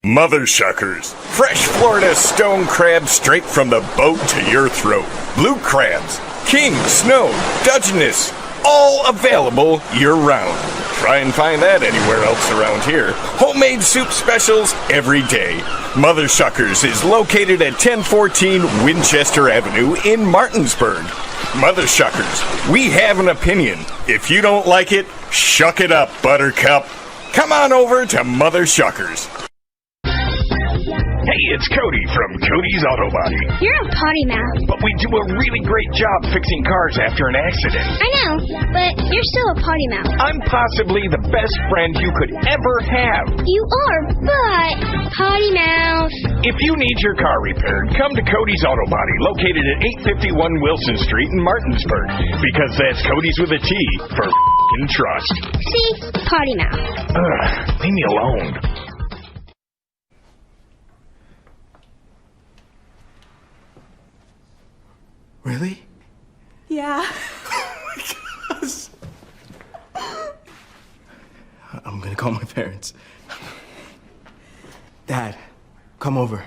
Mother Shuckers. Fresh Florida stone crab straight from the boat to your throat. Blue crabs, king, snow, Dutchness, all available year-round. Try and find that anywhere else around here. Homemade soup specials every day. Mother Shuckers is located at 1014 Winchester Avenue in Martinsburg. Mother Shuckers, we have an opinion. If you don't like it, shuck it up, Buttercup. Come on over to Mother Shuckers. Hey, it's Cody from Cody's Auto Body. You're a potty mouth. But we do a really great job fixing cars after an accident. I know, but you're still a potty mouth. I'm possibly the best friend you could ever have. You are, but potty mouth. If you need your car repaired, come to Cody's Auto Body, located at 851 Wilson Street in Martinsburg. Because that's Cody's with a T for f***ing trust. See? Potty mouth. Leave me alone. Really? Yeah. Oh my gosh. I'm gonna call my parents. Dad, come over.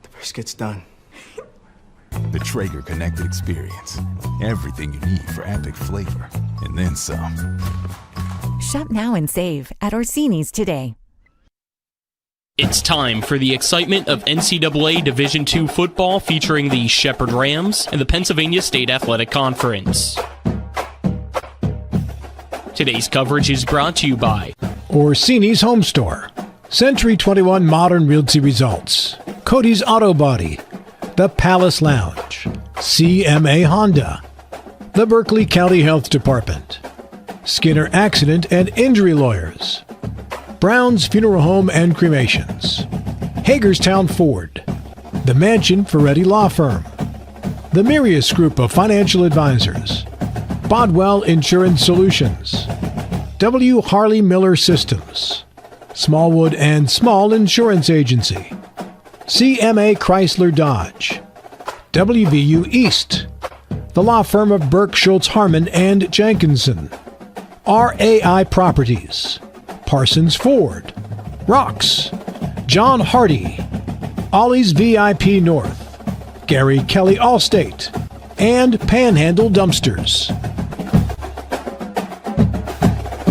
The brisket's done. The Traeger Connected Experience. Everything you need for epic flavor. And then some. Shop now and save at Orsini's today. It's time for the excitement of NCAA Division II football featuring the Shepherd Rams and the Pennsylvania State Athletic Conference. Today's coverage is brought to you by Orsini's Home Store, Century 21 Modern Realty Results, Cody's Auto Body, The Palace Lounge, CMA Honda, the Berkeley County Health Department, Skinner Accident and Injury Lawyers, Brown's Funeral Home and Cremations, Hagerstown Ford, the Mansion Ferretti Law Firm, the Mirius Group of Financial Advisors, Bodwell Insurance Solutions, W. Harley Miller Systems, Smallwood and Small Insurance Agency, CMA Chrysler Dodge, WVU East, the law firm of Burke Schultz Harmon and Jenkinson, RAI Properties, Parsons Ford, Rocks, John Hardy, Ollie's VIP North, Gary Kelly Allstate, and Panhandle Dumpsters.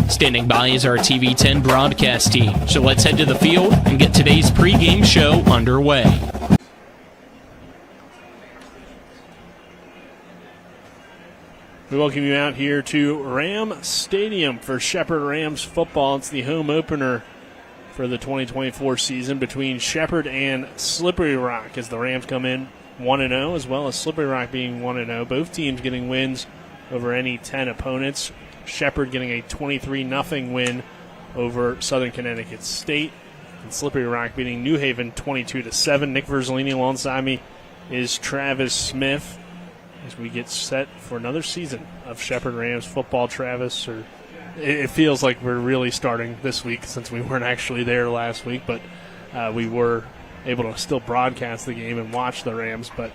Standing by is our TV 10 broadcast team, so let's head to the field and get today's pregame show underway. We welcome you out here to Ram Stadium for Shepherd Rams football. It's the home opener for the 2024 season between Shepherd and Slippery Rock as the Rams come in 1-0, as well as Slippery Rock being 1-0. Both teams getting wins over any 10 opponents. Shepherd getting a 23-0 win over Southern Connecticut State, and Slippery Rock beating New Haven 22-7. Nick Verzolini alongside me is Travis Smith as we get set for another season of Shepherd Rams football. Travis, it feels like we're really starting this week since we weren't actually there last week, but we were able to still broadcast the game and watch the Rams. But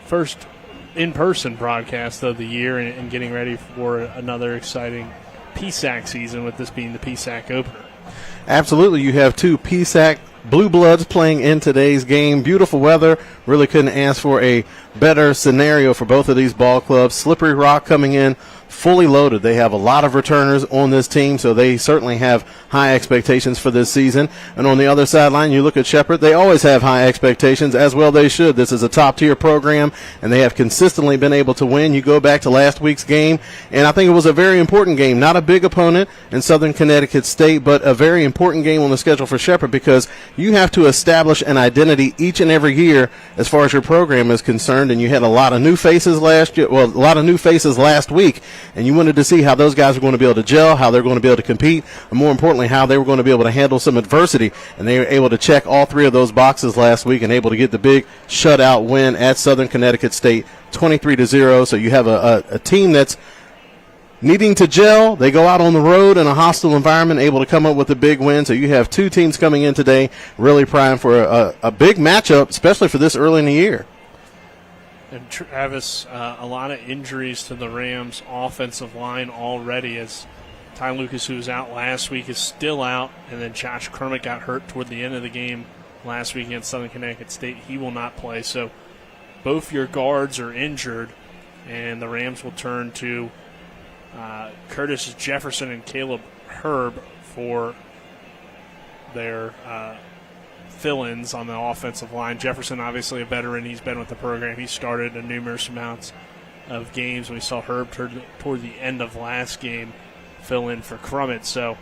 first in-person broadcast of the year and getting ready for another exciting PSAC season, with this being the PSAC opener. Absolutely. You have two PSAC Blue Bloods playing in today's game. Beautiful weather. Really couldn't ask for a better scenario for both of these ball clubs. Slippery Rock coming in fully loaded. They have a lot of returners on this team, so they certainly have high expectations for this season. And on the other sideline, you look at Shepherd. They always have high expectations, as well they should. This is a top-tier program, and they have consistently been able to win. You go back to last week's game, and I think it was a very important game. Not a big opponent in Southern Connecticut State, but a very important game on the schedule for Shepherd, because you have to establish an identity each and every year as far as your program is concerned. And you had a lot of new faces last week, and you wanted to see how those guys were going to be able to gel, how they're going to be able to compete, and more importantly, how they were going to be able to handle some adversity. And they were able to check all three of those boxes last week and able to get the big shutout win at Southern Connecticut State, 23-0. So you have a team that's needing to gel. They go out on the road in a hostile environment, able to come up with a big win. So you have two teams coming in today really primed for a big matchup, especially for this early in the year. And Travis, a lot of injuries to the Rams' offensive line already, as Ty Lucas, who was out last week, is still out, and then Josh Kermit got hurt toward the end of the game last week against Southern Connecticut State. He will not play. So both your guards are injured, and the Rams will turn to Curtis Jefferson and Caleb Herb for their fill-ins on the offensive line. Jefferson, obviously a veteran. He's been with the program. He started a numerous amounts of games. We saw Herb toward the end of last game fill in for Crummett. So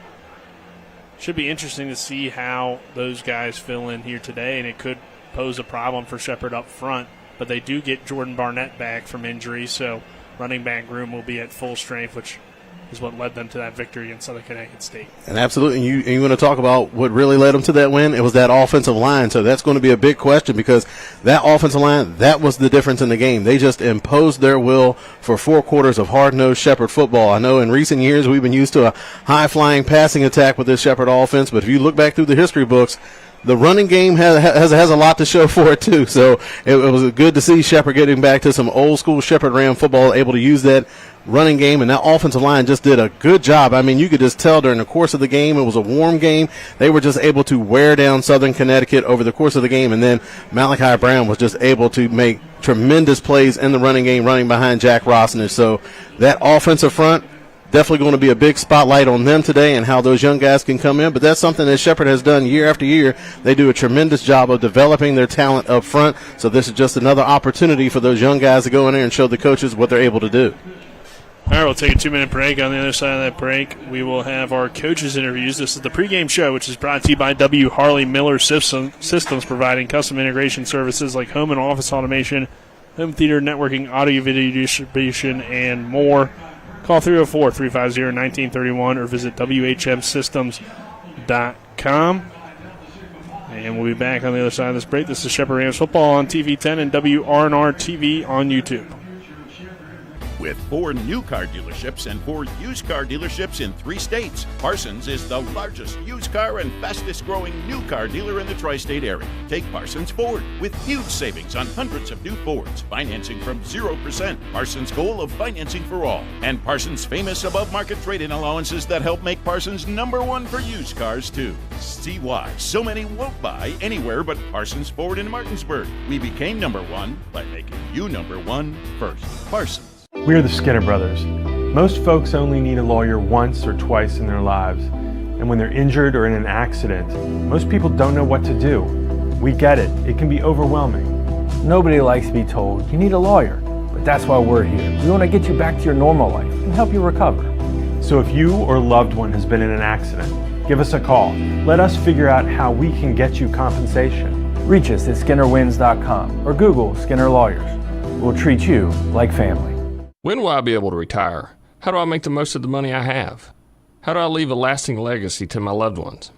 should be interesting to see how those guys fill in here today, and it could pose a problem for Shepherd up front. But they do get Jordan Barnett back from injury, so running back room will be at full strength, which is what led them to that victory against Southern Connecticut State. And absolutely, you want to talk about what really led them to that win? It was that offensive line. So that's going to be a big question, because that offensive line, that was the difference in the game. They just imposed their will for 4 quarters of hard-nosed Shepherd football. I know in recent years we've been used to a high-flying passing attack with this Shepherd offense, but if you look back through the history books, the running game has a lot to show for it, too. So it was good to see Shepherd getting back to some old-school Shepherd Ram football, able to use that running game, and that offensive line just did a good job. I mean, you could just tell during the course of the game, it was a warm game. They were just able to wear down Southern Connecticut over the course of the game, and then Malachi Brown was just able to make tremendous plays in the running game, running behind Jack Rossner. So that offensive front, definitely going to be a big spotlight on them today and how those young guys can come in. But that's something that Shepherd has done year after year. They do a tremendous job of developing their talent up front. So this is just another opportunity for those young guys to go in there and show the coaches what they're able to do. All right, we'll take a 2-minute break. On the other side of that break, we will have our coaches' interviews. This is the pregame show, which is brought to you by W. Harley Miller Systems, providing custom integration services like home and office automation, home theater networking, audio-video distribution, and more. Call 304-350-1931 or visit WHMsystems.com. And we'll be back on the other side of this break. This is Shepherd Rams football on TV10 and WRNR TV on YouTube. With 4 new car dealerships and 4 used car dealerships in 3 states, Parsons is the largest used car and fastest growing new car dealer in the tri-state area. Take Parsons Ford with huge savings on hundreds of new Fords, financing from 0%, Parsons' goal of financing for all, and Parsons' famous above-market trade-in allowances that help make Parsons #1 for used cars, too. See why so many won't buy anywhere but Parsons Ford in Martinsburg. We became #1 by making you #1 first. Parsons. We're the Skinner Brothers. Most folks only need a lawyer once or twice in their lives. And when they're injured or in an accident, most people don't know what to do. We get it. It can be overwhelming. Nobody likes to be told, you need a lawyer. But that's why we're here. We want to get you back to your normal life and help you recover. So if you or a loved one has been in an accident, give us a call. Let us figure out how we can get you compensation. Reach us at SkinnerWins.com or Google Skinner Lawyers. We'll treat you like family. When will I be able to retire? How do I make the most of the money I have? How do I leave a lasting legacy to my loved ones?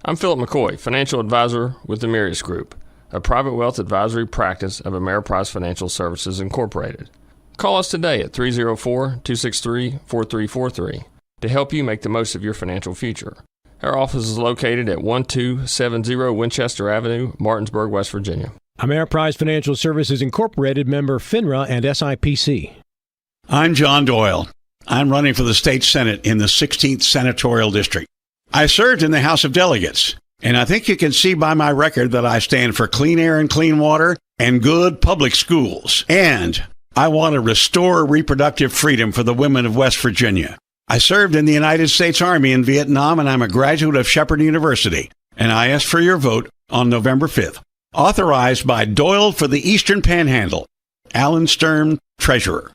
I'm Philip McCoy, financial advisor with the Mirius Group, a private wealth advisory practice of Ameriprise Financial Services Incorporated. Call us today at 304-263-4343 to help you make the most of your financial future. Our office is located at 1270 Winchester Avenue, Martinsburg, West Virginia. Ameriprise Financial Services Incorporated, member FINRA and SIPC. I'm John Doyle. I'm running for the state Senate in the 16th Senatorial District. I served in the House of Delegates, and I think you can see by my record that I stand for clean air and clean water and good public schools. And I want to restore reproductive freedom for the women of West Virginia. I served in the United States Army in Vietnam, and I'm a graduate of Shepherd University. And I ask for your vote on November 5th. Authorized by Doyle for the Eastern Panhandle. Alan Sturm, Treasurer.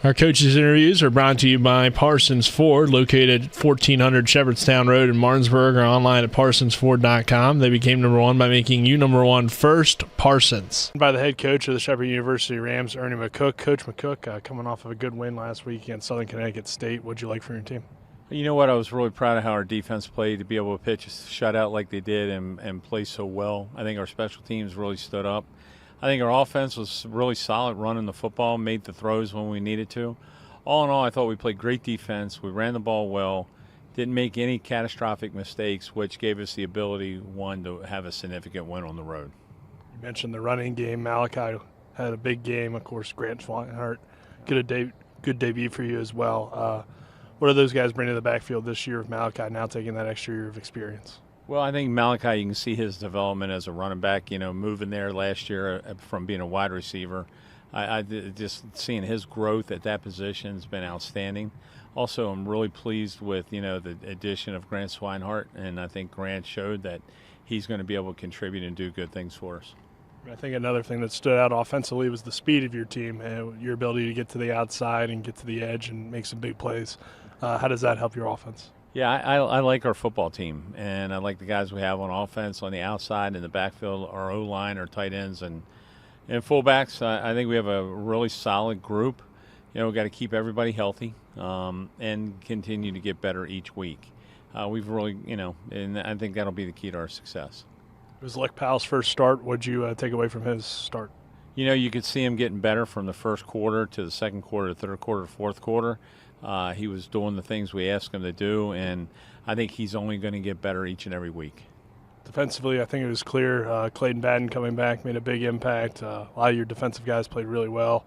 Our coaches' interviews are brought to you by Parsons Ford, located at 1400 Shepherdstown Road in Martinsburg, or online at parsonsford.com. They became #1 by making you #1 first, Parsons. By the head coach of the Shepherd University Rams, Ernie McCook. Coach McCook, coming off of a good win last week against Southern Connecticut State. What'd you like from your team? You know what? I was really proud of how our defense played to be able to pitch a shutout like they did and play so well. I think our special teams really stood up. I think our offense was really solid running the football, made the throws when we needed to. All in all, I thought we played great defense. We ran the ball well, didn't make any catastrophic mistakes, which gave us the ability, one, to have a significant win on the road. You mentioned the running game. Malachi had a big game. Of course, Grant Schweinhart, good debut for you as well. What do those guys bring to the backfield this year with Malachi now taking that extra year of experience? Well, I think Malachi, you can see his development as a running back, moving there last year from being a wide receiver. I just seeing his growth at that position has been outstanding. Also, I'm really pleased with, the addition of Grant Swinehart, and I think Grant showed that he's going to be able to contribute and do good things for us. I think another thing that stood out offensively was the speed of your team, your ability to get to the outside and get to the edge and make some big plays. How does that help your offense? Yeah, I like our football team, and I like the guys we have on offense, on the outside, in the backfield, our O-line, our tight ends, and fullbacks. I think we have a really solid group. We've got to keep everybody healthy and continue to get better each week. We've really, and I think that'll be the key to our success. It was Lech Powell's first start. What did you take away from his start? You could see him getting better from the first quarter to the second quarter, third quarter, fourth quarter. He was doing the things we asked him to do, and I think he's only going to get better each and every week. Defensively, I think it was clear. Clayton Batten coming back made a big impact. A lot of your defensive guys played really well.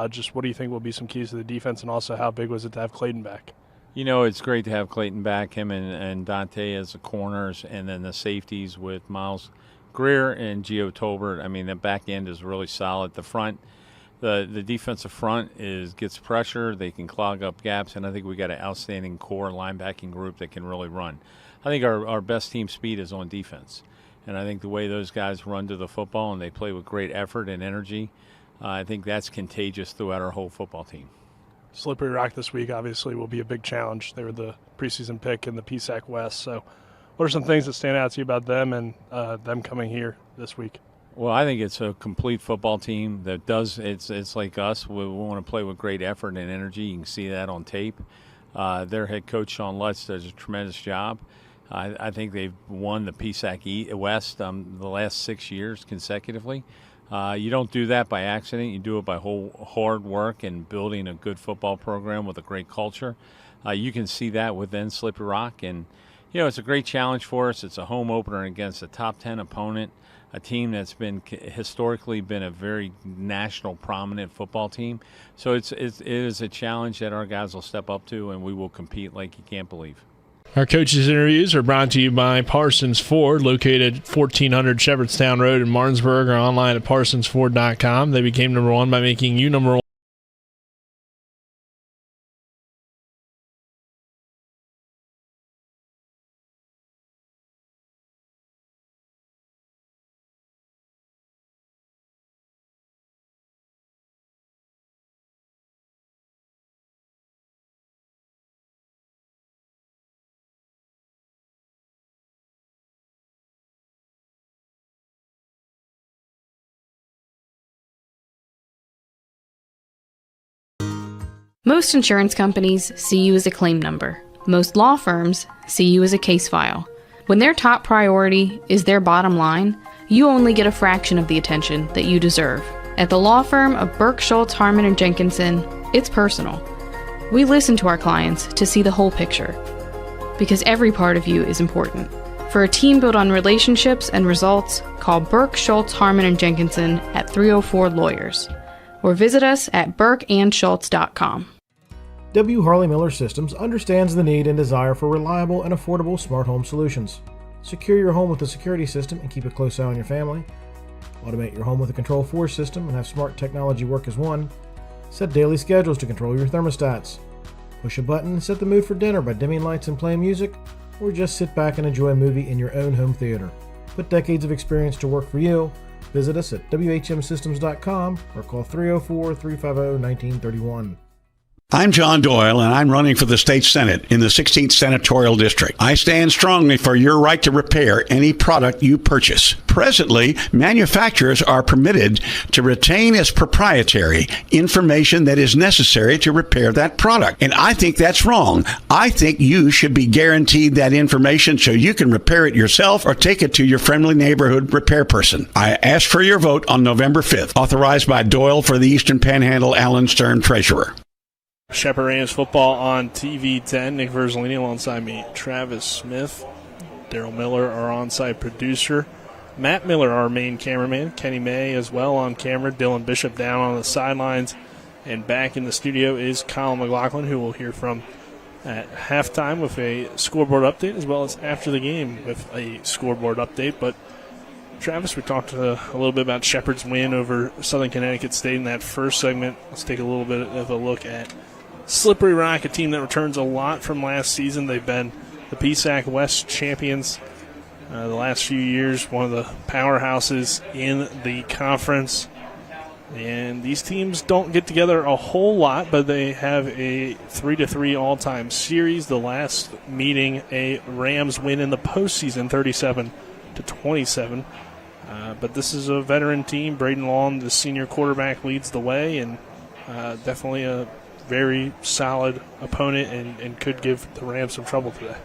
Just what do you think will be some keys to the defense, and also how big was it to have Clayton back? It's great to have Clayton back, him and Dante as the corners, and then the safeties with Miles Greer and Gio Tolbert. I mean, the back end is really solid. The front, the defensive front gets pressure. They can clog up gaps, and I think we got an outstanding core linebacking group that can really run. I think our best team speed is on defense, and I think the way those guys run to the football and they play with great effort and energy, I think that's contagious throughout our whole football team. Slippery Rock this week obviously will be a big challenge. They were the preseason pick in the PSAC West. So what are some things that stand out to you about them and them coming here this week? Well, I think it's a complete football team that it's like us. We want to play with great effort and energy. You can see that on tape. Their head coach, Sean Lutz, does a tremendous job. I think they've won the PSAC West the last 6 years consecutively. You don't do that by accident. You do it by hard work and building a good football program with a great culture. You can see that within Slippery Rock. And, it's a great challenge for us. It's a home opener against a top 10 opponent, a team that's historically been a very national prominent football team. So it is a challenge that our guys will step up to, and we will compete like you can't believe. Our coaches' interviews are brought to you by Parsons Ford, located 1400 Shepherdstown Road in Martinsburg, or online at parsonsford.com. They became number one by making you number one. Most insurance companies see you as a claim number. Most law firms see you as a case file. When their top priority is their bottom line, you only get a fraction of the attention that you deserve. At the law firm of Burke, Schultz, Harmon & Jenkinson, it's personal. We listen to our clients to see the whole picture, because every part of you is important. For a team built on relationships and results, call Burke, Schultz, Harmon & Jenkinson at 304 Lawyers, or visit us at burkeandschultz.com. W. Harley Miller Systems understands the need and desire for reliable and affordable smart home solutions. Secure your home with a security system and keep a close eye on your family. Automate your home with a Control4 system and have smart technology work as one. Set daily schedules to control your thermostats. Push a button and set the mood for dinner by dimming lights and playing music, or just sit back and enjoy a movie in your own home theater. Put decades of experience to work for you. Visit us at WHMsystems.com or call 304-350-1931. I'm John Doyle, and I'm running for the state Senate in the 16th Senatorial District. I stand strongly for your right to repair any product you purchase. Presently, manufacturers are permitted to retain as proprietary information that is necessary to repair that product. And I think that's wrong. I think you should be guaranteed that information so you can repair it yourself or take it to your friendly neighborhood repair person. I ask for your vote on November 5th. Authorized by Doyle for the Eastern Panhandle, Alan Stern, Treasurer. Shepherd Rams football on TV 10. Nick Verzolini alongside me, Travis Smith, Daryl Miller, our on-site producer, Matt Miller, our main cameraman, Kenny May as well on camera, Dylan Bishop down on the sidelines, and back in the studio is Kyle McLaughlin, who we'll hear from at halftime with a scoreboard update, as well as after the game with a scoreboard update. But Travis, we talked a little bit about Shepherd's win over Southern Connecticut State in that first segment. Let's take a little bit of a look at Slippery Rock, a team that returns a lot from last season. They've been the PSAC West champions the last few years, one of the powerhouses in the conference. And these teams don't get together a whole lot, but they have a 3-3 all-time series. The last meeting, a Rams win in the postseason, 37-27. But this is a veteran team. Braden Long, the senior quarterback, leads the way, and definitely a very solid opponent and could give the Rams some trouble today.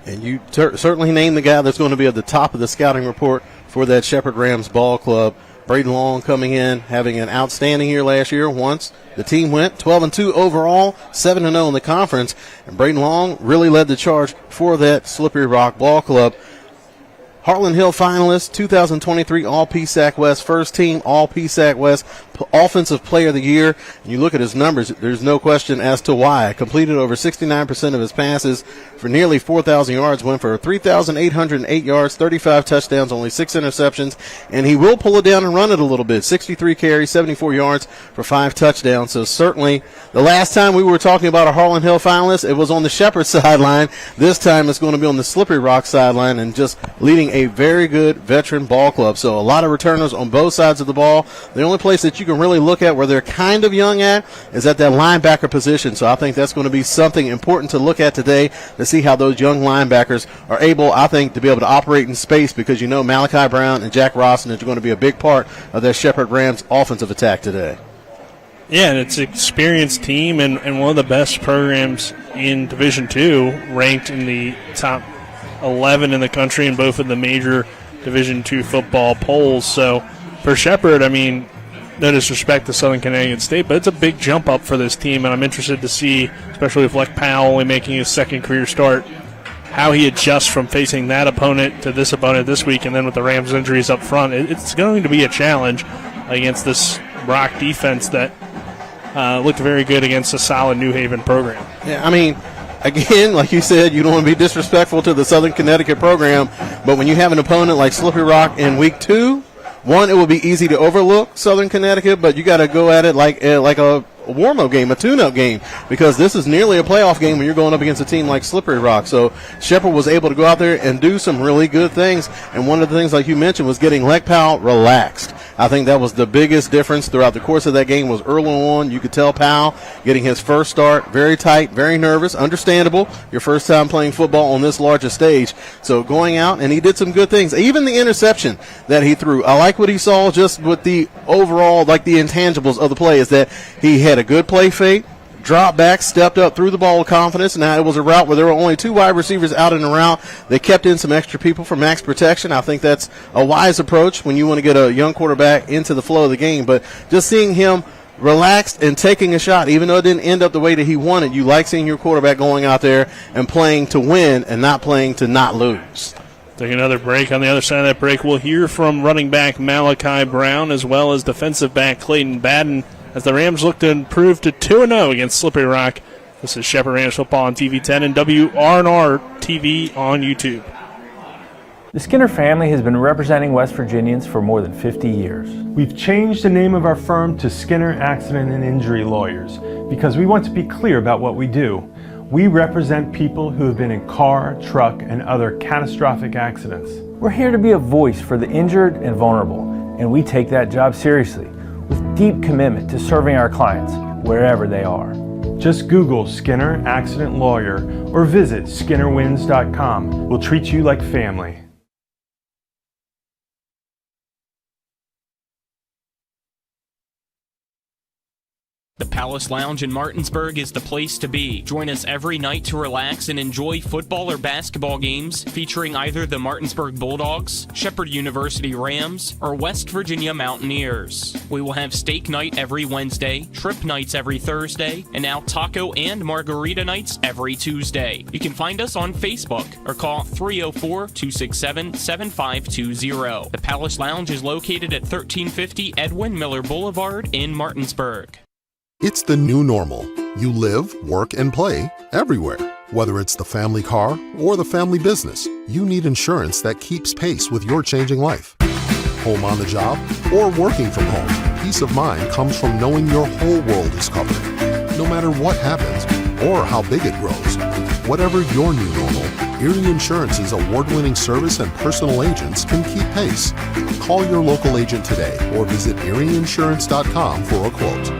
And you certainly named the guy that's going to be at the top of the scouting report for that Shepherd Rams ball club. Braden Long coming in, having an outstanding year last year. Once the team went 12-2 overall, 7-0 in the conference, and Braden Long really led the charge for that Slippery Rock ball club. Harlan Hill finalist, 2023 All-PSAC West, first team All-PSAC West Offensive Player of the Year. And you look at his numbers, there's no question as to why. Completed over 69% of his passes for nearly 4,000 yards, went for 3,808 yards, 35 touchdowns, only 6 interceptions, and he will pull it down and run it a little bit. 63 carries, 74 yards for 5 touchdowns. So certainly the last time we were talking about a Harlan Hill finalist, it was on the Shepherd sideline. This time it's going to be on the Slippery Rock sideline and just leading a very good veteran ball club. So a lot of returners on both sides of the ball. The only place that you can really look at where they're kind of young at is at that linebacker position. So I think that's going to be something important to look at today to see how those young linebackers are able, I think, to be able to operate in space, because you know Malachi Brown and Jack Rosson are going to be a big part of that Shepherd Rams offensive attack today. Yeah, and it's an experienced team and one of the best programs in Division II, ranked in the top 11 in the country in both of the major Division II football polls. So for Shepherd, I mean, no disrespect to Southern Connecticut State, but it's a big jump up for this team, and I'm interested to see, especially with Leck Powell only making his second career start, how he adjusts from facing that opponent to this opponent this week, and then with the Rams injuries up front. It's going to be a challenge against this Rock defense that looked very good against a solid New Haven program. Yeah, I mean, again, like you said, you don't want to be disrespectful to the Southern Connecticut program, but when you have an opponent like Slippery Rock in week 2, one, it will be easy to overlook Southern Connecticut, but you got to go at it like a warm-up game, a tune-up game, because this is nearly a playoff game when you're going up against a team like Slippery Rock. So Shepherd was able to go out there and do some really good things, and one of the things, like you mentioned, was getting Leck Powell relaxed. I think that was the biggest difference throughout the course of that game. Was early on, you could tell Powell getting his first start, very tight, very nervous, understandable, your first time playing football on this larger stage. So going out, and he did some good things. Even the interception that he threw, I like what he saw just with the overall, like the intangibles of the play, is that he had a good play fake, dropped back, stepped up, threw the ball with confidence. Now, it was a route where there were only 2 wide receivers out in the route. They kept in some extra people for max protection. I think that's a wise approach when you want to get a young quarterback into the flow of the game. But just seeing him relaxed and taking a shot, even though it didn't end up the way that he wanted, you like seeing your quarterback going out there and playing to win and not playing to not lose. Take another break. On the other side of that break, we'll hear from running back Malachi Brown as well as defensive back Clayton Baden as the Rams look to improve to 2-0 against Slippery Rock. This is Shepherd Rams football on TV 10 and WRNR TV on YouTube. The Skinner family has been representing West Virginians for more than 50 years. We've changed the name of our firm to Skinner Accident and Injury Lawyers because we want to be clear about what we do. We represent people who have been in car, truck, and other catastrophic accidents. We're here to be a voice for the injured and vulnerable, and we take that job seriously, with deep commitment to serving our clients wherever they are. Just Google Skinner Accident Lawyer or visit SkinnerWins.com. We'll treat you like family. The Palace Lounge in Martinsburg is the place to be. Join us every night to relax and enjoy football or basketball games featuring either the Martinsburg Bulldogs, Shepherd University Rams, or West Virginia Mountaineers. We will have steak night every Wednesday, trip nights every Thursday, and now taco and margarita nights every Tuesday. You can find us on Facebook or call 304-267-7520. The Palace Lounge is located at 1350 Edwin Miller Boulevard in Martinsburg. It's the new normal. You live, work, and play everywhere. Whether it's the family car or the family business, you need insurance that keeps pace with your changing life. Home on the job or working from home, peace of mind comes from knowing your whole world is covered. No matter what happens or how big it grows, whatever your new normal, Erie Insurance's award-winning service and personal agents can keep pace. Call your local agent today or visit erieinsurance.com for a quote.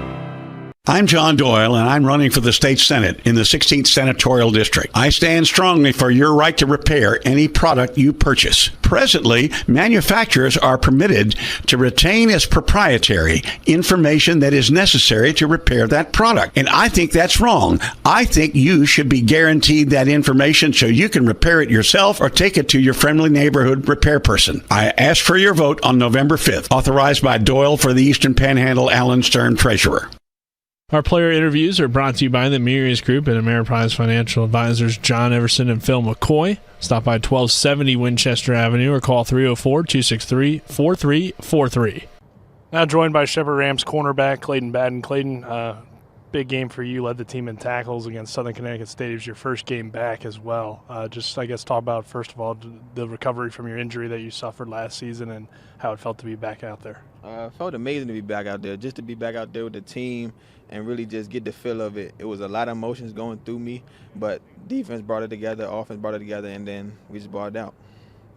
I'm John Doyle, and I'm running for the state Senate in the 16th Senatorial District. I stand strongly for your right to repair any product you purchase. Presently, manufacturers are permitted to retain as proprietary information that is necessary to repair that product. And I think that's wrong. I think you should be guaranteed that information so you can repair it yourself or take it to your friendly neighborhood repair person. I ask for your vote on November 5th. Authorized by Doyle for the Eastern Panhandle, Alan Stern, Treasurer. Our player interviews are brought to you by the Murius Group and Ameriprise Financial Advisors John Everson and Phil McCoy. Stop by 1270 Winchester Avenue or call 304-263-4343. Now joined by Shepherd Rams cornerback Clayton Batten. Clayton, big game for you. Led the team in tackles against Southern Connecticut State. It was your first game back as well. Just, I guess, talk about, first of all, the recovery from your injury that you suffered last season and how it felt to be back out there. It felt amazing to be back out there, just to be back out there with the team and really just get the feel of it. It was a lot of emotions going through me, but defense brought it together, offense brought it together, and then we just brought it out.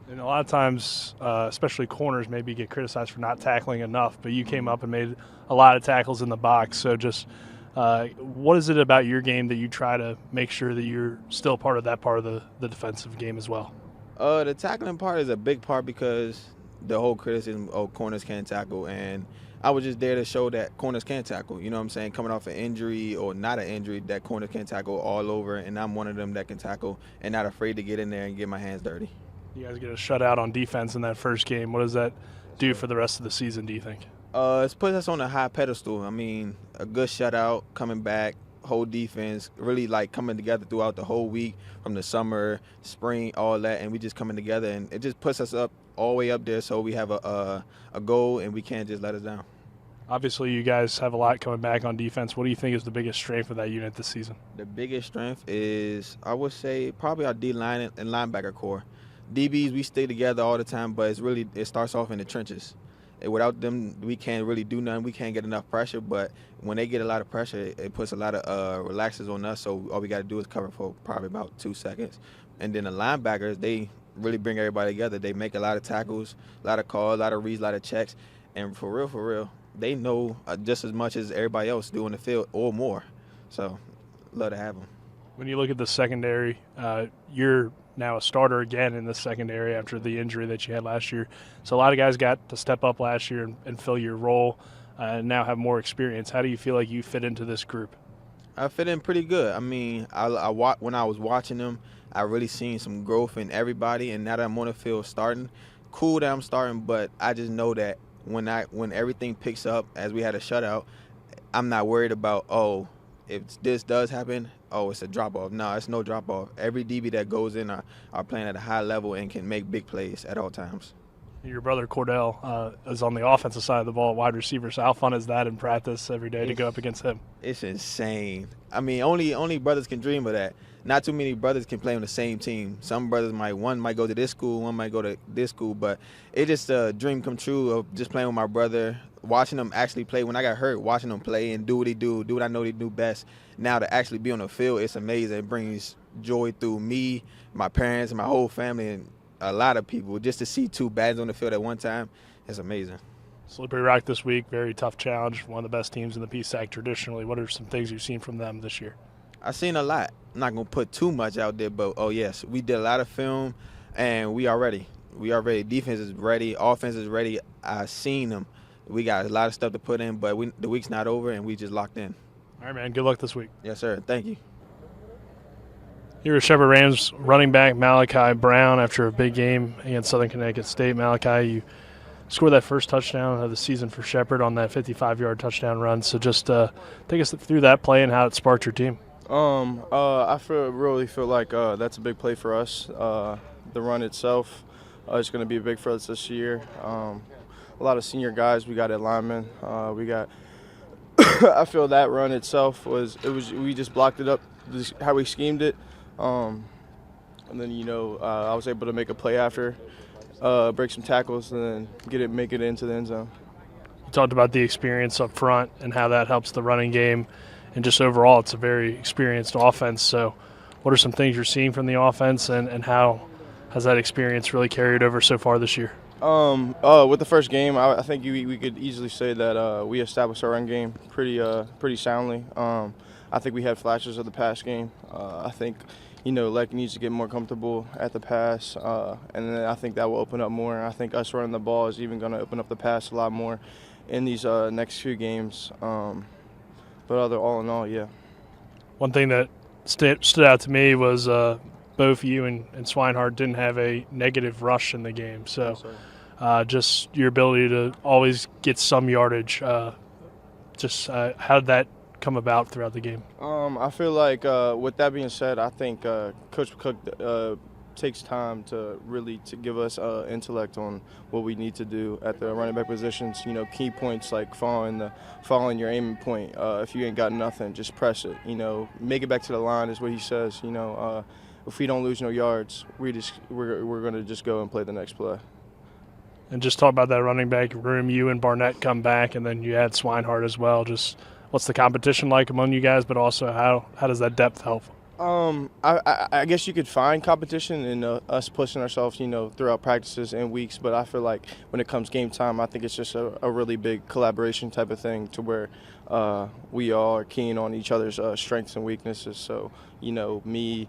And a lot of times, especially corners, maybe get criticized for not tackling enough, but you came up and made a lot of tackles in the box. So just what is it about your game that you try to make sure that you're still part of that part of the defensive game as well? The tackling part is a big part because the whole criticism, corners can't tackle, and I was just there to show that corners can tackle. You know what I'm saying? Coming off an injury or not an injury, that corners can tackle all over, and I'm one of them that can tackle and not afraid to get in there and get my hands dirty. You guys get a shutout on defense in that first game. What does that do for the rest of the season, do you think? It's put us on a high pedestal. I mean, a good shutout, coming back, whole defense, really like coming together throughout the whole week from the summer, spring, all that, and we just coming together, and it just puts us up all the way up there so we have a goal and we can't just let us down. Obviously, you guys have a lot coming back on defense. What do you think is the biggest strength of that unit this season? The biggest strength is, I would say, probably our D-line and linebacker core. DBs, we stay together all the time, but it starts off in the trenches. And without them, we can't really do nothing. We can't get enough pressure, but when they get a lot of pressure, it puts a lot of relaxers on us, so all we got to do is cover for probably about 2 seconds. And then the linebackers, they really bring everybody together. They make a lot of tackles, a lot of calls, a lot of reads, a lot of checks, and for real, they know just as much as everybody else do on the field or more. So, love to have them. When you look at the secondary, you're now a starter again in the secondary after the injury that you had last year. So a lot of guys got to step up last year and fill your role and now have more experience. How do you feel like you fit into this group? I fit in pretty good. I mean, when I was watching them, I really seen some growth in everybody, and now that I'm on the field starting, cool that I'm starting, but I just know that when everything picks up, as we had a shutout, I'm not worried about, if this does happen, it's a drop-off. No, it's no drop-off. Every DB that goes in are playing at a high level and can make big plays at all times. Your brother Cordell is on the offensive side of the ball, wide receiver. So how fun is that in practice every day to go up against him? It's insane. I mean, only brothers can dream of that. Not too many brothers can play on the same team. Some brothers one might go to this school, one might go to this school, but it's just a dream come true of just playing with my brother, watching him actually play. When I got hurt, watching him play and do what he do what I know he do best. Now to actually be on the field, it's amazing. It brings joy through me, my parents, my whole family, and a lot of people. Just to see two bads on the field at one time, it's amazing. Slippery Rock this week, very tough challenge. One of the best teams in the PSAC traditionally. What are some things you've seen from them this year? I've seen a lot. I'm not going to put too much out there, but, yes, we did a lot of film, and we are ready. We are ready. Defense is ready. Offense is ready. I've seen them. We got a lot of stuff to put in, but the week's not over, and we just locked in. All right, man. Good luck this week. Yes, sir. Thank you. Here is Shepherd Rams running back Malachi Brown after a big game against Southern Connecticut State. Malachi, you scored that first touchdown of the season for Shepherd on that 55-yard touchdown run. So just take us through that play and how it sparked your team. I really feel like that's a big play for us. The run itself is going to be big for us this year. A lot of senior guys. We got a lineman. We got. I feel that run itself we just blocked it up how we schemed it. And then, I was able to make a play after, break some tackles, and then make it into the end zone. You talked about the experience up front and how that helps the running game, and just overall it's a very experienced offense. So what are some things you're seeing from the offense, and how has that experience really carried over so far this year? With the first game, I think we could easily say that we established our run game pretty soundly. I think we had flashes of the pass game. I think, Leck needs to get more comfortable at the pass, and then I think that will open up more. I think us running the ball is even going to open up the pass a lot more in these next few games. But all in all, yeah. One thing that stood out to me was both you and Swinehart didn't have a negative rush in the game. So just your ability to always get some yardage, how did that come about throughout the game? I feel like with that being said, I think Coach Cook takes time to really give us intellect on what we need to do at the running back positions. Key points like following your aiming point. If you ain't got nothing, just press it. Make it back to the line is what he says. If we don't lose no yards, we're going to just go and play the next play. And just talk about that running back room. You and Barnett come back, and then you had Swinehart as well. Just what's the competition like among you guys, but also how does that depth help? I guess you could find competition in us pushing ourselves, throughout practices and weeks. But I feel like when it comes game time, I think it's just a really big collaboration type of thing to where we all are keen on each other's strengths and weaknesses. So, me,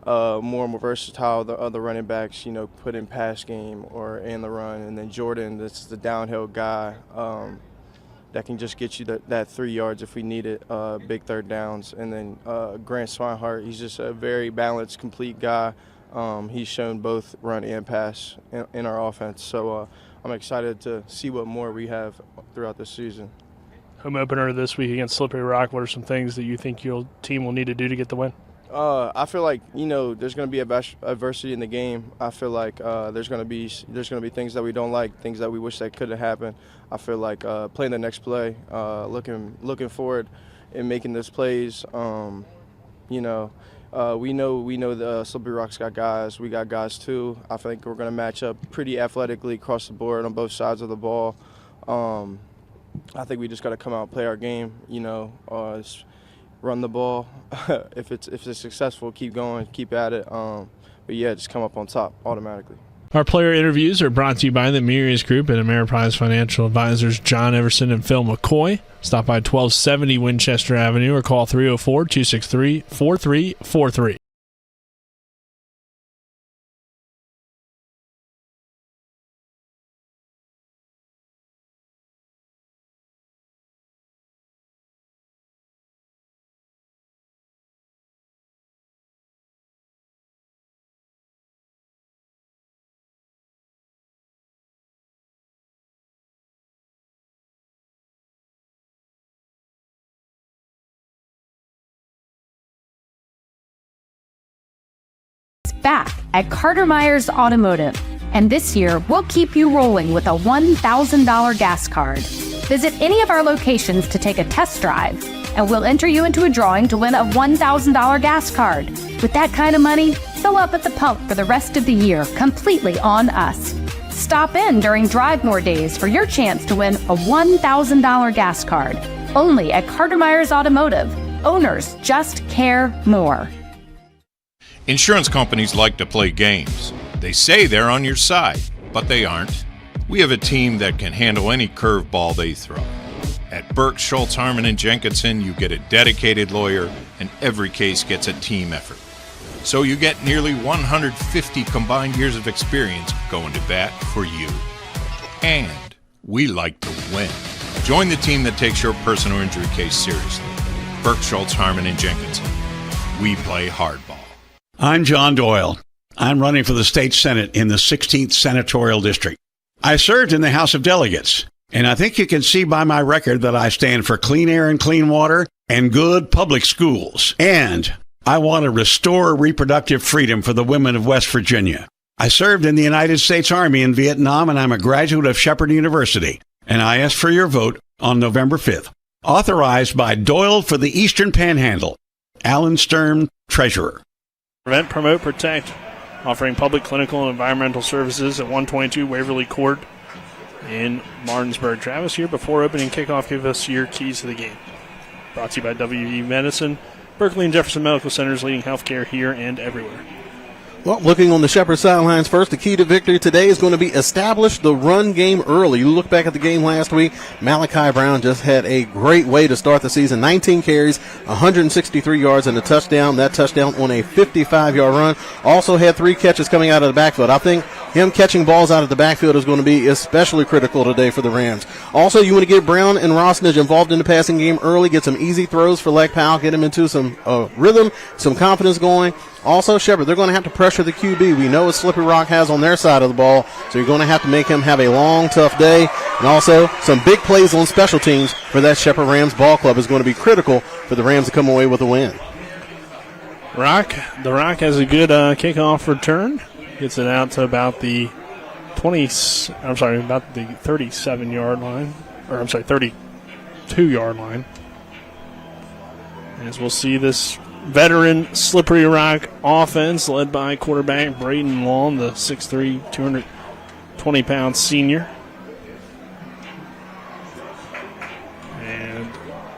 more and more versatile, the other running backs, put in pass game or in the run. And then Jordan, that's the downhill guy that can just get you that 3 yards if we need it, big third downs. And then Grant Swinehart, he's just a very balanced, complete guy. He's shown both run and pass in our offense. So I'm excited to see what more we have throughout this season. Home opener this week against Slippery Rock. What are some things that you think your team will need to do to get the win? I feel like there's going to be adversity in the game. I feel like there's going to be things that we don't like, things that we wish that could have happened. I feel like playing the next play, looking forward and making those plays. We know the Slippery Rock's got guys. We got guys too. I think we're going to match up pretty athletically across the board on both sides of the ball. I think we just got to come out and play our game. Run the ball. If it's successful, keep going, keep at it. But yeah, just come up on top automatically. Our player interviews are brought to you by the Murius Group and Ameriprise Financial Advisors John Everson and Phil McCoy. Stop by 1270 Winchester Avenue or call 304-263-4343. Back at Carter Myers Automotive, and this year we'll keep you rolling with a $1,000 gas card. Visit any of our locations to take a test drive, and we'll enter you into a drawing to win a $1,000 gas card. With that kind of money, fill up at the pump for the rest of the year, completely on us. Stop in during Drive More days for your chance to win a $1,000 gas card. Only at Carter Myers Automotive. Owners just care more. Insurance companies like to play games. They say they're on your side, but they aren't. We have a team that can handle any curveball they throw. At Burke, Schultz, Harmon, and Jenkinson, you get a dedicated lawyer, and every case gets a team effort. So you get nearly 150 combined years of experience going to bat for you. And we like to win. Join the team that takes your personal injury case seriously. Burke, Schultz, Harmon, and Jenkinson. We play hardball. I'm John Doyle. I'm running for the state Senate in the 16th Senatorial District. I served in the House of Delegates, and I think you can see by my record that I stand for clean air and clean water and good public schools. And I want to restore reproductive freedom for the women of West Virginia. I served in the United States Army in Vietnam, and I'm a graduate of Shepherd University. And I ask for your vote on November 5th. Authorized by Doyle for the Eastern Panhandle. Alan Stern, Treasurer. Prevent, Promote, Protect, offering public, clinical, and environmental services at 122 Waverly Court in Martinsburg. Travis, here before opening kickoff, give us your keys to the game. Brought to you by WE Medicine, Berkeley and Jefferson Medical Centers, leading healthcare here and everywhere. Well, looking on the Shepherd sidelines first, the key to victory today is going to be establish the run game early. You look back at the game last week, Malachi Brown just had a great way to start the season. 19 carries, 163 yards, and a touchdown. That touchdown on a 55-yard run. Also had 3 catches coming out of the backfield. I think him catching balls out of the backfield is going to be especially critical today for the Rams. Also, you want to get Brown and Rosnage involved in the passing game early, get some easy throws for Lek Powell, get him into some rhythm, some confidence going. Also, Shepherd, they're going to have to pressure the QB. We know what Slippery Rock has on their side of the ball, so you're going to have to make him have a long, tough day. And also, some big plays on special teams for that Shepherd Rams ball club is going to be critical for the Rams to come away with a win. The Rock has a good kickoff return. Gets it out to about the 37-yard line. 32-yard line. As we'll see this veteran Slippery Rock offense led by quarterback Braden Long, the 6'3", 220-pound senior. And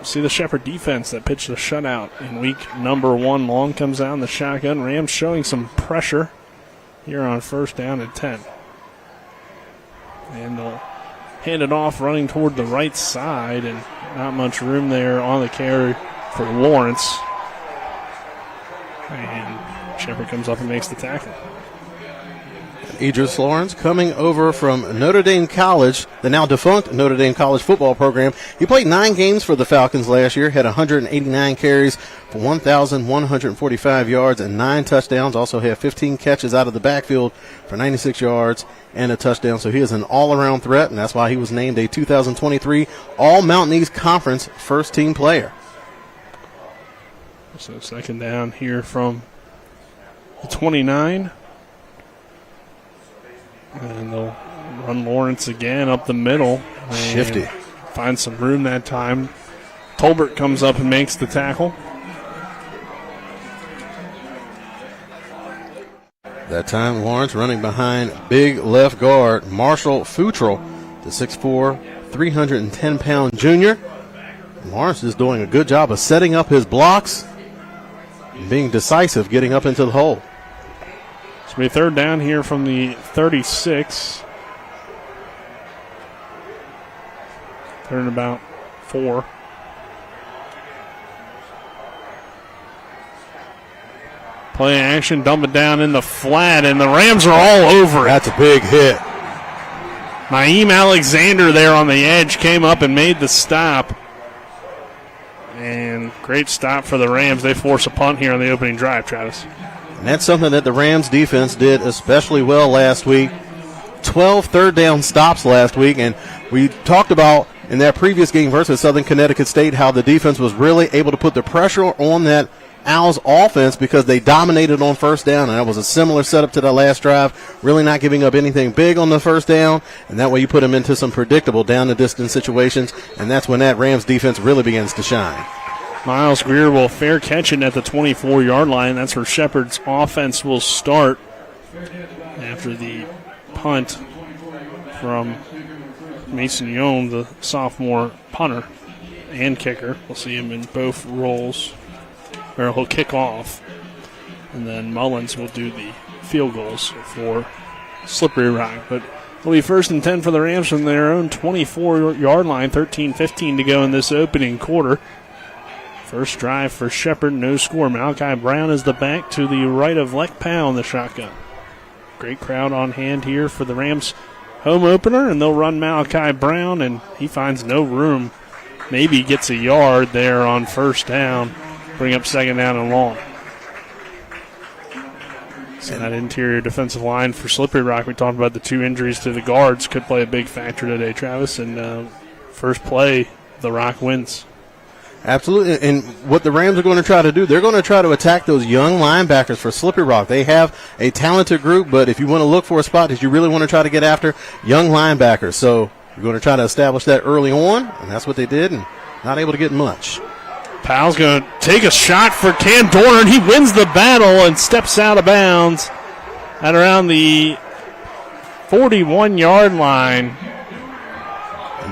see the Shepherd defense that pitched the shutout in week number 1. Long comes out in the shotgun. Rams showing some pressure here on first down and 10. And they'll hand it off running toward the right side, and not much room there on the carry for Lawrence. And Shepherd comes up and makes the tackle. Idris Lawrence coming over from Notre Dame College, the now defunct Notre Dame College football program. He played 9 games for the Falcons last year, had 189 carries for 1,145 yards and 9 touchdowns. Also had 15 catches out of the backfield for 96 yards and a touchdown. So he is an all-around threat, and that's why he was named a 2023 All-Mountain East Conference first-team player. So second down here from the 29. And they'll run Lawrence again up the middle. Shifty. Find some room that time. Tolbert comes up and makes the tackle. That time Lawrence running behind big left guard Marshall Futrell, the 6'4", 310-pound junior. Lawrence is doing a good job of setting up his blocks, being decisive, getting up into the hole. It's going to be third down here from the 36. Third and about 4. Play action, dump it down in the flat, and the Rams are all over it. That's a big hit. Naeem Alexander there on the edge came up and made the stop. And great stop for the Rams. They force a punt here on the opening drive, Travis. And that's something that the Rams defense did especially well last week. 12 third down stops last week, and we talked about in that previous game versus Southern Connecticut State how the defense was really able to put the pressure on that Owls offense because they dominated on first down, and that was a similar setup to the last drive, really not giving up anything big on the first down, and that way you put them into some predictable down-the-distance situations, and that's when that Rams defense really begins to shine. Miles Greer will fair catch it at the 24-yard line. That's where Shepherd's offense will start after the punt from Mason Young, the sophomore punter and kicker. We'll see him in both roles, or he'll kick off. And then Mullins will do the field goals for Slippery Rock. But it'll be first and 10 for the Rams from their own 24-yard line, 13:15 to go in this opening quarter. First drive for Shepherd, no score. Malachi Brown is the back to the right of Lek Powell in the shotgun. Great crowd on hand here for the Rams home opener, and they'll run Malachi Brown, and he finds no room. Maybe gets a yard there on first down. Bring up second down and long. So that interior defensive line for Slippery Rock, we talked about the 2 injuries to the guards, could play a big factor today, Travis. And first play, the Rock wins. Absolutely, and what the Rams are going to try to do, they're going to try to attack those young linebackers for Slippery Rock. They have a talented group, but if you want to look for a spot that you really want to try to get after, young linebackers. So you're going to try to establish that early on, and that's what they did, and not able to get much. Powell's going to take a shot for Cam Dorner, and he wins the battle and steps out of bounds at around the 41-yard line.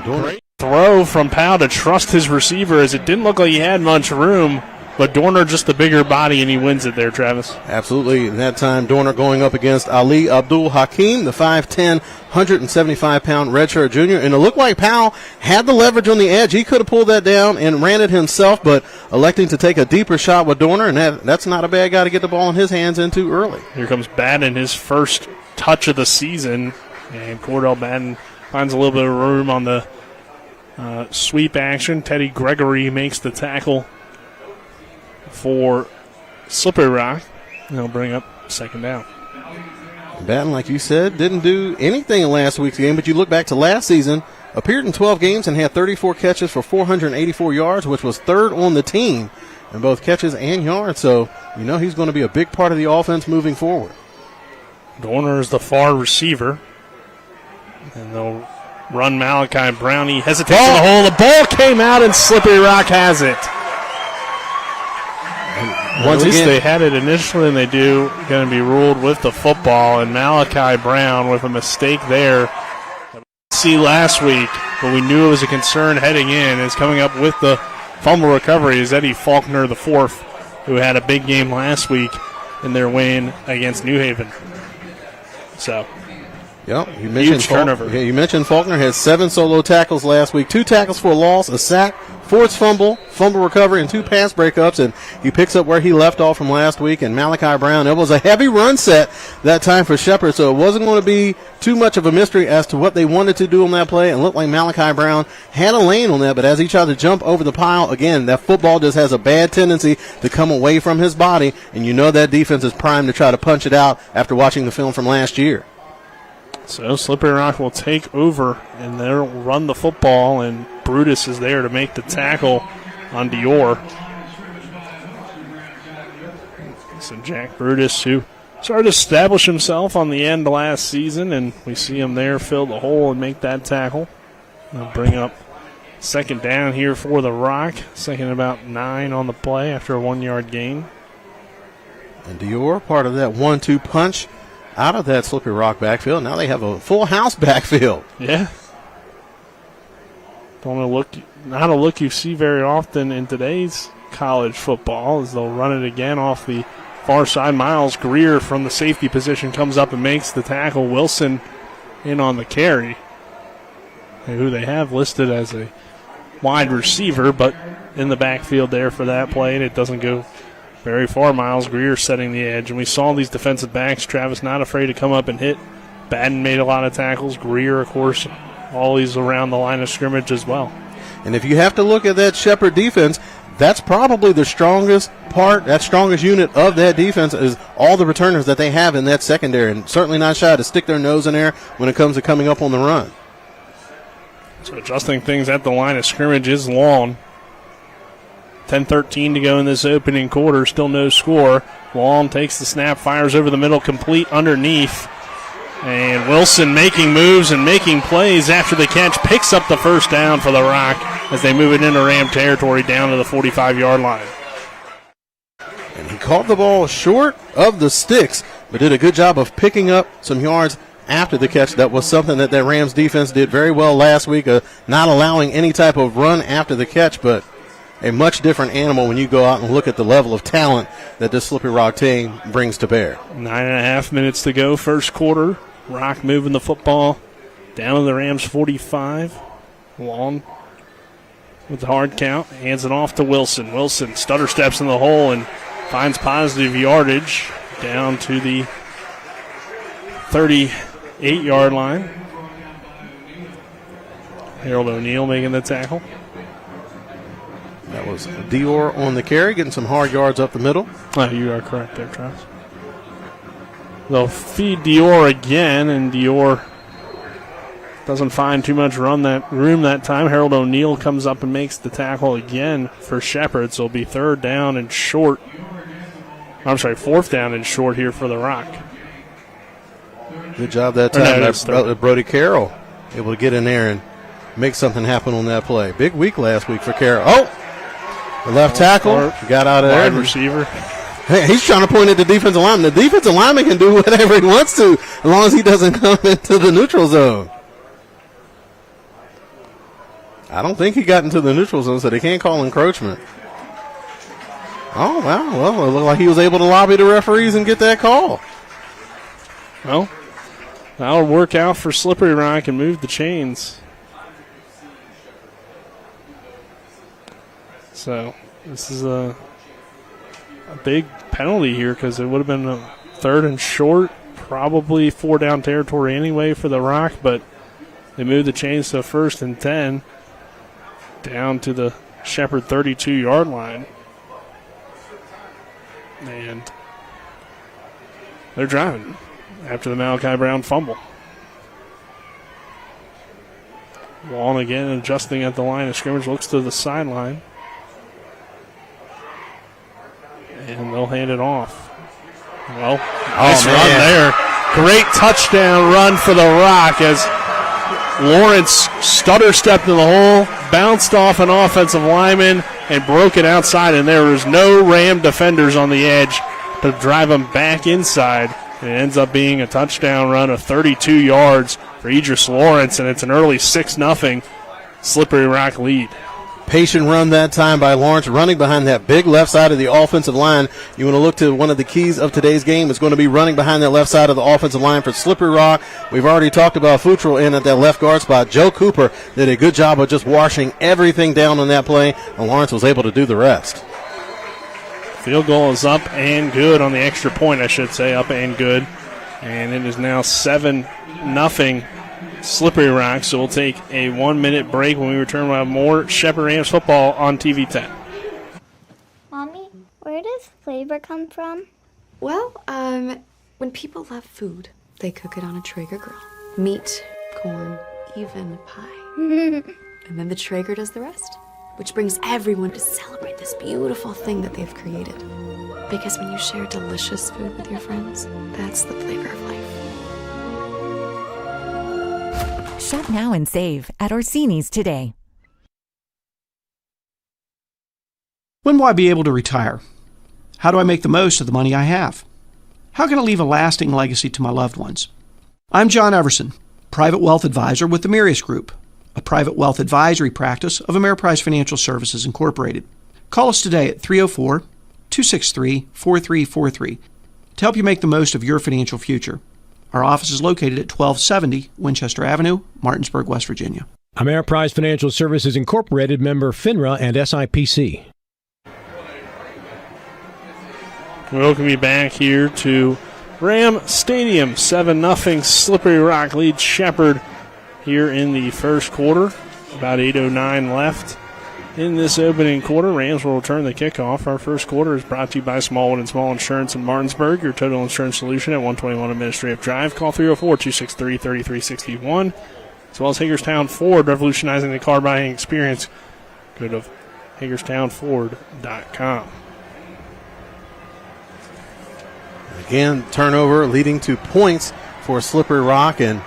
Great throw from Powell to trust his receiver, as it didn't look like he had much room, but Dorner just the bigger body, and he wins it there, Travis. Absolutely. And that time, Dorner going up against Ali Abdul Hakim, the 5'10", 175-pound redshirt junior. And it looked like Powell had the leverage on the edge. He could have pulled that down and ran it himself, but electing to take a deeper shot with Dorner, and that's not a bad guy to get the ball in his hands into early. Here comes Batten, his first touch of the season, and Cordell Batten finds a little bit of room on the sweep action. Teddy Gregory makes the tackle for Slippery Rock. They'll bring up second down. Batten, like you said, didn't do anything in last week's game, but you look back to last season, appeared in 12 games and had 34 catches for 484 yards, which was third on the team in both catches and yards. So, you know he's going to be a big part of the offense moving forward. Dorner is the far receiver. And they'll run Malachi Brown. He hesitates in the hole. The ball came out, and Slippery Rock has it. At least they had it initially, and they do going to be ruled with the football. And Malachi Brown with a mistake there. See last week, but we knew it was a concern heading in, is coming up with the fumble recovery is Eddie Faulkner, the fourth, who had a big game last week in their win against New Haven. So, yep, you mentioned huge turnover. You mentioned Faulkner had 7 solo tackles last week, 2 tackles for a loss, a sack, forced fumble recovery, and 2 pass breakups, and he picks up where he left off from last week. And Malachi Brown, it was a heavy run set that time for Shepherd, so it wasn't going to be too much of a mystery as to what they wanted to do on that play, and looked like Malachi Brown had a lane on that, but as he tried to jump over the pile, again, that football just has a bad tendency to come away from his body, and you know that defense is primed to try to punch it out after watching the film from last year. So Slippery Rock will take over, and they'll run the football, and Brutus is there to make the tackle on Dior. So Jack Brutus, who started to establish himself on the end last season, and we see him there fill the hole and make that tackle. They'll bring up second down here for the Rock. Second and about 9 on the play after a 1-yard gain. And Dior, part of that 1-2 punch out of that Slippery Rock backfield. Now they have a full house backfield. Yeah. Not a look you see very often in today's college football, as they'll run it again off the far side. Miles Greer from the safety position comes up and makes the tackle. Wilson in on the carry, who they have listed as a wide receiver, but in the backfield there for that play, and it doesn't go very far. Miles Greer setting the edge, and we saw these defensive backs, Travis, not afraid to come up and hit. Batten made a lot of tackles. Greer, of course, always around the line of scrimmage as well. And if you have to look at that Shepherd defense, that's probably the strongest part, that strongest unit of that defense is all the returners that they have in that secondary, and certainly not shy to stick their nose in there when it comes to coming up on the run. So adjusting things at the line of scrimmage is Long. 10:13 to go in this opening quarter, still no score. Long takes the snap, fires over the middle, complete underneath. And Wilson making moves and making plays after the catch, picks up the first down for the Rock as they move it into Ram territory down to the 45-yard line. And he caught the ball short of the sticks, but did a good job of picking up some yards after the catch. That was something that Rams defense did very well last week, not allowing any type of run after the catch, but a much different animal when you go out and look at the level of talent that this Slippery Rock team brings to bear. 9.5 minutes to go, first quarter. Rock moving the football down to the Rams 45. Long with the hard count, hands it off to Wilson. Wilson stutter steps in the hole and finds positive yardage down to the 38-yard line. Harold O'Neal making the tackle. That was Dior on the carry, getting some hard yards up the middle. Oh, you are correct there, Travis. They'll feed Dior again, and Dior doesn't find too much room that time. Harold O'Neal comes up and makes the tackle again for Shepherd, so it'll be fourth down and short here for the Rock. Good job that time. Brody Carroll able to get in there and make something happen on that play. Big week last week for Carroll. Oh! The left tackle got out of there. Wide receiver. Hey, he's trying to point at the defensive lineman. The defensive lineman can do whatever he wants to as long as he doesn't come into the neutral zone. I don't think he got into the neutral zone, so they can't call encroachment. Oh, wow. Well, it looked like he was able to lobby the referees and get that call. Well, that'll work out for Slippery Rock and move the chains. So this is a big penalty here because it would have been a 3rd and short, probably 4 down territory anyway for the Rock, but they moved the chains to 1st and 10 down to the Shepherd 32-yard line. And they're driving after the Malachi Brown fumble. Wallen again adjusting at the line of scrimmage, looks to the sideline. And they'll hand it off. Well, nice run there. Great touchdown run for the Rock as Lawrence stutter-stepped in the hole, bounced off an offensive lineman, and broke it outside, and there was no Ram defenders on the edge to drive him back inside. And it ends up being a touchdown run of 32 yards for Idris Lawrence, and it's an early 6-0 Slippery Rock lead. Patient run that time by Lawrence, running behind that big left side of the offensive line. You want to look to one of the keys of today's game is going to be running behind that left side of the offensive line for Slippery Rock. We've already talked about Futrell in at that left guard spot. Joe Cooper did a good job of just washing everything down on that play, and Lawrence was able to do the rest. Field goal is up and good on the extra point, I should say, up and good. And it is now 7-0 Slippery Rock, so we'll take a 1-minute break. When we return, we'll have more Shepherd Rams football on TV 10. Mommy, where does flavor come from? Well, when people love food, they cook it on a Traeger grill. Meat, corn, even pie. And then the Traeger does the rest, which brings everyone to celebrate this beautiful thing that they've created. Because when you share delicious food with your friends, that's the flavor of life. Shop now and save at Orsini's today. When will I be able to retire? How do I make the most of the money I have? How can I leave a lasting legacy to my loved ones? I'm John Everson, Private Wealth Advisor with the Mirius Group, a private wealth advisory practice of Ameriprise Financial Services Incorporated. Call us today at 304-263-4343 to help you make the most of your financial future. Our office is located at 1270 Winchester Avenue, Martinsburg, West Virginia. Ameriprise Financial Services Incorporated, member FINRA and SIPC. We welcome you back here to Ram Stadium. 7-0 Slippery Rock leads Shepherd here in the first quarter. About 8:09 left in this opening quarter. Rams will return the kickoff. Our first quarter is brought to you by Smallwood and Small Insurance in Martinsburg, your total insurance solution at 121 Administrative Drive. Call 304-263-3361. As well as Hagerstown Ford, revolutionizing the car buying experience. Go to HagerstownFord.com. Again, turnover leading to points for Slippery Rock, and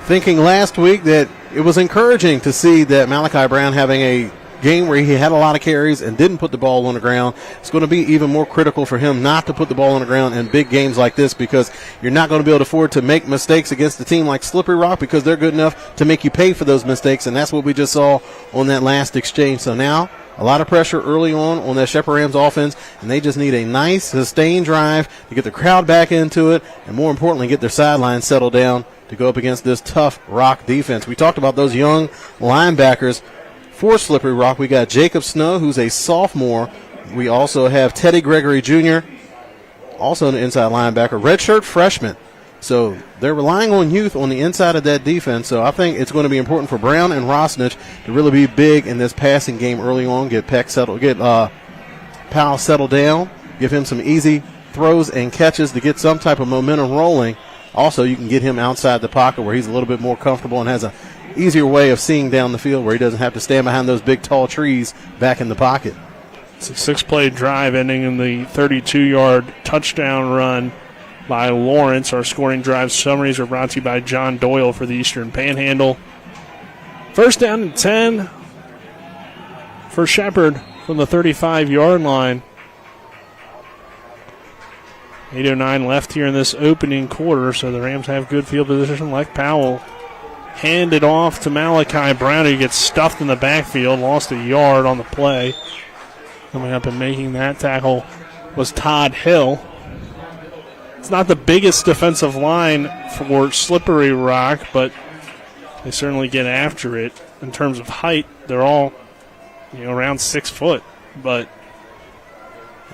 thinking last week that it was encouraging to see that Malachi Brown having a game where he had a lot of carries and didn't put the ball on the ground. It's going to be even more critical for him not to put the ball on the ground in big games like this, because you're not going to be able to afford to make mistakes against a team like Slippery Rock, because they're good enough to make you pay for those mistakes, and that's what we just saw on that last exchange. So now a lot of pressure early on that Shepherd Rams offense, and they just need a nice, sustained drive to get the crowd back into it, and more importantly, get their sidelines settled down to go up against this tough Rock defense. We talked about those young linebackers for Slippery Rock. We got Jacob Snow, who's a sophomore. We also have Teddy Gregory Jr., also an inside linebacker, redshirt freshman. So they're relying on youth on the inside of that defense. So I think it's going to be important for Brown and Rosnich to really be big in this passing game early on. Get Peck settled, get Powell settled down, give him some easy throws and catches to get some type of momentum rolling. Also, you can get him outside the pocket where he's a little bit more comfortable and has a easier way of seeing down the field where he doesn't have to stand behind those big, tall trees back in the pocket. It's a 6-play drive ending in the 32-yard touchdown run by Lawrence. Our scoring drive summaries are brought to you by John Doyle for the Eastern Panhandle. First down and 10 for Shepherd from the 35-yard line. 8:09 left here in this opening quarter, so the Rams have good field position. Like Powell handed off to Malachi Brown, who gets stuffed in the backfield, lost a yard on the play. Coming up and making that tackle was Todd Hill. It's not the biggest defensive line for Slippery Rock, but they certainly get after it. In terms of height, they're all around 6 foot, but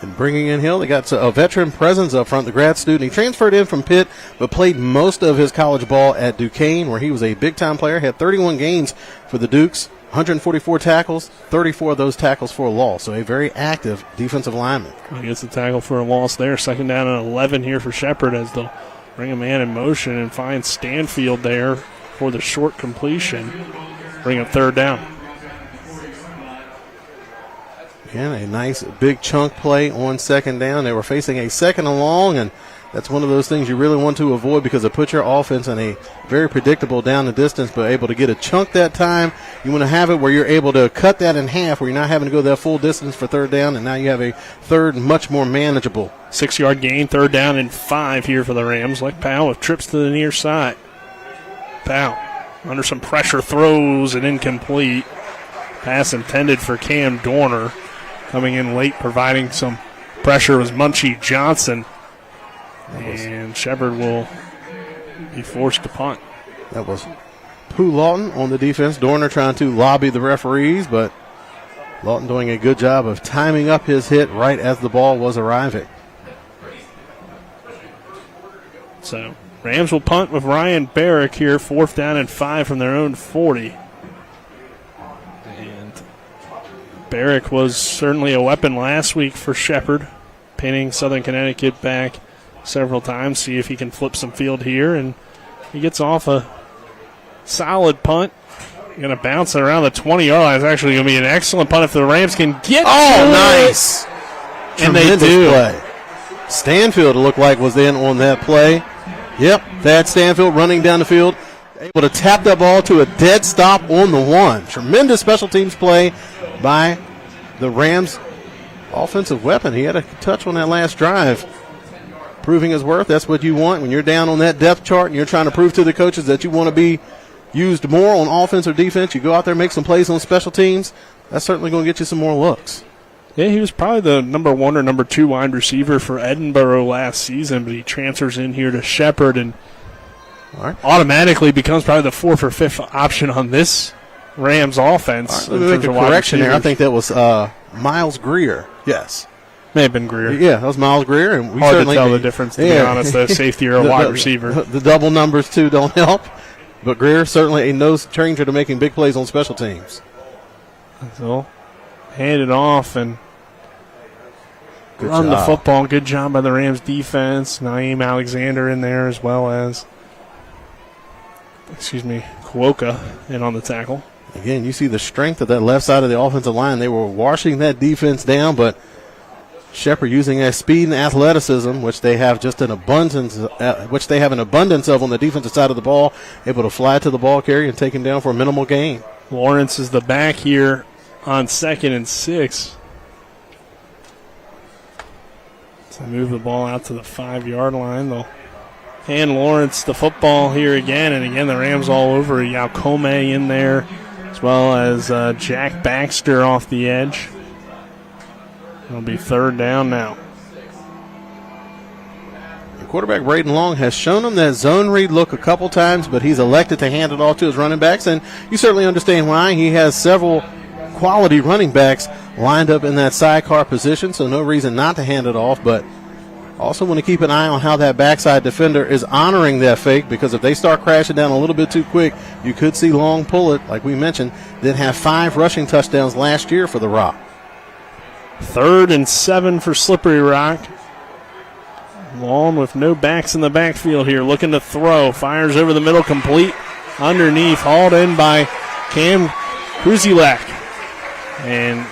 and bringing in Hill, they got a veteran presence up front, the grad student. He transferred in from Pitt, but played most of his college ball at Duquesne, where he was a big-time player. Had 31 games for the Dukes, 144 tackles, 34 of those tackles for a loss. So a very active defensive lineman. He gets the tackle for a loss there. 2nd down and 11 here for Shepherd as they'll bring a man in motion and find Stanfield there for the short completion. Bring up 3rd down. Again, a nice big chunk play on 2nd down. They were facing a 2nd and long, and that's one of those things you really want to avoid because it puts your offense in a very predictable down the distance, but able to get a chunk that time. You want to have it where you're able to cut that in half, where you're not having to go that full distance for 3rd down, and now you have a 3rd much more manageable. 6-yard gain, 3rd down and 5 here for the Rams. Like Powell with trips to the near side. Powell under some pressure, throws and incomplete. Pass intended for Cam Dorner. Coming in late, providing some pressure was Munchie Johnson. And Shepherd will be forced to punt. That was Pooh Lawton on the defense. Dorner trying to lobby the referees, but Lawton doing a good job of timing up his hit right as the ball was arriving. So Rams will punt with Ryan Barrick here, 4th down and 5 from their own 40. Barrick was certainly a weapon last week for Shepherd, pinning Southern Connecticut back several times. See if he can flip some field here, and he gets off a solid punt. Going to bounce it around the 20-yard line. It's actually going to be an excellent punt if the Rams can get nice. And tremendous they do. Play. Stanfield, it looked like, was in on that play. Yep, Thad Stanfield running down the field, able to tap that ball to a dead stop on the 1. Tremendous special teams play by the Rams offensive weapon. He had a touch on that last drive, proving his worth. That's what you want when you're down on that depth chart and you're trying to prove to the coaches that you want to be used more on offense or defense. You go out there and make some plays on special teams. That's certainly going to get you some more looks. Yeah, he was probably the number 1 or number 2 wide receiver for Edinboro last season, but he transfers in here to Shepherd and automatically becomes probably the 4th or 5th option on this Rams offense. Let me make a correction there. I think that was Miles Greer. Yes. May have been Greer. Yeah, that was Miles Greer. And we hard certainly to tell the difference, to be honest, the safety or a wide receiver. The double numbers, too, don't help. But Greer certainly a no stranger to making big plays on special teams. So, hand it off and good run job. the football. Good job by the Rams defense. Naeem Alexander in there as well as, Kuoka in on the tackle. Again, you see the strength of that left side of the offensive line. They were washing that defense down, but Shepherd using that speed and athleticism, which they have just an abundance, of on the defensive side of the ball, able to fly to the ball carrier and take him down for a minimal gain. Lawrence is the back here on 2nd and 6. So move the ball out to the 5-yard line. They'll hand Lawrence the football here again, and again the Rams all over. Yaukome in there, as well as Jack Baxter off the edge. It'll be 3rd down now. The quarterback Braden Long has shown him that zone read look a couple times, but he's elected to hand it off to his running backs, and you certainly understand why. He has several quality running backs lined up in that sidecar position, so no reason not to hand it off, but also want to keep an eye on how that backside defender is honoring that fake, because if they start crashing down a little bit too quick, you could see Long pull it, like we mentioned, then have 5 rushing touchdowns last year for the Rock. 3rd and 7 for Slippery Rock. Long with no backs in the backfield here, looking to throw. Fires over the middle, complete underneath, hauled in by Cam Kruzilak. And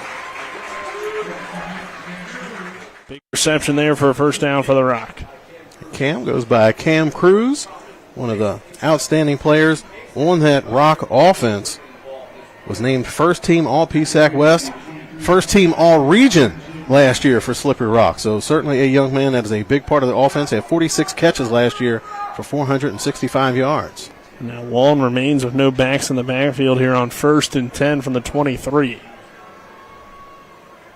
big reception there for a 1st down for the Rock. Cam goes by Cam Cruz, one of the outstanding players on that Rock offense. Was named 1st team All PSAC West first team all-region last year for Slippery Rock. So certainly a young man that is a big part of the offense. He had 46 catches last year for 465 yards. Now Wallen remains with no backs in the backfield here on 1st and 10 from the 23.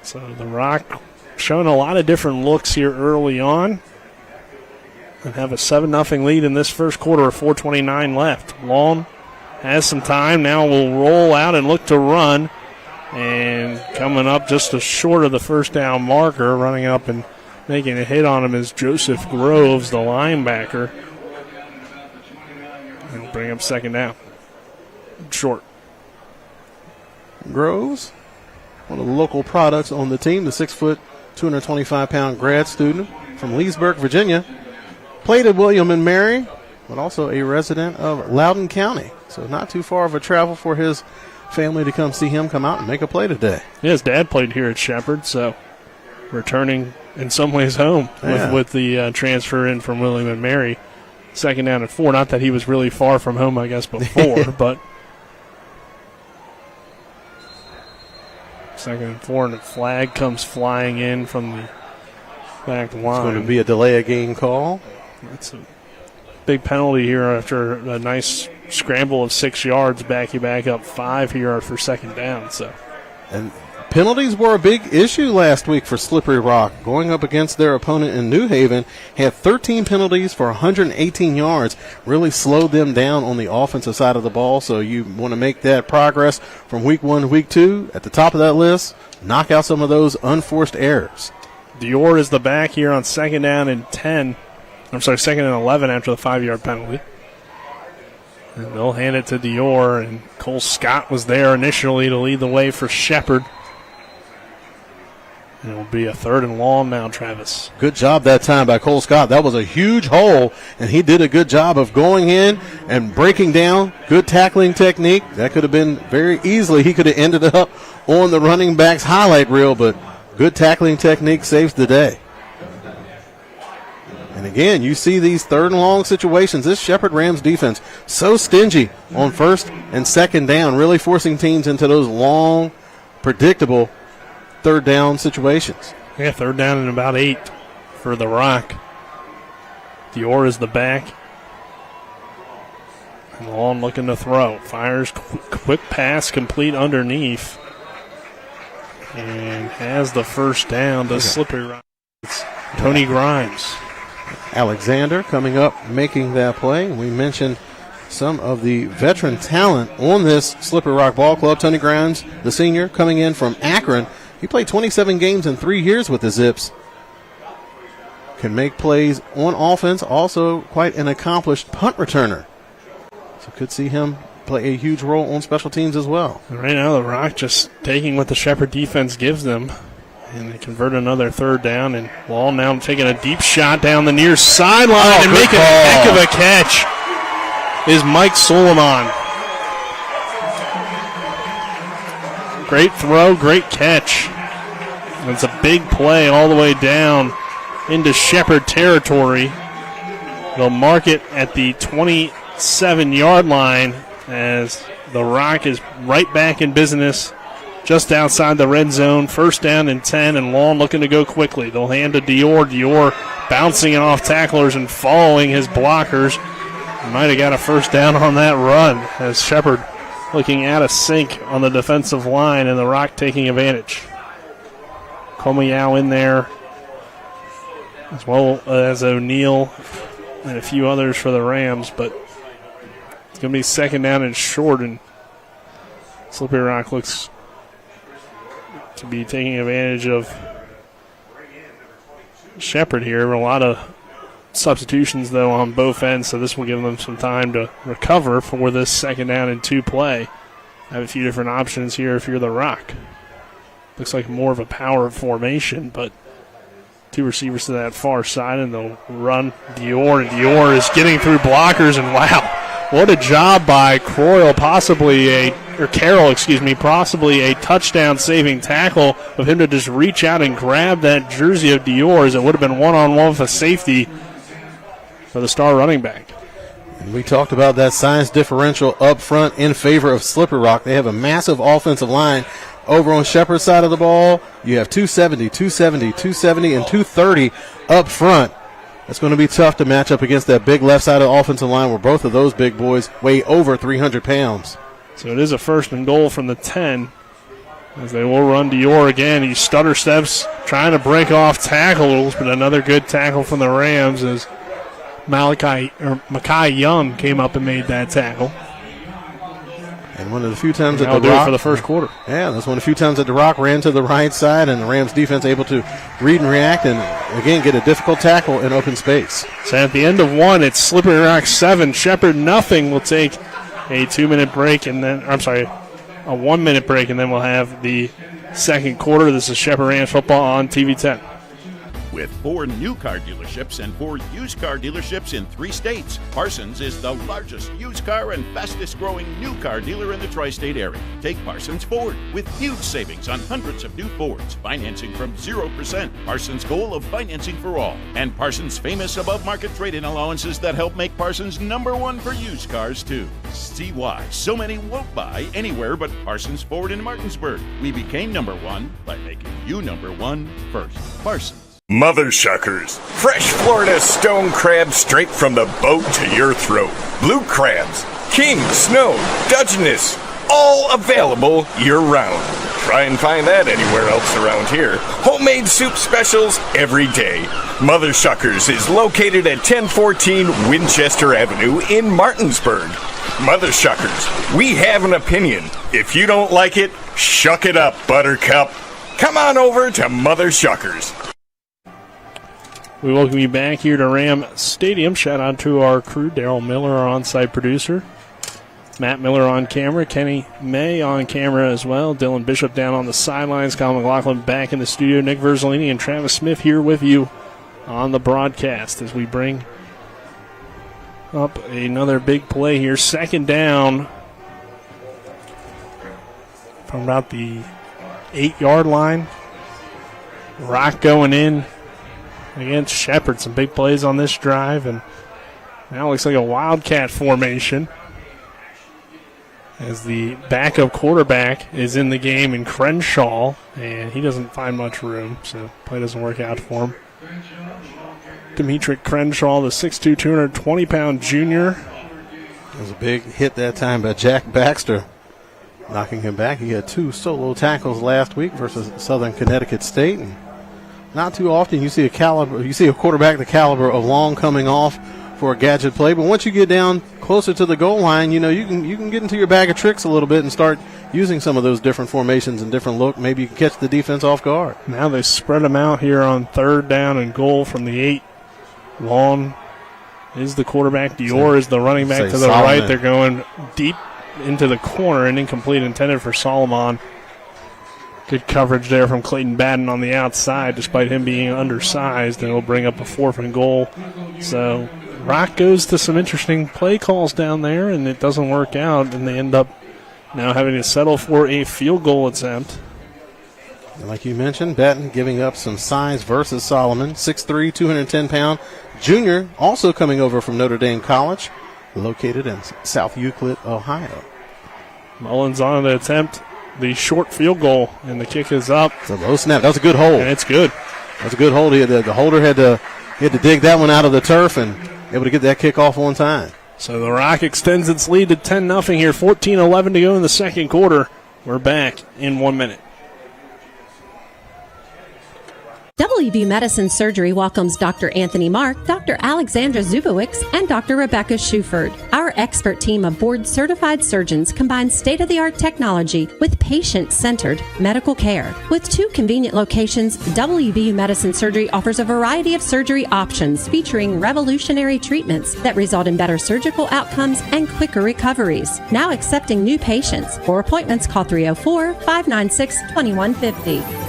So the Rock showing a lot of different looks here early on and have a 7-0 lead in this first quarter of 4:29 left. Wallen has some time. Now will roll out and look to run. And coming up just short of the first down marker, running up and making a hit on him is Joseph Groves, the linebacker. And bring up 2nd down. Short. Groves, one of the local products on the team, the 6-foot, 225-pound grad student from Leesburg, Virginia. Played at William and Mary, but also a resident of Loudoun County. So not too far of a travel for his family to come see him come out and make a play today. Yeah, his dad played here at Shepherd, so returning in some ways home with the transfer in from William and Mary. 2nd down and 4. Not that he was really far from home, I guess, before, but 2nd and 4, and the flag comes flying in from the back line. It's going to be a delay of game call. That's a big penalty here after a nice scramble of 6 yards. Back up 5 here for 2nd down. And penalties were a big issue last week for Slippery Rock. Going up against their opponent in New Haven, had 13 penalties for 118 yards. Really slowed them down on the offensive side of the ball. So you want to make that progress from week 1 to week 2. At the top of that list, knock out some of those unforced errors. Dior is the back here on 2nd down and 10. 2nd and 11 after the 5-yard penalty. And they'll hand it to Dior, and Cole Scott was there initially to lead the way for Shepherd. And it'll be a 3rd and long now, Travis. Good job that time by Cole Scott. That was a huge hole, and he did a good job of going in and breaking down. Good tackling technique. That could have been very easily. He could have ended up on the running back's highlight reel, but good tackling technique saves the day. And again, you see these 3rd and long situations. This Shepherd Rams defense so stingy on 1st and 2nd down, really forcing teams into those long, predictable 3rd down situations. Yeah, 3rd down and about 8 for the Rock. Dior is the back. And Long looking to throw. Fires quick pass complete underneath. And has the 1st down to Slippery Rock. It's Tony Grimes. Alexander coming up, making that play. We mentioned some of the veteran talent on this Slippery Rock Ball Club. Tony Grimes, the senior, coming in from Akron. He played 27 games in 3 years with the Zips. Can make plays on offense, also quite an accomplished punt returner. So could see him play a huge role on special teams as well. And right now the Rock just taking what the Shepherd defense gives them. And they convert another 3rd down, and Wall now taking a deep shot down the near sideline and making a heck of a catch is Mike Suleiman. Great throw, great catch. And it's a big play all the way down into Shepherd territory. They'll mark it at the 27-yard line as the Rock is right back in business just outside the red zone. 1st down and 10, and Long looking to go quickly. They'll hand to Dior. Dior bouncing it off tacklers and following his blockers. Might have got a 1st down on that run as Shepherd looking out of sync on the defensive line, and the Rock taking advantage. Komiao in there, as well as O'Neal and a few others for the Rams, but it's going to be 2nd down and short, and Slippery Rock looks to be taking advantage of Shepherd here. A lot of substitutions, though, on both ends, so this will give them some time to recover for this 2nd down and 2 play. I have a few different options here if you're the Rock. Looks like more of a power formation, but 2 receivers to that far side, and they'll run Dior, and Dior is getting through blockers, and wow, what a job by Carroll, possibly a touchdown-saving tackle of him to just reach out and grab that jersey of Dior's. It would have been one-on-one with a safety for the star running back. And we talked about that size differential up front in favor of Slippery Rock. They have a massive offensive line Over on Shepherd's side of the ball, you have 270, 270, 270, and 230 up front. It's going to be tough to match up against that big left side of the offensive line where both of those big boys weigh over 300 pounds. So it is a 1st and goal from the 10 as they will run Dior again. He stutter steps trying to break off tackles, but another good tackle from the Rams as Mekhi Young came up and made that tackle. And one of the few times that the Rock for the first quarter. Yeah, that's one of the few times that the Rock ran to the right side, and the Rams defense able to read and react, and again get a difficult tackle in open space. So at the end of one, it's Slippery Rock 7, Shepherd nothing. We'll take a 2-minute break, and then a 1-minute break, and then we'll have the second quarter. This is Shepherd Rams football on TV 10. With 4 new car dealerships and 4 used car dealerships in 3 states, Parsons is the largest used car and fastest growing new car dealer in the tri-state area. Take Parsons Ford with huge savings on hundreds of new Fords, financing from 0%, Parsons' goal of financing for all, and Parsons' famous above-market trade-in allowances that help make Parsons #1 for used cars too. See why so many won't buy anywhere but Parsons Ford in Martinsburg. We became #1 by making you #1 first. Parsons. Mother Shuckers. Fresh Florida stone crab straight from the boat to your throat. Blue crabs, king, snow, Dutchness, all available year-round. Try and find that anywhere else around here. Homemade soup specials every day. Mother Shuckers is located at 1014 Winchester Avenue in Martinsburg. Mother Shuckers, we have an opinion. If you don't like it, shuck it up, Buttercup. Come on over to Mother Shuckers. We welcome you back here to Ram Stadium. Shout out to our crew, Daryl Miller, our on-site producer. Matt Miller on camera. Kenny May on camera as well. Dylan Bishop down on the sidelines. Kyle McLaughlin back in the studio. Nick Verzolini and Travis Smith here with you on the broadcast as we bring up another big play here. 2nd down from about the 8-yard line. Rock going in against Shepherd. Some big plays on this drive, and now it looks like a Wildcat formation as the backup quarterback is in the game in Crenshaw, and he doesn't find much room, so play doesn't work out for him. Demetric Crenshaw, the 6'2", 220-pound junior. It was a big hit that time by Jack Baxter, knocking him back. He had 2 solo tackles last week versus Southern Connecticut State, and not too often you see a quarterback the caliber of Long coming off for a gadget play, but once you get down closer to the goal line, you can get into your bag of tricks a little bit and start using some of those different formations and different look. Maybe you can catch the defense off guard. Now they spread them out here on 3rd down and goal from the 8. Long is the quarterback. Dior is the running back to the Solomon. right. They're going deep into the corner and incomplete, intended for Solomon. Good coverage there from Clayton Batten on the outside, despite him being undersized, and it'll bring up a 4th and goal. So Rock goes to some interesting play calls down there, and it doesn't work out, and they end up now having to settle for a field goal attempt. And like you mentioned, Batten giving up some size versus Solomon, 6'3", 210-pound junior, also coming over from Notre Dame College, located in South Euclid, Ohio. Mullins on the attempt. The short field goal, and the kick is up. It's a low snap. That was a good hold. And it's good. That's a good hold. The holder had to dig that one out of the turf and able to get that kick off on time. So the Rock extends its lead to 10-0 here. 14-11 to go in the second quarter. We're back in 1 minute. WV Medicine Surgery welcomes Dr. Anthony Mark, Dr. Alexandra Zubowicz, and Dr. Rebecca Shuford. Our expert team of board-certified surgeons combines state-of-the-art technology with patient-centered medical care. With 2 convenient locations, WV Medicine Surgery offers a variety of surgery options featuring revolutionary treatments that result in better surgical outcomes and quicker recoveries. Now accepting new patients. For appointments, call 304-596-2150.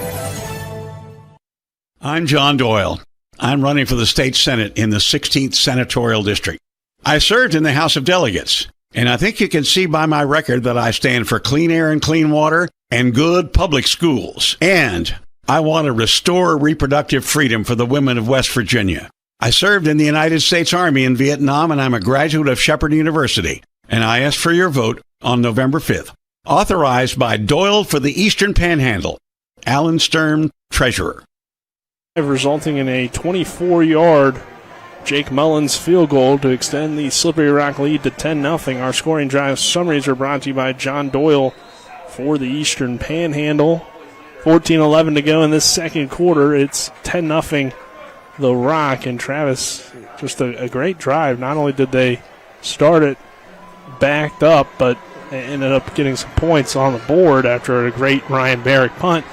I'm John Doyle. I'm running for the state Senate in the 16th Senatorial District. I served in the House of Delegates, and I think you can see by my record that I stand for clean air and clean water and good public schools. And I want to restore reproductive freedom for the women of West Virginia. I served in the United States Army in Vietnam, and I'm a graduate of Shepherd University. And I ask for your vote on November 5th. Authorized by Doyle for the Eastern Panhandle. Alan Stern, Treasurer. Resulting in a 24-yard Jake Mullins field goal to extend the Slippery Rock lead to 10-0. Our scoring drive summaries are brought to you by John Doyle for the Eastern Panhandle. 14-11 to go in this second quarter. It's 10-0 the Rock, and Travis, just a great drive. Not only did they start it backed up, but they ended up getting some points on the board after a great Ryan Barrick punt.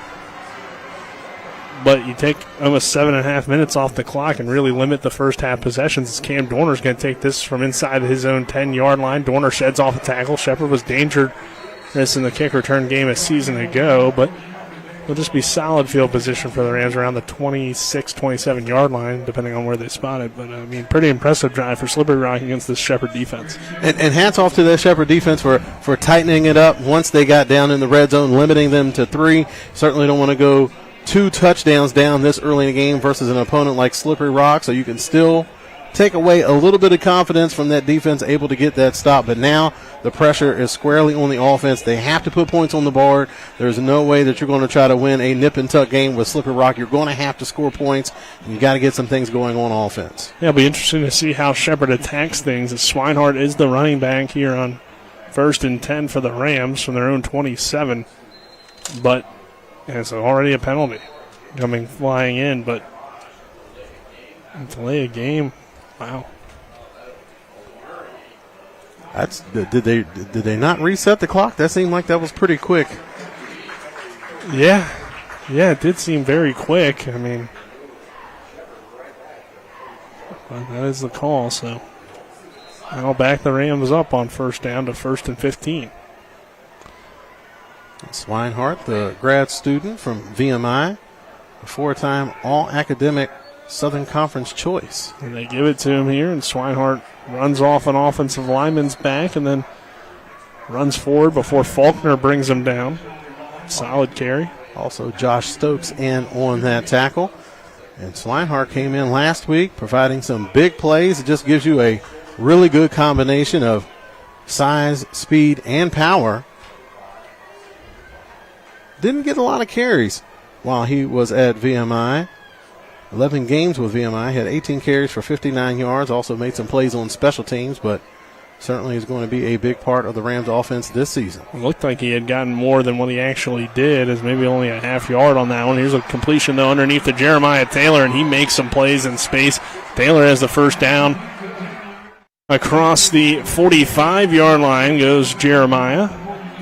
But you take almost 7.5 minutes off the clock and really limit the first half possessions. As Cam Dorner's going to take this from inside his own 10-yard line. Dorner sheds off a tackle. Shepherd was dangerous in the kick return game a season ago, but it'll just be solid field position for the Rams around the 26, 27-yard line, depending on where they spot it. But, I mean, pretty impressive drive for Slippery Rock against this Shepherd defense. And hats off to that Shepherd defense for tightening it up once they got down in the red zone, limiting them to 3. Certainly don't want to go 2 touchdowns down this early in the game versus an opponent like Slippery Rock, so you can still take away a little bit of confidence from that defense, able to get that stop. But now the pressure is squarely on the offense. They have to put points on the board. There's no way that you're going to try to win a nip-and-tuck game with Slippery Rock. You're going to have to score points, and you got to get some things going on offense. Yeah, it'll be interesting to see how Shepherd attacks things. As Swinehart is the running back here on 1st and 10 for the Rams from their own 27. But it's already a penalty coming flying in, but delay a game. Wow. Did they not reset the clock? That seemed like that was pretty quick. Yeah, it did seem very quick. I mean, but that is the call. So now back the Rams up on first down to 1st and 15. Swinehart, the grad student from VMI, a 4-time all-academic Southern Conference choice. And they give it to him here, and Swinehart runs off an offensive lineman's back and then runs forward before Faulkner brings him down. Solid carry. Also Josh Stokes in on that tackle. And Swinehart came in last week providing some big plays. It just gives you a really good combination of size, speed, and power. Didn't get a lot of carries while he was at VMI. 11 games with VMI, had 18 carries for 59 yards, also made some plays on special teams, but certainly is going to be a big part of the Rams offense this season. It looked like he had gotten more than what he actually did, as maybe only a half yard on that one. Here's a completion, though, underneath to Jeremiah Taylor, and he makes some plays in space. Taylor has the first down. Across the 45-yard line goes Jeremiah.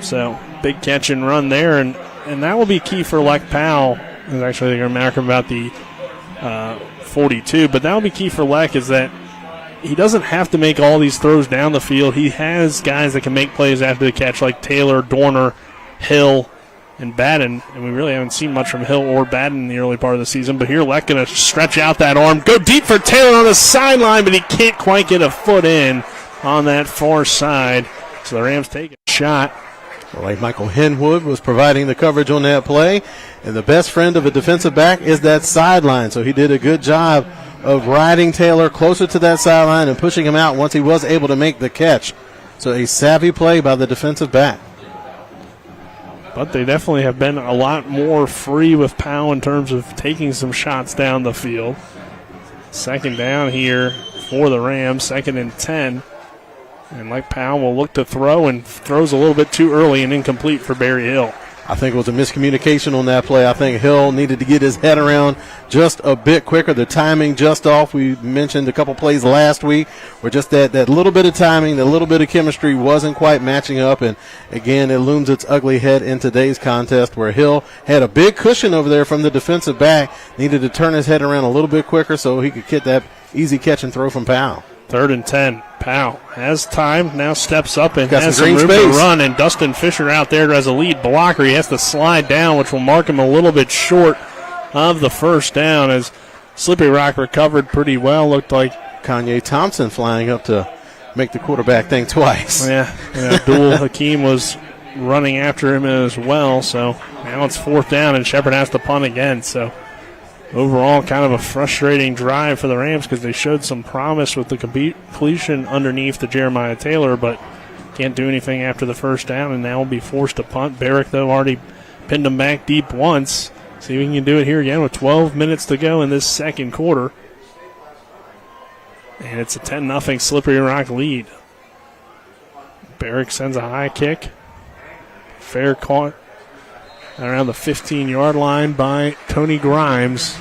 So big catch and run there, and that will be key for Lek Powell. Is actually going to mark him about the 42, but that will be key for Lek, is that he doesn't have to make all these throws down the field. He has guys that can make plays after the catch, like Taylor, Dorner, Hill, and Batten, and we really haven't seen much from Hill or Batten in the early part of the season. But here Lek going to stretch out that arm, go deep for Taylor on the sideline, but he can't quite get a foot in on that far side, so the Rams take a shot. Well, like Michael Henwood was providing the coverage on that play, and the best friend of a defensive back is that sideline. So he did a good job of riding Taylor closer to that sideline and pushing him out once he was able to make the catch. So a savvy play by the defensive back. But they definitely have been a lot more free with Powell in terms of taking some shots down the field. Second down here for the Rams, 2nd and 10. And Lek Powell will look to throw, and throws a little bit too early and incomplete for Barry Hill. I think it was a miscommunication on that play. I think Hill needed to get his head around just a bit quicker. The timing just off. We mentioned a couple plays last week where just that little bit of timing, that little bit of chemistry wasn't quite matching up. And, again, it looms its ugly head in today's contest, where Hill had a big cushion over there from the defensive back, needed to turn his head around a little bit quicker so he could get that easy catch and throw from Powell. 3rd and 10. Powell has time, now steps up and got has some room space to run. And Dustin Fisher out there as a lead blocker. He has to slide down, which will mark him a little bit short of the first down, as Slippery Rock recovered pretty well. Looked like Kanye Thompson flying up to make the quarterback think twice. Yeah, Abdul Hakeem was running after him as well. So now it's 4th down, and Shepherd has to punt again. So overall, kind of a frustrating drive for the Rams, because they showed some promise with the completion underneath to Jeremiah Taylor, but Can't do anything after the first down, and now will be forced to punt. Barrick, though, already pinned them back deep once. See if we can do it here again with 12 minutes to go in this second quarter. And it's a 10-0 Slippery Rock lead. Barrick sends a high kick. Fair caught around the 15-yard line by Tony Grimes.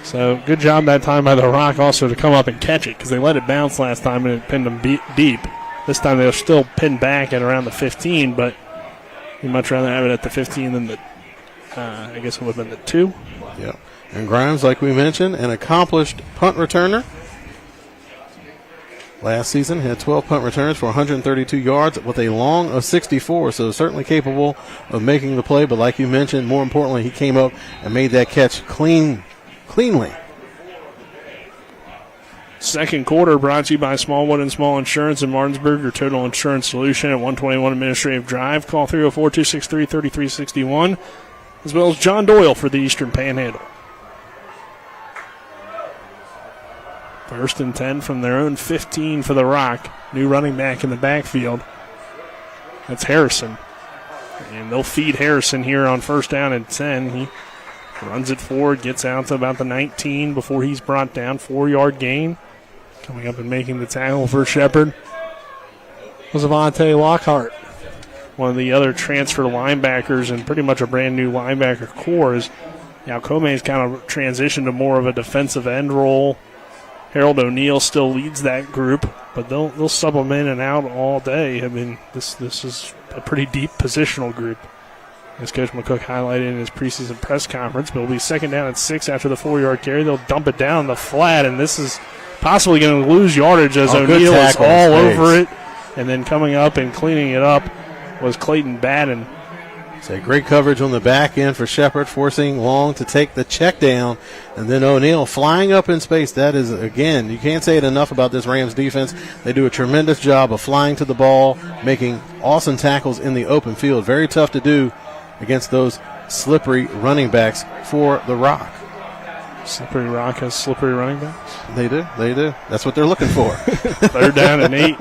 So good job that time by the Rock also to come up and catch it, because they let it bounce last time and it pinned them deep. This time they're still pinned back at around the 15, but you'd much rather have it at the 15 than the, I guess it would have been the 2. Yeah. And Grimes, like we mentioned, an accomplished punt returner. Last season had 12 punt returns for 132 yards with a long of 64, so certainly capable of making the play. But like you mentioned, more importantly, he came up and made that catch cleanly. Second quarter brought to you by Smallwood and Small Insurance in Martinsburg, your total insurance solution at 121 Administrative Drive. Call 304-263-3361, as well as John Doyle for the Eastern Panhandle. First and 10 from their own 15 for the Rock. New running back in the backfield. That's Harrison. And they'll feed Harrison here on first down and 10. He runs it forward, gets out to about the 19 before he's brought down. 4-yard gain. Coming up and making the tackle for Shepherd was Avante Lockhart, one of the other transfer linebackers and pretty much a brand new linebacker core. As now Come's kind of transitioned to more of a defensive end role. Harold O'Neal still leads that group, but they'll sub them in and out all day. I mean, this is a pretty deep positional group, as Coach McCook highlighted in his preseason press conference. But it'll be second down and 6 after the 4-yard carry. They'll dump it down the flat, and this is possibly going to lose yardage as O'Neal is all over it. And then coming up and cleaning it up was Clayton Batten. So great coverage on the back end for Shepherd, forcing Long to take the check down. And then O'Neal flying up in space. That is, again, you can't say it enough about this Rams defense. They do a tremendous job of flying to the ball, making awesome tackles in the open field. Very tough to do against those slippery running backs for the Rock. Slippery Rock has slippery running backs? They do. That's what they're looking for. Third down and 8.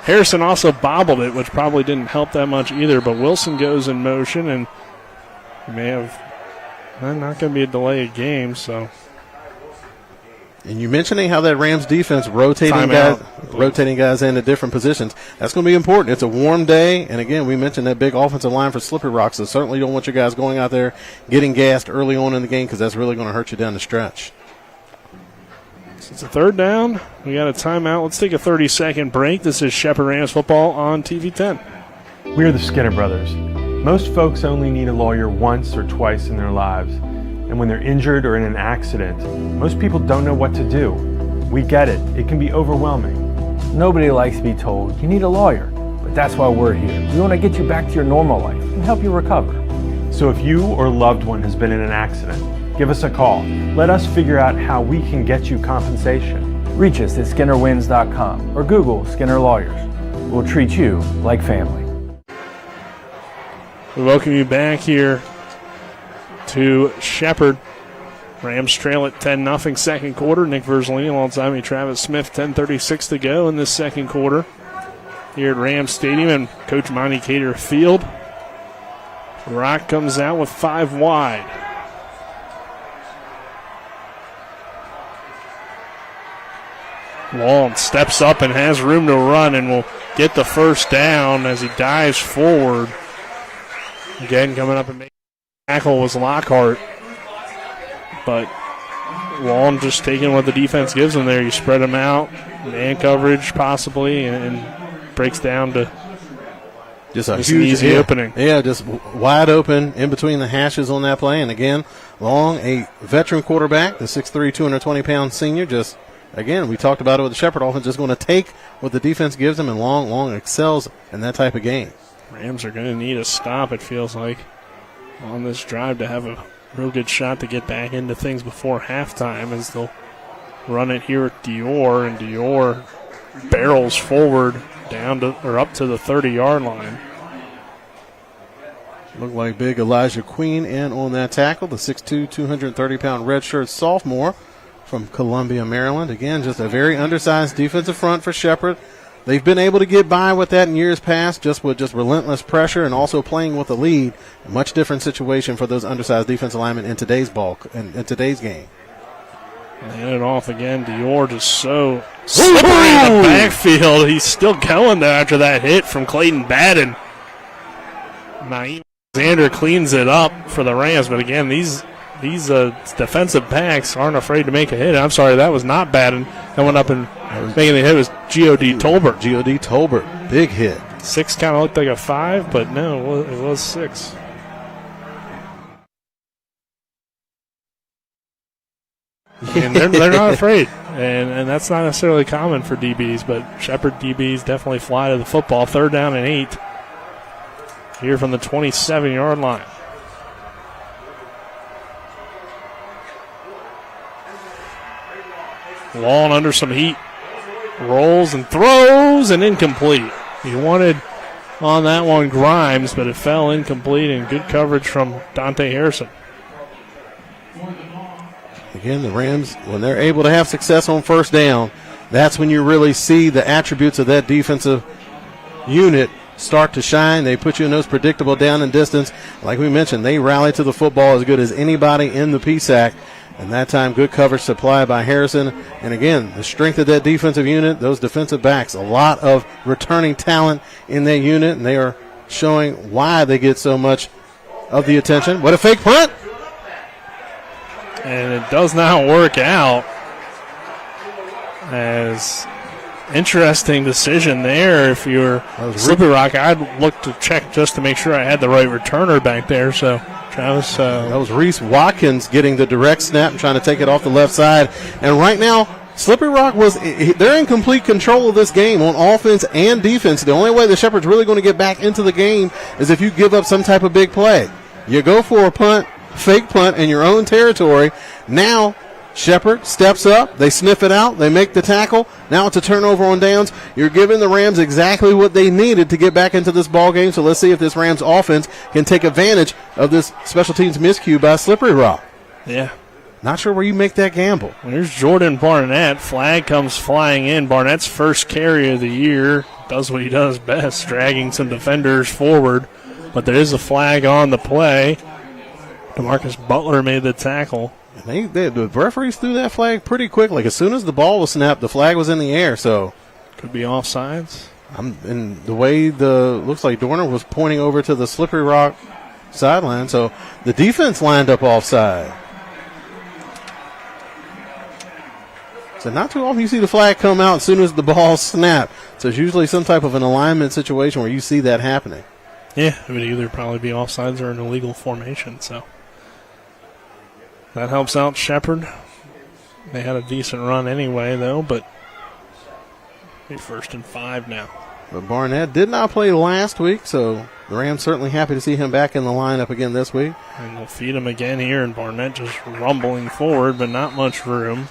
Harrison also bobbled it, which probably didn't help that much either, but Wilson goes in motion, and he may have not going to be a delay of game, so. And you mentioning how that Rams defense rotating guys into different positions. That's going to be important. It's a warm day, and again, we mentioned that big offensive line for Slippery Rock, so certainly don't want your guys going out there getting gassed early on in the game, because that's really going to hurt you down the stretch. It's a third down. We got a timeout. Let's take a 30-second break. This is Shepherd Rams football on TV 10. We are the Skinner Brothers. Most folks only need a lawyer once or twice in their lives. And when they're injured or in an accident, most people don't know what to do. We get it. It can be overwhelming. Nobody likes to be told you need a lawyer, but that's why we're here. We want to get you back to your normal life and help you recover. So if you or a loved one has been in an accident, give us a call. Let us figure out how we can get you compensation. Reach us at SkinnerWins.com or Google Skinner Lawyers. We'll treat you like family. We welcome you back here to Shepherd. Rams trail at 10-0 second quarter. Nick Verzolini alongside me, Travis Smith. 10:36 to go in this second quarter here at Rams Stadium and Coach Monty Cater Field. Rock comes out with 5 wide. Wall steps up and has room to run and will get the first down as he dives forward. Again, coming up and making the tackle was Lockhart. But Wall just taking what the defense gives him there. You spread him out, man coverage possibly, and breaks down to just a huge easy opening. Yeah, just wide open in between the hashes on that play. And again, Long, a veteran quarterback, the 6'3", 220-pound senior, just, again, we talked about it with the Shepherd offense, just going to take what the defense gives him, and Long excels in that type of game. Rams are going to need a stop, it feels like, on this drive to have a real good shot to get back into things before halftime, as they'll run it here at Dior, and Dior barrels forward down to or up to the 30-yard line. Looked like big Elijah Queen in on that tackle, the 6'2", 230-pound redshirt sophomore from Columbia, Maryland. Again, just a very undersized defensive front for Shepherd. they've been able to get by with that in years past, just with just relentless pressure and also playing with a lead. A much different situation for those undersized defensive linemen in today's in today's game. And hand it off again. Dior just so slippery in the backfield. He's still going there after that hit from Clayton Batten. Naeem Alexander cleans it up for the Rams, but again, these defensive backs aren't afraid to make a hit. I'm sorry, that was not Batten. That went up and making the hit was G.O.D. Tolbert. G.O.D. Tolbert, big hit. 6 kind of looked like a 5, but no, it was 6. And they're not afraid, and that's not necessarily common for DBs, but Shepherd DBs definitely fly to the football. 3rd down and 8 here from the 27-yard line. Long under some heat, rolls and throws, and incomplete. He wanted on that one Grimes, but it fell incomplete, and good coverage from Dante Harrison. Again, the Rams, when they're able to have success on 1st down, that's when you really see the attributes of that defensive unit start to shine. They put you in those predictable down and distance. Like we mentioned, they rally to the football as good as anybody in the PSAC. And that time, good coverage supplied by Harrison. And again, the strength of that defensive unit, those defensive backs, a lot of returning talent in that unit, and they are showing why they get so much of the attention. What a fake punt! And it does not work out. As interesting decision there. If you're Slippery Rock, I'd look to check just to make sure I had the right returner back there. So Travis, that was Reese Watkins getting the direct snap and trying to take it off the left side. And right now, Slippery Rock they're in complete control of this game on offense and defense. The only way the Shepherd's really going to get back into the game is if you give up some type of big play. You go for a punt, fake punt in your own territory. Now Shepherd steps up, they sniff it out, they make the tackle. Now it's a turnover on downs. You're giving the Rams exactly what they needed to get back into this ball game. So let's see if this Rams offense can take advantage of this special teams miscue by Slippery Rock. Yeah. Not sure where you make that gamble. There's Jordan Barnett. Flag comes flying in. Barnett's first carry of the year. Does what he does best, dragging some defenders forward. But there is a flag on the play. DeMarcus Butler made the tackle. The referees threw that flag pretty quickly. As soon as the ball was snapped, the flag was in the air. So could be offsides. And the way looks like Dorner was pointing over to the Slippery Rock sideline. So the defense lined up offside. So not too often you see the flag come out as soon as the ball snapped. So it's usually some type of an alignment situation where you see that happening. Yeah, it would either probably be offsides or an illegal formation. So that helps out Shepherd. They had a decent run anyway, though, but they're 1st and 5 now. But Barnett did not play last week, so the Rams certainly happy to see him back in the lineup again this week. And they'll feed him again here, and Barnett just rumbling forward, but not much room.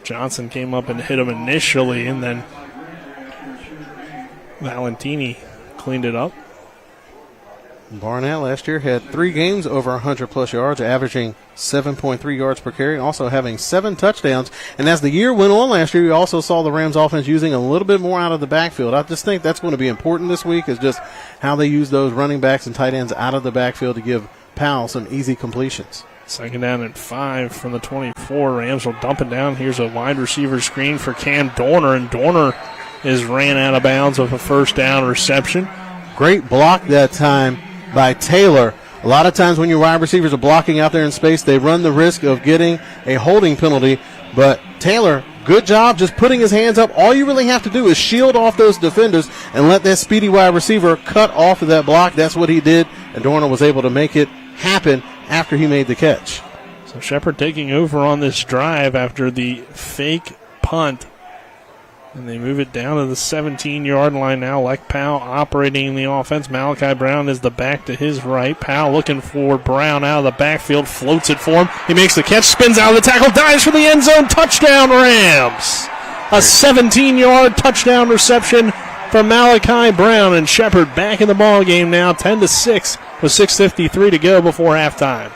Johnson came up and hit him initially, and then Valentini cleaned it up. Barnett last year had 3 games over 100-plus yards, averaging 7.3 yards per carry, also having 7 touchdowns. And as the year went on last year, we also saw the Rams offense using a little bit more out of the backfield. I just think that's going to be important this week, is just how they use those running backs and tight ends out of the backfield to give Powell some easy completions. 2nd down and 5 from the 24. Rams will dump it down. Here's a wide receiver screen for Cam Dorner, and Dorner is ran out of bounds with a 1st down reception. Great block that time by Taylor. A lot of times when your wide receivers are blocking out there in space, they run the risk of getting a holding penalty. But Taylor, good job just putting his hands up. All you really have to do is shield off those defenders and let that speedy wide receiver cut off of that block. That's what he did, and Dorner was able to make it happen after he made the catch. So Shepherd taking over on this drive after the fake punt. And they move it down to the 17-yard line now. Lek Powell operating in the offense. Malachi Brown is the back to his right. Powell looking for Brown out of the backfield. Floats it for him. He makes the catch. Spins out of the tackle. Dives for the end zone. Touchdown, Rams. A 17-yard touchdown reception from Malachi Brown. And Shepherd back in the ball game now. 10-6 with 6:53 to go before halftime.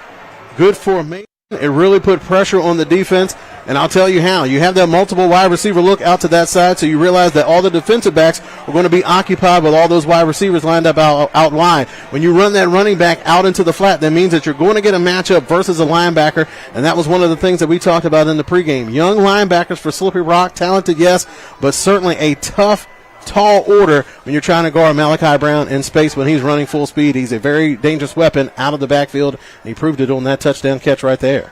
Good formation. It really put pressure on the defense. And I'll tell you how. You have that multiple wide receiver look out to that side, so you realize that all the defensive backs are going to be occupied with all those wide receivers lined up out wide. When you run that running back out into the flat, that means that you're going to get a matchup versus a linebacker, and that was one of the things that we talked about in the pregame. Young linebackers for Slippery Rock, talented, yes, but certainly a tough, tall order when you're trying to guard Malachi Brown in space when he's running full speed. He's a very dangerous weapon out of the backfield, and he proved it on that touchdown catch right there.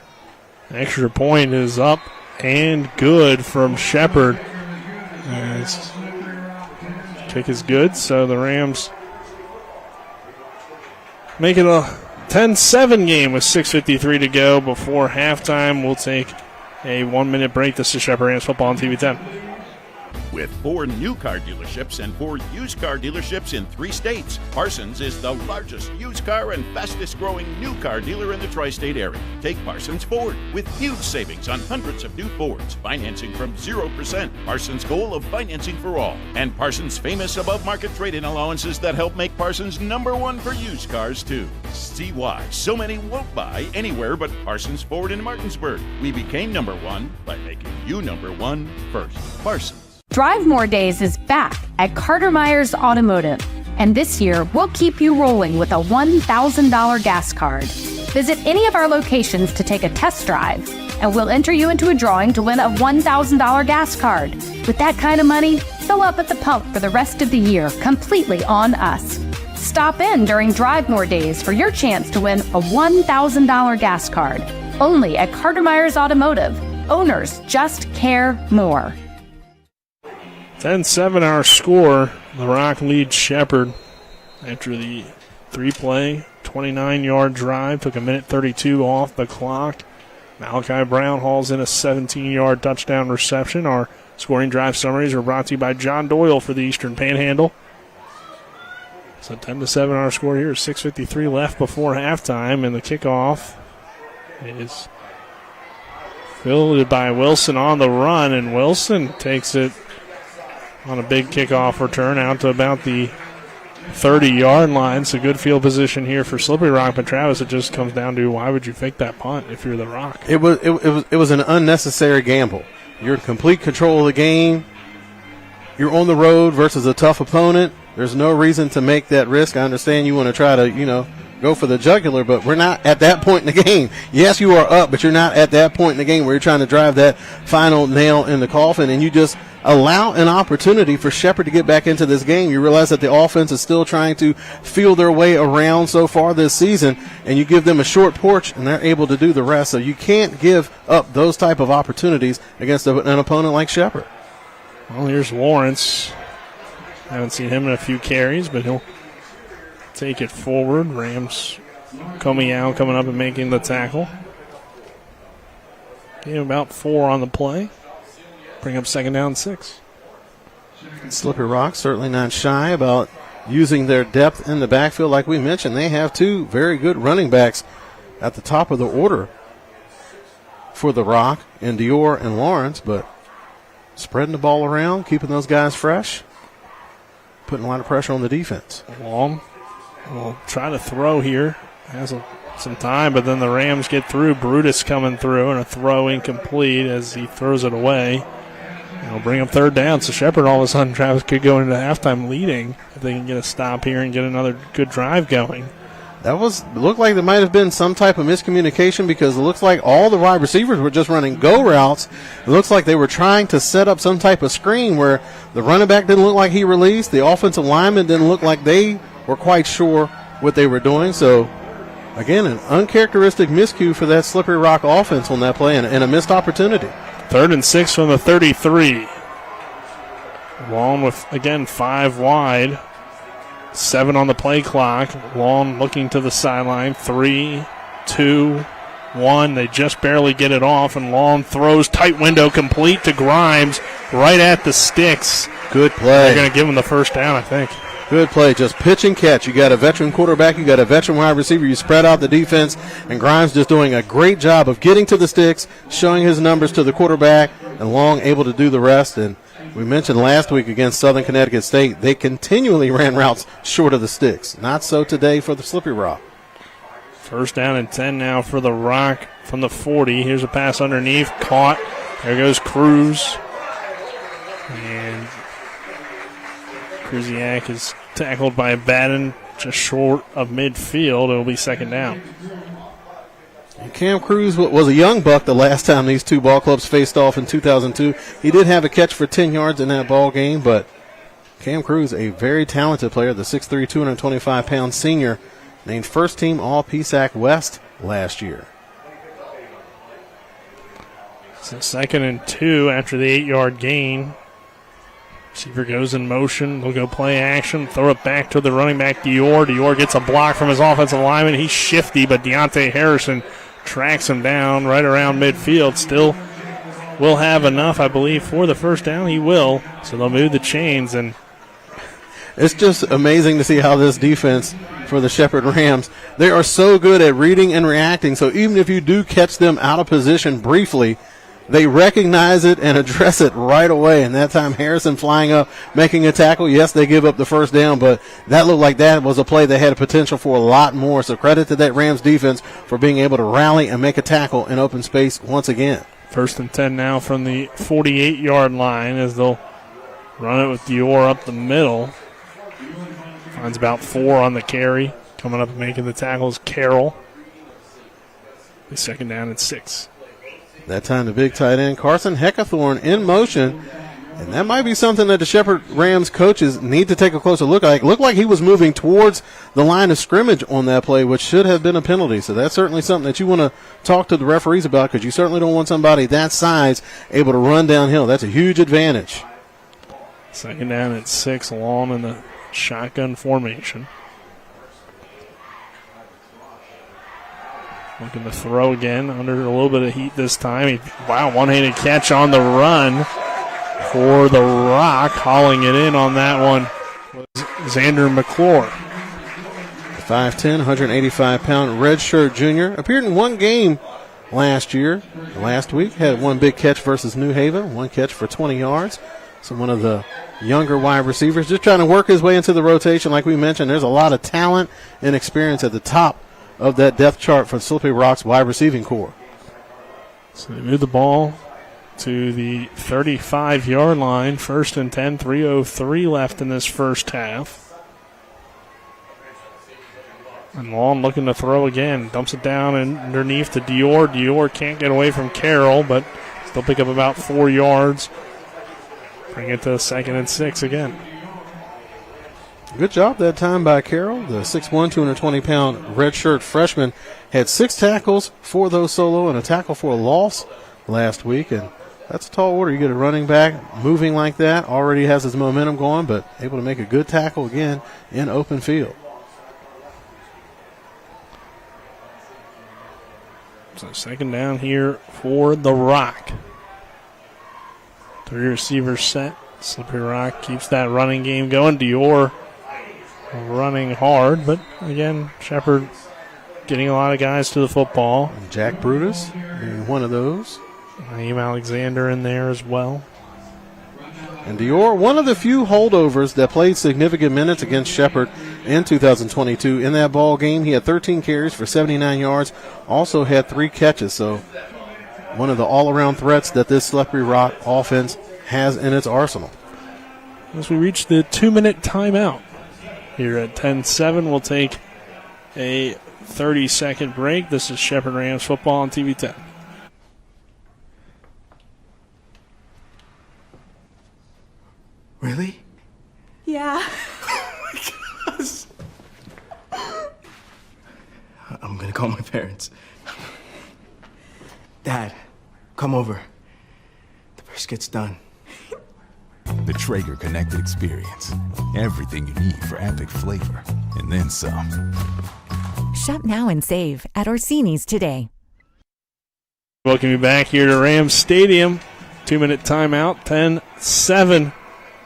Extra point is up and good from Shepherd. Kick is good, so the Rams make it a 10-7 game with 6:53 to go before halftime. We'll take a 1-minute break. This is Shepherd Rams football on TV 10. With 4 new car dealerships and 4 used car dealerships in 3 states, Parsons is the largest used car and fastest growing new car dealer in the tri-state area. Take Parsons Ford with huge savings on hundreds of new Fords, financing from 0%, Parsons' goal of financing for all, and Parsons' famous above-market trade-in allowances that help make Parsons #1 for used cars too. See why so many won't buy anywhere but Parsons Ford in Martinsburg. We became #1 by making you #1 first. Parsons. Drive More Days is back at Carter Myers Automotive, and this year we'll keep you rolling with a $1,000 gas card. Visit any of our locations to take a test drive, and we'll enter you into a drawing to win a $1,000 gas card. With that kind of money, fill up at the pump for the rest of the year, completely on us. Stop in during Drive More Days for your chance to win a $1,000 gas card. Only at Carter Myers Automotive. Owners just care more. 10-7 our score. The Rock leads Shepherd after the 3-play, 29-yard drive. Took a minute 32 off the clock. Malachi Brown hauls in a 17-yard touchdown reception. Our scoring drive summaries are brought to you by John Doyle for the Eastern Panhandle. So 10-7 our score here. 6:53 left before halftime, and the kickoff is fielded by Wilson on the run, and Wilson takes it on a big kickoff return out to about the 30-yard line. So good field position here for Slippery Rock. But Travis, it just comes down to why would you fake that punt if you're the Rock? It was an unnecessary gamble. You're in complete control of the game. You're on the road versus a tough opponent. There's no reason to make that risk. I understand you want to try to, go for the jugular, but we're not at that point in the game. Yes, you are up, but you're not at that point in the game where you're trying to drive that final nail in the coffin, and you just allow an opportunity for Shepherd to get back into this game. You realize that the offense is still trying to feel their way around so far this season, and you give them a short porch, and they're able to do the rest. So you can't give up those type of opportunities against an opponent like Shepherd. Well, here's Lawrence. Haven't seen him in a few carries, but he'll take it forward. Rams coming up and making the tackle. Gain about 4 on the play. Bring up 2nd down 6. Slippery Rock certainly not shy about using their depth in the backfield. Like we mentioned, they have 2 very good running backs at the top of the order for the Rock, in Dior and Lawrence, but spreading the ball around, keeping those guys fresh, putting a lot of pressure on the defense. Long will try to throw here. Has some time, but then the Rams get through. Brutus coming through, and a throw incomplete as he throws it away. It'll bring up 3rd down. So Shepherd, all of a sudden, Travis, could go into halftime leading if they can get a stop here and get another good drive going. Looked like there might have been some type of miscommunication, because it looks like all the wide receivers were just running go routes. It looks like they were trying to set up some type of screen where the running back didn't look like he released. The offensive lineman didn't look like they were quite sure what they were doing. So, again, an uncharacteristic miscue for that Slippery Rock offense on that play, and a missed opportunity. 3rd and 6 from the 33. Long with, again, 5 wide. 7 on the play clock. Long looking to the sideline. 3, 2, 1. They just barely get it off, and Long throws tight window complete to Grimes right at the sticks. Good play. They're going to give him the 1st down, I think. Good play. Just pitch and catch. You got a veteran quarterback. You got a veteran wide receiver. You spread out the defense, and Grimes just doing a great job of getting to the sticks, showing his numbers to the quarterback, and Long able to do the rest. And we mentioned last week against Southern Connecticut State, they continually ran routes short of the sticks. Not so today for the Slippery Rock. 1st down and 10 now for the Rock from the 40. Here's a pass underneath, caught There goes Cruz. And Kruziak is tackled by Batten just short of midfield. It'll be second down. Cam Cruz was a young buck the last time these two ball clubs faced off in 2002. He did have a catch for 10 yards in that ball game, but Cam Cruz, a very talented player, the 6'3", 225-pound senior, named first team All PSAC West last year. So 2nd and 2 after the 8-yard gain. Receiver goes in motion. They'll go play action. Throw it back to the running back, Dior. Dior gets a block from his offensive lineman. He's shifty, but Deontay Harrison tracks him down right around midfield. Still will have enough, I believe, for the first down. He will. So they'll move the chains. And it's just amazing to see how this defense for the Shepherd Rams, they are so good at reading and reacting. So even if you do catch them out of position briefly, they recognize it and address it right away. And that time, Harrison flying up, making a tackle. Yes, they give up the first down, but that looked like that was a play that had potential for a lot more. So credit to that Rams defense for being able to rally and make a tackle in open space once again. 1st and 10 now from the 48-yard line as they'll run it with Dior up the middle. Finds about 4 on the carry. Coming up and making the tackles, Carroll. The second down and 6. That time the big tight end, Carson Heckathorn, in motion. And that might be something that the Shepherd Rams coaches need to take a closer look at. It looked like he was moving towards the line of scrimmage on that play, which should have been a penalty. So that's certainly something that you want to talk to the referees about, because you certainly don't want somebody that size able to run downhill. That's a huge advantage. Second down at 6, Long in the shotgun formation. Looking to throw again under a little bit of heat this time. One-handed catch on the run for the Rock. Hauling it in on that one was Xander McClure. 5'10", 185-pound redshirt junior. Appeared in one game last week. Had one big catch versus New Haven. One catch for 20 yards. So one of the younger wide receivers just trying to work his way into the rotation. Like we mentioned, there's a lot of talent and experience at the top of that depth chart for Slippery Rock's wide receiving core. So they move the ball to the 35-yard line. 1st and 10, 3:03 left in this first half. And Long looking to throw again. Dumps it down underneath to Dior. Dior can't get away from Carroll, but still pick up about 4 yards. Bring it to 2nd and 6 again. Good job that time by Carroll. The 6'1", 220-pound redshirt freshman had 6 tackles, 4 of those solo, and a tackle for a loss last week. And that's a tall order. You get a running back moving like that, already has his momentum going, but able to make a good tackle again in open field. So second down here for the Rock. 3 receivers set. Slippery Rock keeps that running game going. Dior running hard, but again, Shepherd getting a lot of guys to the football. Jack Brutus being one of those. Naeem Alexander in there as well. And Dior, one of the few holdovers that played significant minutes against Shepherd in 2022. In that ball game, he had 13 carries for 79 yards, also had 3 catches. So one of the all-around threats that this Slippery Rock offense has in its arsenal. As we reach the 2-minute timeout here at 10-7, we'll take a 30-second break. This is Shepherd Rams football on TV 10. Really? Yeah. I'm gonna call my parents. Dad, come over. The brisket's done. The Traeger Connected Experience. Everything you need for epic flavor, and then some. Shop now and save at Orsini's today. Welcome you back here to Rams Stadium. 2-minute timeout, 10-7.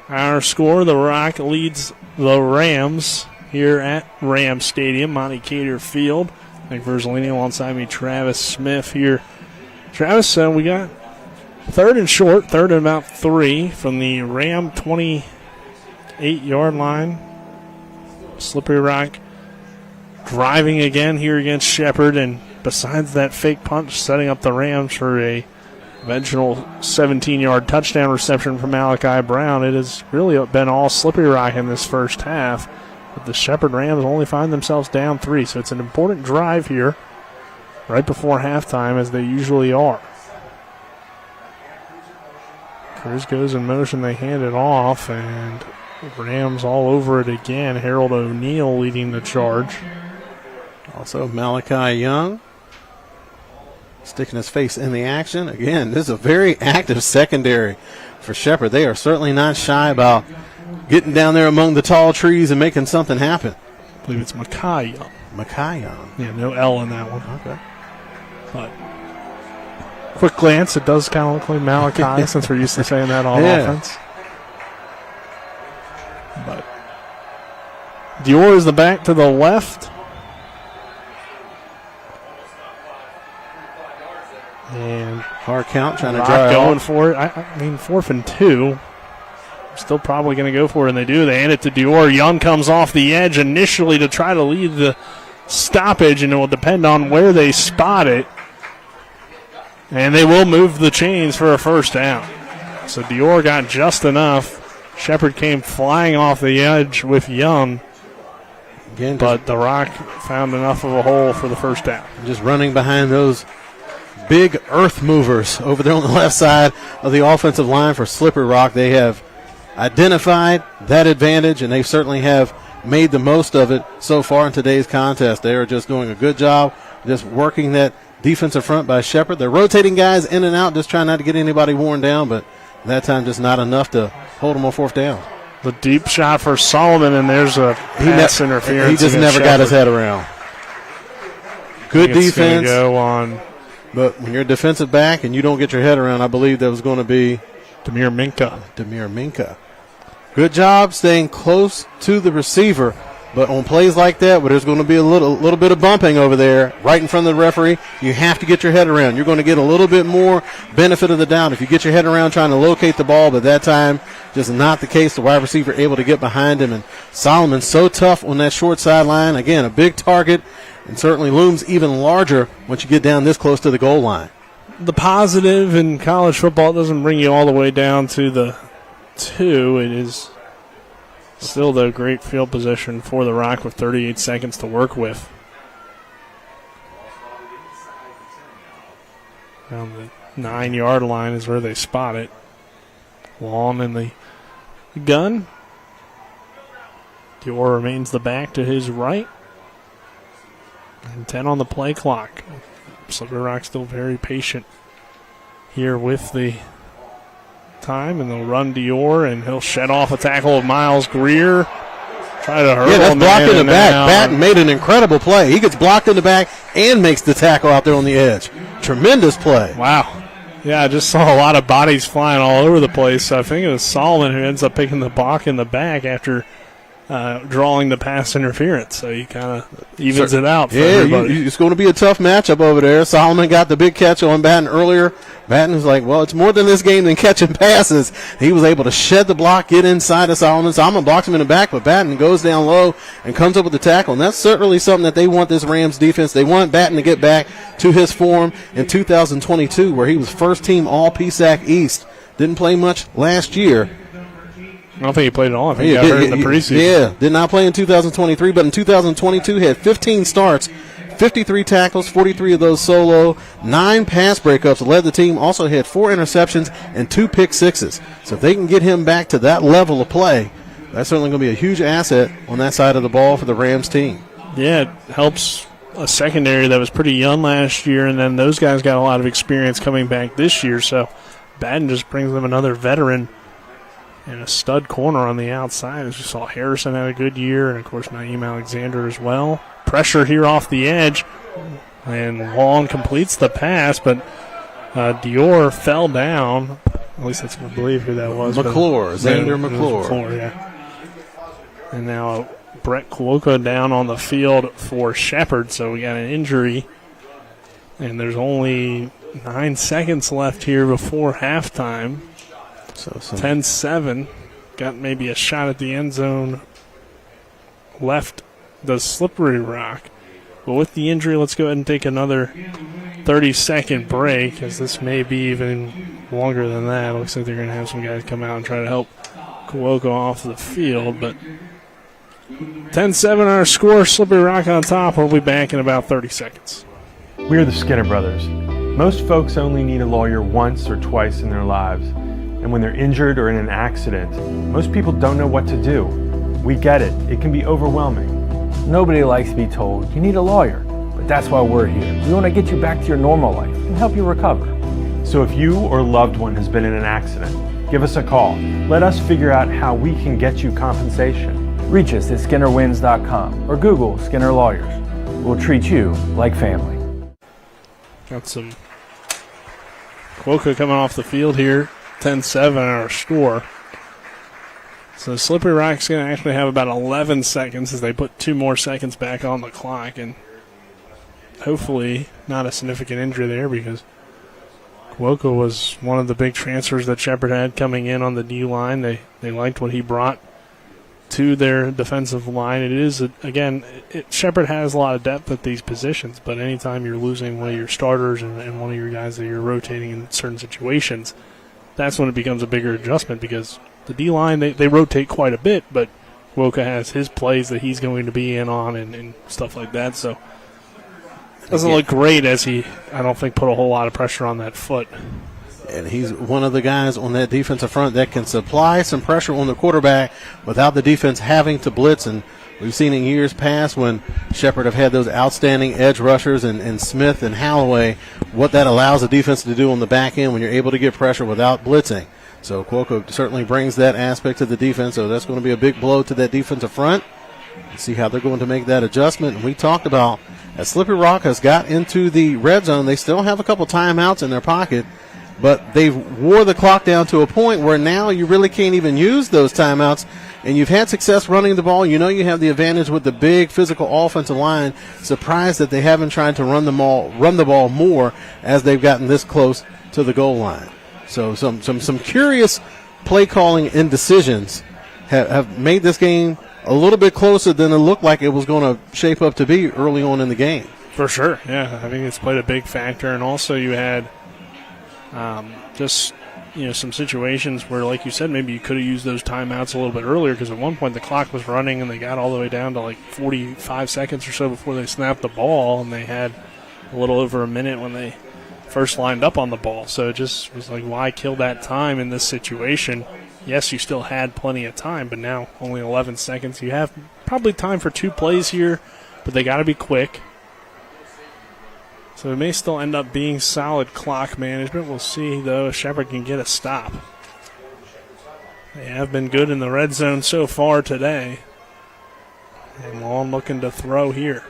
Our score, the Rock leads the Rams here at Rams Stadium, Monte Cater Field. Nick Verzolini alongside me, Travis Smith here. Travis, we got 3rd and short, 3rd and about 3 from the Ram 28-yard line. Slippery Rock driving again here against Shepherd, and besides that fake punch, setting up the Rams for a Eventual 17-yard touchdown reception from Malachi Brown. It has really been all Slippery Rock in this first half. But the Shepherd Rams only find themselves down 3. So it's an important drive here right before halftime, as they usually are. Cruz goes in motion. They hand it off, and Rams all over it again. Harold O'Neal leading the charge. Also Malachi Young sticking his face in the action. Again, this is a very active secondary for Shepherd. They are certainly not shy about getting down there among the tall trees and making something happen. I believe it's Makai Young. Makai Young. Yeah, no L in that one. Okay. But quick glance, it does kind of look like Malachi since we're used to saying that on offense. But Dior is the back to the left. And hard count, trying to Rock drive going off. for it. I mean, 4th and 2. Still probably going to go for it, and they do. They hand it to Dior. Young comes off the edge initially to try to lead the stoppage, and it will depend on where they spot it. And they will move the chains for a first down. So Dior got just enough. Shepherd came flying off the edge with Young. Again, but the Rock found enough of a hole for the first down. Just running behind those big earth movers over there on the left side of the offensive line for Slippery Rock. They have identified that advantage, and they certainly have made the most of it so far in today's contest. They are just doing a good job just working that defensive front by Shepherd. They're rotating guys in and out, just trying not to get anybody worn down, but that time just not enough to hold them on 4th down. The deep shot for Solomon, and there's a pass interference. He just never got his head around. Good defense. Go on. But when you're a defensive back and you don't get your head around, I believe that was going to be Demir Minka. Good job staying close to the receiver. But on plays like that, where there's going to be a little bit of bumping over there right in front of the referee, you have to get your head around. You're going to get a little bit more benefit of the doubt if you get your head around trying to locate the ball, but that time just not the case. The wide receiver able to get behind him, and Solomon so tough on that short sideline. Again, a big target, and certainly looms even larger once you get down this close to the goal line. The positive in college football doesn't bring you all the way down to the 2. It is still the great field position for the Rock with 38 seconds to work with. Around the 9-yard line is where they spot it. Long in the gun. Dior remains the back to his right. And 10 on the play clock. Slippery Rock still very patient here with the time, and they'll run Dior, and he'll shed off a tackle of Miles Greer. Try to hurdle him. That's blocked in the back. Out. Batten made an incredible play. He gets blocked in the back and makes the tackle out there on the edge. Tremendous play. Wow. Yeah, I just saw a lot of bodies flying all over the place. So I think it was Solomon who ends up picking the block in the back after drawing the pass interference. So he kind of evens it out for everybody. It's going to be a tough matchup over there. Solomon got the big catch on Batten earlier. Batten was like, well, it's more than this game than catching passes. He was able to shed the block, get inside of Solomon. Solomon blocks him in the back, but Batten goes down low and comes up with the tackle. And that's certainly something that they want this Rams defense. They want Batten to get back to his form in 2022, where he was first team all PSAC East. Didn't play much last year. I don't think he played at all. I think he got hurt in the preseason. Yeah, did not play in 2023, but in 2022 had 15 starts, 53 tackles, 43 of those solo, 9 pass breakups, led the team, also had 4 interceptions and 2 pick sixes. So if they can get him back to that level of play, that's certainly going to be a huge asset on that side of the ball for the Rams team. Yeah, it helps a secondary that was pretty young last year, and then those guys got a lot of experience coming back this year, so Batten just brings them another veteran and a stud corner on the outside. As you saw, Harrison had a good year, and, of course, Naeem Alexander as well. Pressure here off the edge, and Long completes the pass, but Dior fell down. At least that's what I believe who that was. Xander McClure. McClure, yeah. And now Brett Cuoco down on the field for Shepherd, so we got an injury, and there's only 9 seconds left here before halftime. So 10-7. Got maybe a shot at the end zone left the Slippery Rock. But with the injury, let's go ahead and take another 30-second break, because this may be even longer than that. It looks like they're going to have some guys come out and try to help Cuoco off the field. But 10-7 our score. Slippery Rock on top. We'll be back in about 30 seconds. We are the Skinner Brothers. Most folks only need a lawyer once or twice in their lives. And when they're injured or in an accident, most people don't know what to do. We get it. It can be overwhelming. Nobody likes to be told you need a lawyer, but that's why we're here. We want to get you back to your normal life and help you recover. So if you or loved one has been in an accident, give us a call. Let us figure out how we can get you compensation. Reach us at SkinnerWins.com or Google Skinner Lawyers. We'll treat you like family. Got some Cuoco coming off the field here. 10-7 our score. So Slippery Rock's going to actually have about 11 seconds as they put 2 more seconds back on the clock. And hopefully not a significant injury there, because Cuoco was one of the big transfers that Shepherd had coming in on the D-line. They liked what he brought to their defensive line. It is, again, Shepherd has a lot of depth at these positions, but anytime you're losing one of your starters and one of your guys that you're rotating in certain situations, that's when it becomes a bigger adjustment, because the D-line, they rotate quite a bit, but Cuoco has his plays that he's going to be in on and stuff like that. So it doesn't look great as he, I don't think, put a whole lot of pressure on that foot. And he's one of the guys on that defensive front that can supply some pressure on the quarterback without the defense having to blitz. And we've seen in years past when Shepherd have had those outstanding edge rushers and Smith and Holloway, what that allows the defense to do on the back end when you're able to get pressure without blitzing. So Cuoco certainly brings that aspect to the defense, so that's going to be a big blow to that defensive front. Let's see how they're going to make that adjustment. And we talked about, as Slippery Rock has got into the red zone, they still have a couple timeouts in their pocket, but they've wore the clock down to a point where now you really can't even use those timeouts, and you've had success running the ball. You know you have the advantage with the big physical offensive line. Surprised that they haven't tried to run the ball more as they've gotten this close to the goal line. So some curious play calling and decisions have made this game a little bit closer than it looked like it was going to shape up to be early on in the game. For sure, yeah. I think it's played a big factor. And also you had some situations where, like you said, maybe you could have used those timeouts a little bit earlier, because at one point the clock was running and they got all the way down to like 45 seconds or so before they snapped the ball, and they had a little over a minute when they first lined up on the ball. So it just was like, why kill that time in this situation? Yes, you still had plenty of time, but now only 11 seconds. You have probably time for 2 plays here, but they got to be quick. So it may still end up being solid clock management. We'll see, though, if Shepherd can get a stop. They have been good in the red zone so far today. And Long looking to throw here.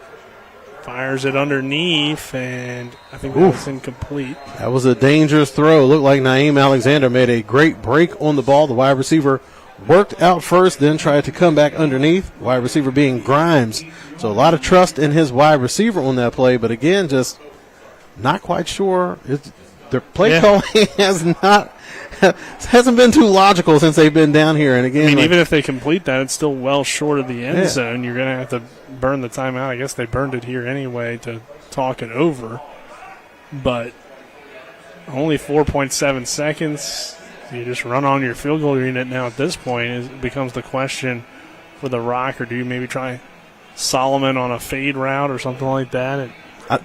Fires it underneath, and I think that was incomplete. That was a dangerous throw. Looked like Naeem Alexander made a great break on the ball. The wide receiver worked out first, then tried to come back underneath. Wide receiver being Grimes. So a lot of trust in his wide receiver on that play, but again, just not quite sure. Their play calling hasn't been too logical since they've been down here. And again, even if they complete that, it's still well short of the end zone. You're going to have to burn the timeout. I guess they burned it here anyway to talk it over. But only 4.7 seconds. You just run on your field goal unit now at this point. It becomes the question for the Rock, or do you maybe try Solomon on a fade route or something like that?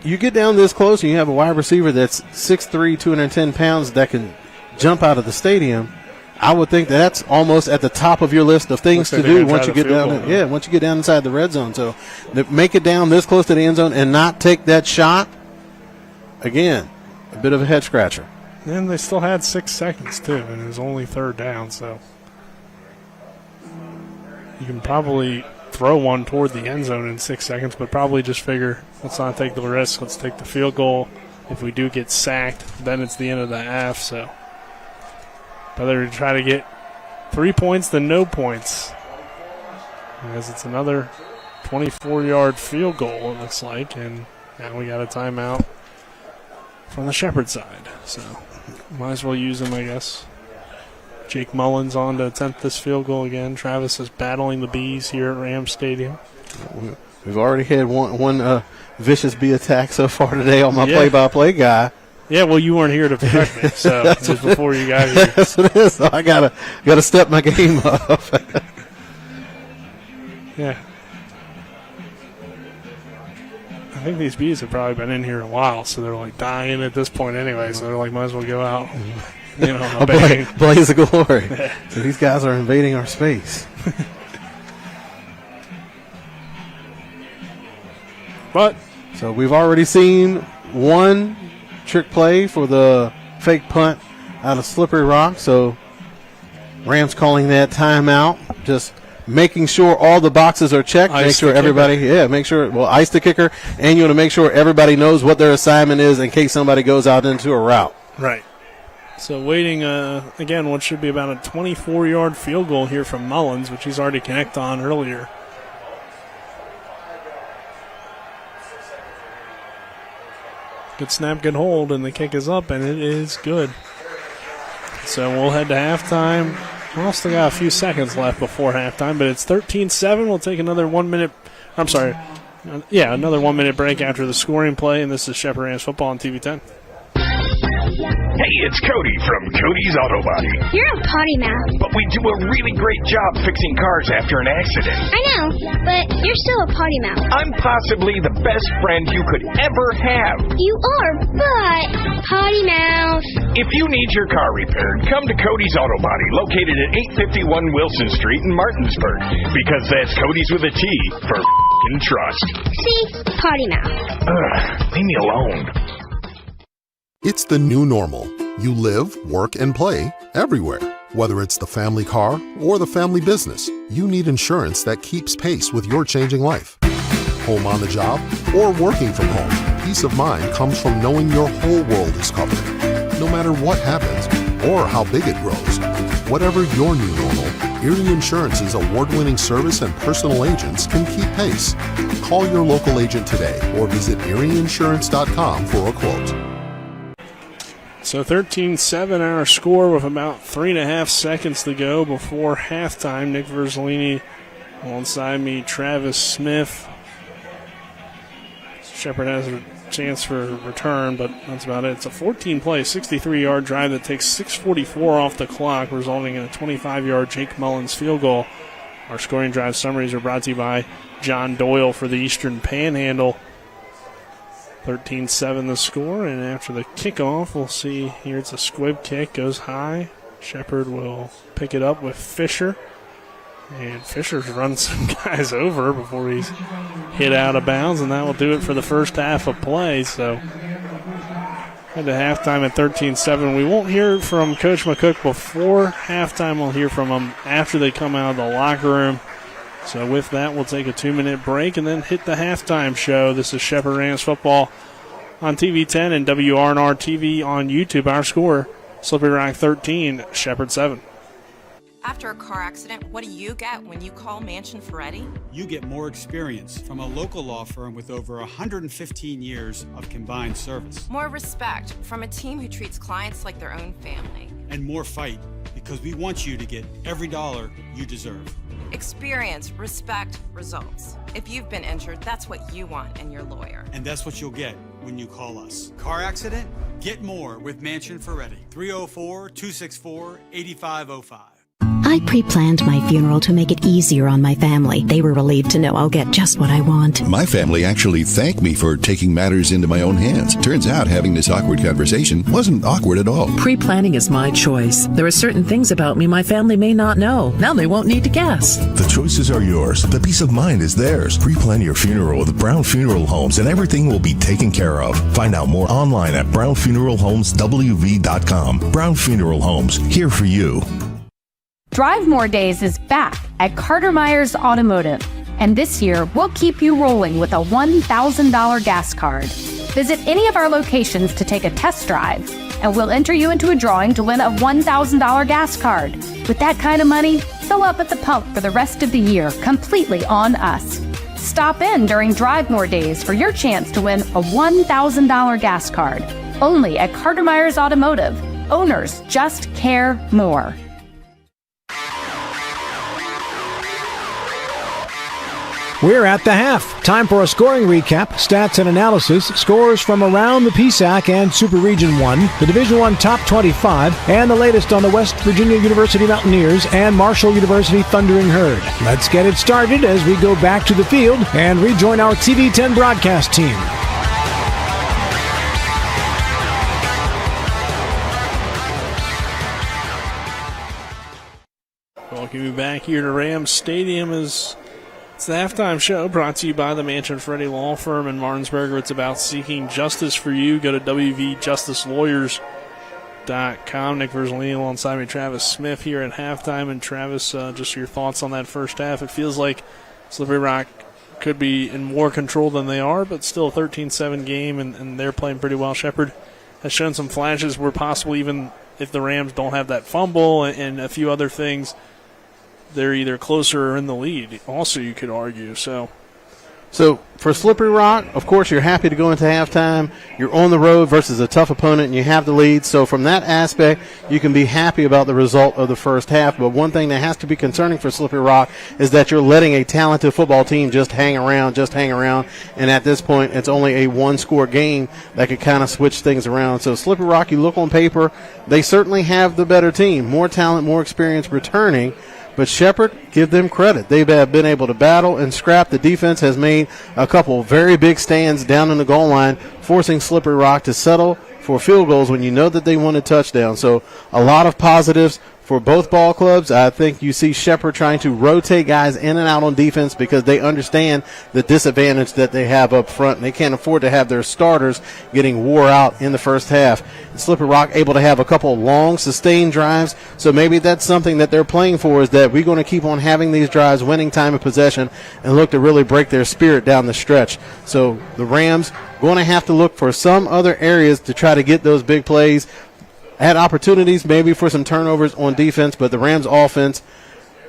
You get down this close and you have a wide receiver that's 6'3", 210 pounds that can jump out of the stadium. I would think that's almost at the top of your list of things to do once you get down. Once you get down inside the red zone. So make it down this close to the end zone and not take that shot. Again, a bit of a head scratcher. And they still had 6 seconds too, and it was only 3rd down. So you can probably throw one toward the end zone in 6 seconds, but probably just figure, let's not take the risk. Let's take the field goal. If we do get sacked, then it's the end of the half. So better to try to get 3 points than no points, as it's another 24-yard field goal, it looks like. And now we got a timeout from the Shepherd side. So might as well use them, I guess. Jake Mullins on to attempt this field goal again. Travis is battling the Bees here at Rams Stadium. We've already had one vicious bee attack so far today on my play-by-play guy. Yeah, well, you weren't here to protect me, so it was before you got here. Yes, it is. So I gotta step my game up. Yeah. I think these bees have probably been in here a while, so they're like dying at this point anyway, so they're like, might as well go out. A blaze of glory. So these guys are invading our space. But so we've already seen one trick play for the fake punt out of Slippery Rock. So Rams calling that timeout, just making sure all the boxes are checked. Make sure everybody, ice the kicker, and you want to make sure everybody knows what their assignment is in case somebody goes out into a route. Right. So waiting, again, what should be about a 24-yard field goal here from Mullins, which he's already connected on earlier. Good snap, good hold, and the kick is up, and it is good. So we'll head to halftime. We'll still got a few seconds left before halftime, but it's 13-7. We'll take another 1 minute. I'm sorry. Another 1 minute break after the scoring play, and this is Shepherd Rams football on TV 10. Hey, it's Cody from Cody's Auto Body. You're a potty mouth. But we do a really great job fixing cars after an accident. I know, but you're still a potty mouth. I'm possibly the best friend you could ever have. You are, but potty mouth. If you need your car repaired, come to Cody's Auto Body, located at 851 Wilson Street in Martinsburg. Because that's Cody's with a T for f***ing trust. See? Potty mouth. Leave me alone. It's the new normal. You live, work, and play everywhere. Whether it's the family car or the family business, you need insurance that keeps pace with your changing life. Home on the job or working from home, peace of mind comes from knowing your whole world is covered. No matter what happens or how big it grows, whatever your new normal, Erie Insurance's award-winning service and personal agents can keep pace. Call your local agent today or visit erieinsurance.com for a quote. So 13-7 our score with about 3.5 seconds to go before halftime. Nick Verzolini alongside me, Travis Smith. Shepherd has a chance for a return, but that's about it. It's a 14-play, 63-yard drive that takes 6:44 off the clock, resulting in a 25-yard Jake Mullins field goal. Our scoring drive summaries are brought to you by John Doyle for the Eastern Panhandle. 13-7 the score, and after the kickoff, we'll see here it's a squib kick, goes high. Shepherd will pick it up with Fisher, and Fisher's run some guys over before he's hit out of bounds, and that will do it for the first half of play. So head to halftime at 13-7. We won't hear from Coach McCook before halftime. We'll hear from him after they come out of the locker room. So with that, we'll take a 2-minute break and then hit the halftime show. This is Shepherd Rams football on TV 10 and WRNR TV on YouTube. Our score, Slippery Rock 13, Shepherd 7. After a car accident, what do you get when you call Mansion Ferretti? You get more experience from a local law firm with over 115 years of combined service. More respect from a team who treats clients like their own family. And more fight, because we want you to get every dollar you deserve. Experience, respect, results. If you've been injured, that's what you want in your lawyer. And that's what you'll get when you call us. Car accident? Get more with Mansion Ferretti. 304-264-8505. I pre-planned my funeral to make it easier on my family. They were relieved to know I'll get just what I want. My family actually thanked me for taking matters into my own hands. Turns out having this awkward conversation wasn't awkward at all. Pre-planning is my choice. There are certain things about me my family may not know. Now they won't need to guess. The choices are yours. The peace of mind is theirs. Pre-plan your funeral with Brown Funeral Homes and everything will be taken care of. Find out more online at brownfuneralhomeswv.com. Brown Funeral Homes, here for you. Drive More Days is back at Carter Myers Automotive, and this year we'll keep you rolling with a $1,000 gas card. Visit any of our locations to take a test drive, and we'll enter you into a drawing to win a $1,000 gas card. With that kind of money, fill up at the pump for the rest of the year, completely on us. Stop in during Drive More Days for your chance to win a $1,000 gas card. Only at Carter Myers Automotive. Owners just care more. We're at the half. Time for a scoring recap, stats and analysis, scores from around the PSAC and Super Region 1, the Division 1 Top 25, and the latest on the West Virginia University Mountaineers and Marshall University Thundering Herd. Let's get it started as we go back to the field and rejoin our TV10 broadcast team. Welcome you back here to Rams Stadium. It's the halftime show brought to you by the Mansion Freddie Law Firm in Martinsburg. It's about seeking justice for you. Go to wvjusticelawyers.com. Nick Verzolini alongside me, Travis Smith here at halftime. And Travis, just your thoughts on that first half. It feels like Slippery Rock could be in more control than they are, but still a 13-7 game, and they're playing pretty well. Shepherd has shown some flashes where possible, even if the Rams don't have that fumble and a few other things, they're either closer or in the lead. Also, you could argue. So for Slippery Rock, of course, you're happy to go into halftime. You're on the road versus a tough opponent, and you have the lead. So from that aspect, you can be happy about the result of the first half. But one thing that has to be concerning for Slippery Rock is that you're letting a talented football team just hang around. And at this point, it's only a one-score game that could kind of switch things around. So Slippery Rock, you look on paper, they certainly have the better team. More talent, more experience returning. But Shepherd, give them credit. They've been able to battle and scrap. The defense has made a couple very big stands down in the goal line, forcing Slippery Rock to settle for field goals when you know that they want a touchdown. So a lot of positives for both ball clubs. I think you see Shepherd trying to rotate guys in and out on defense because they understand the disadvantage that they have up front, and they can't afford to have their starters getting wore out in the first half. Slippery Rock able to have a couple long, sustained drives, so maybe that's something that they're playing for, is that we're going to keep on having these drives, winning time of possession, and look to really break their spirit down the stretch. So the Rams going to have to look for some other areas to try to get those big plays. Had opportunities maybe for some turnovers on defense, but the Rams offense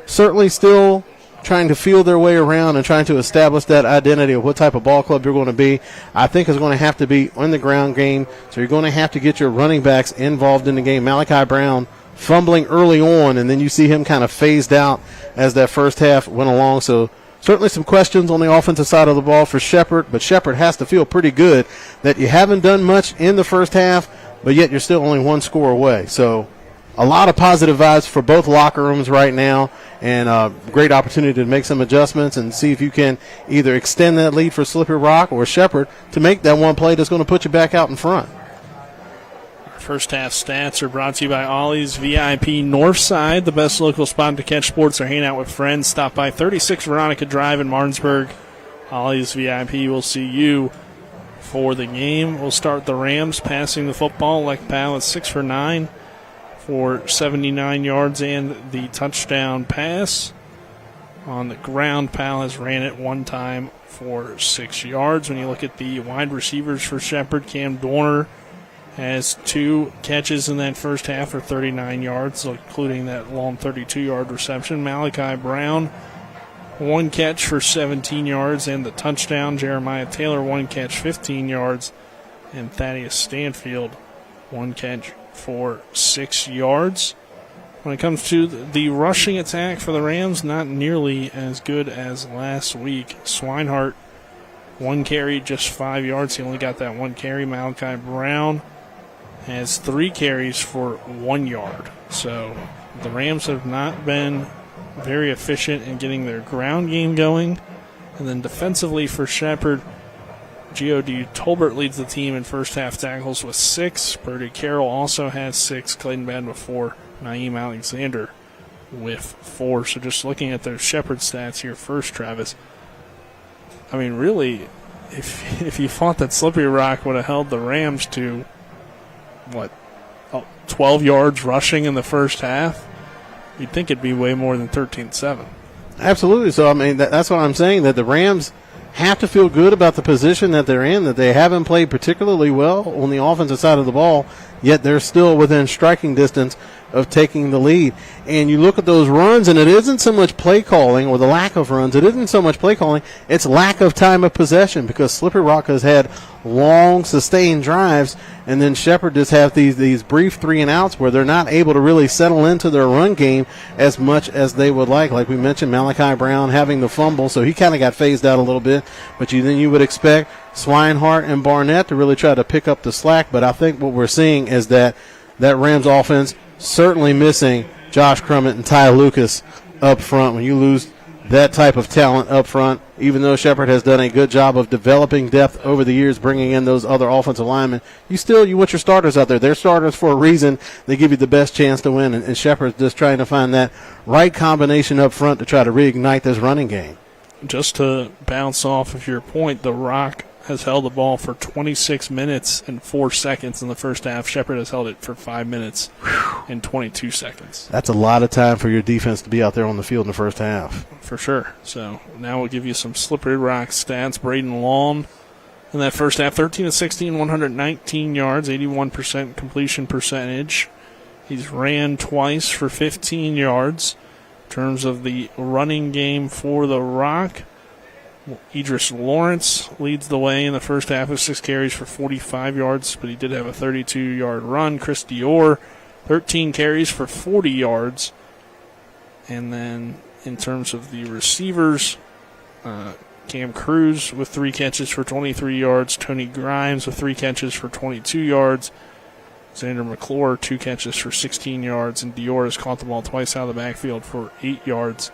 certainly still trying to feel their way around and trying to establish that identity of what type of ball club you're going to be. I think it's going to have to be on the ground game, so you're going to have to get your running backs involved in the game. Malachi Brown fumbling early on, and then you see him kind of phased out as that first half went along. So certainly some questions on the offensive side of the ball for Shepherd, but Shepherd has to feel pretty good that you haven't done much in the first half, but yet you're still only one score away. So a lot of positive vibes for both locker rooms right now, and a great opportunity to make some adjustments and see if you can either extend that lead for Slippery Rock or Shepherd to make that one play that's going to put you back out in front. First half stats are brought to you by Ollie's VIP Northside, the best local spot to catch sports or hang out with friends. Stop by 36 Veronica Drive in Martinsburg. Ollie's VIP will see you for the game. We'll start the Rams passing the football. Like Powell is 6 for 9 for 79 yards and the touchdown pass. On the ground, Powell has ran it one time for 6 yards. When you look at the wide receivers for Shepherd, Cam Dorner has 2 catches in that first half for 39 yards, including that long 32-yard reception. Malachi Brown, 1 catch for 17 yards and the touchdown. Jeremiah Taylor, 1 catch, 15 yards. And Thaddeus Stanfield, 1 catch for 6 yards. When it comes to the rushing attack for the Rams, not nearly as good as last week. Swinehart, 1 carry, just 5 yards. He only got that 1 carry. Malachi Brown has 3 carries for 1 yard. So the Rams have not been very efficient in getting their ground game going. And then defensively for Shepherd, G.O.D. Tolbert leads the team in first half tackles with 6. Purdy Carroll also has 6. Clayton Bad with 4. Naeem Alexander with 4. So just looking at those Shepherd stats here first, Travis, I mean, really, if you thought that Slippery Rock would have held the Rams to, 12 yards rushing in the first half, you'd think it'd be way more than 13-7. Absolutely. So, I mean, that's what I'm saying, that the Rams have to feel good about the position that they're in, that they haven't played particularly well on the offensive side of the ball, yet they're still within striking distance of taking the lead. And you look at those runs, and it isn't so much play calling or the lack of runs. It isn't so much play calling. It's lack of time of possession because Slippery Rock has had long, sustained drives, and then Shepherd just have these brief 3-and-outs where they're not able to really settle into their run game as much as they would like. Like we mentioned, Malachi Brown having the fumble, so he kind of got phased out a little bit. But then you would expect Swinehart and Barnett to really try to pick up the slack. But I think what we're seeing is that Rams offense certainly missing Josh Crummett and Ty Lucas up front. When you lose that type of talent up front, even though Shepherd has done a good job of developing depth over the years, bringing in those other offensive linemen, you want your starters out there. They're starters for a reason. They give you the best chance to win, and Shepherd's just trying to find that right combination up front to try to reignite this running game. Just to bounce off of your point, the Rock has held the ball for 26 minutes and 4 seconds in the first half. Shepherd has held it for 5 minutes and 22 seconds. That's a lot of time for your defense to be out there on the field in the first half. For sure. So now we'll give you some Slippery Rock stats. Braden Long in that first half, 13 of 16, 119 yards, 81% completion percentage. He's ran twice for 15 yards. In terms of the running game for the Rock, Idris Lawrence leads the way in the first half of 6 carries for 45 yards, but he did have a 32-yard run. Chris Dior, 13 carries for 40 yards. And then in terms of the receivers, Cam Cruz with 3 catches for 23 yards. Tony Grimes with 3 catches for 22 yards. Xander McClure, 2 catches for 16 yards. And Dior has caught the ball twice out of the backfield for 8 yards.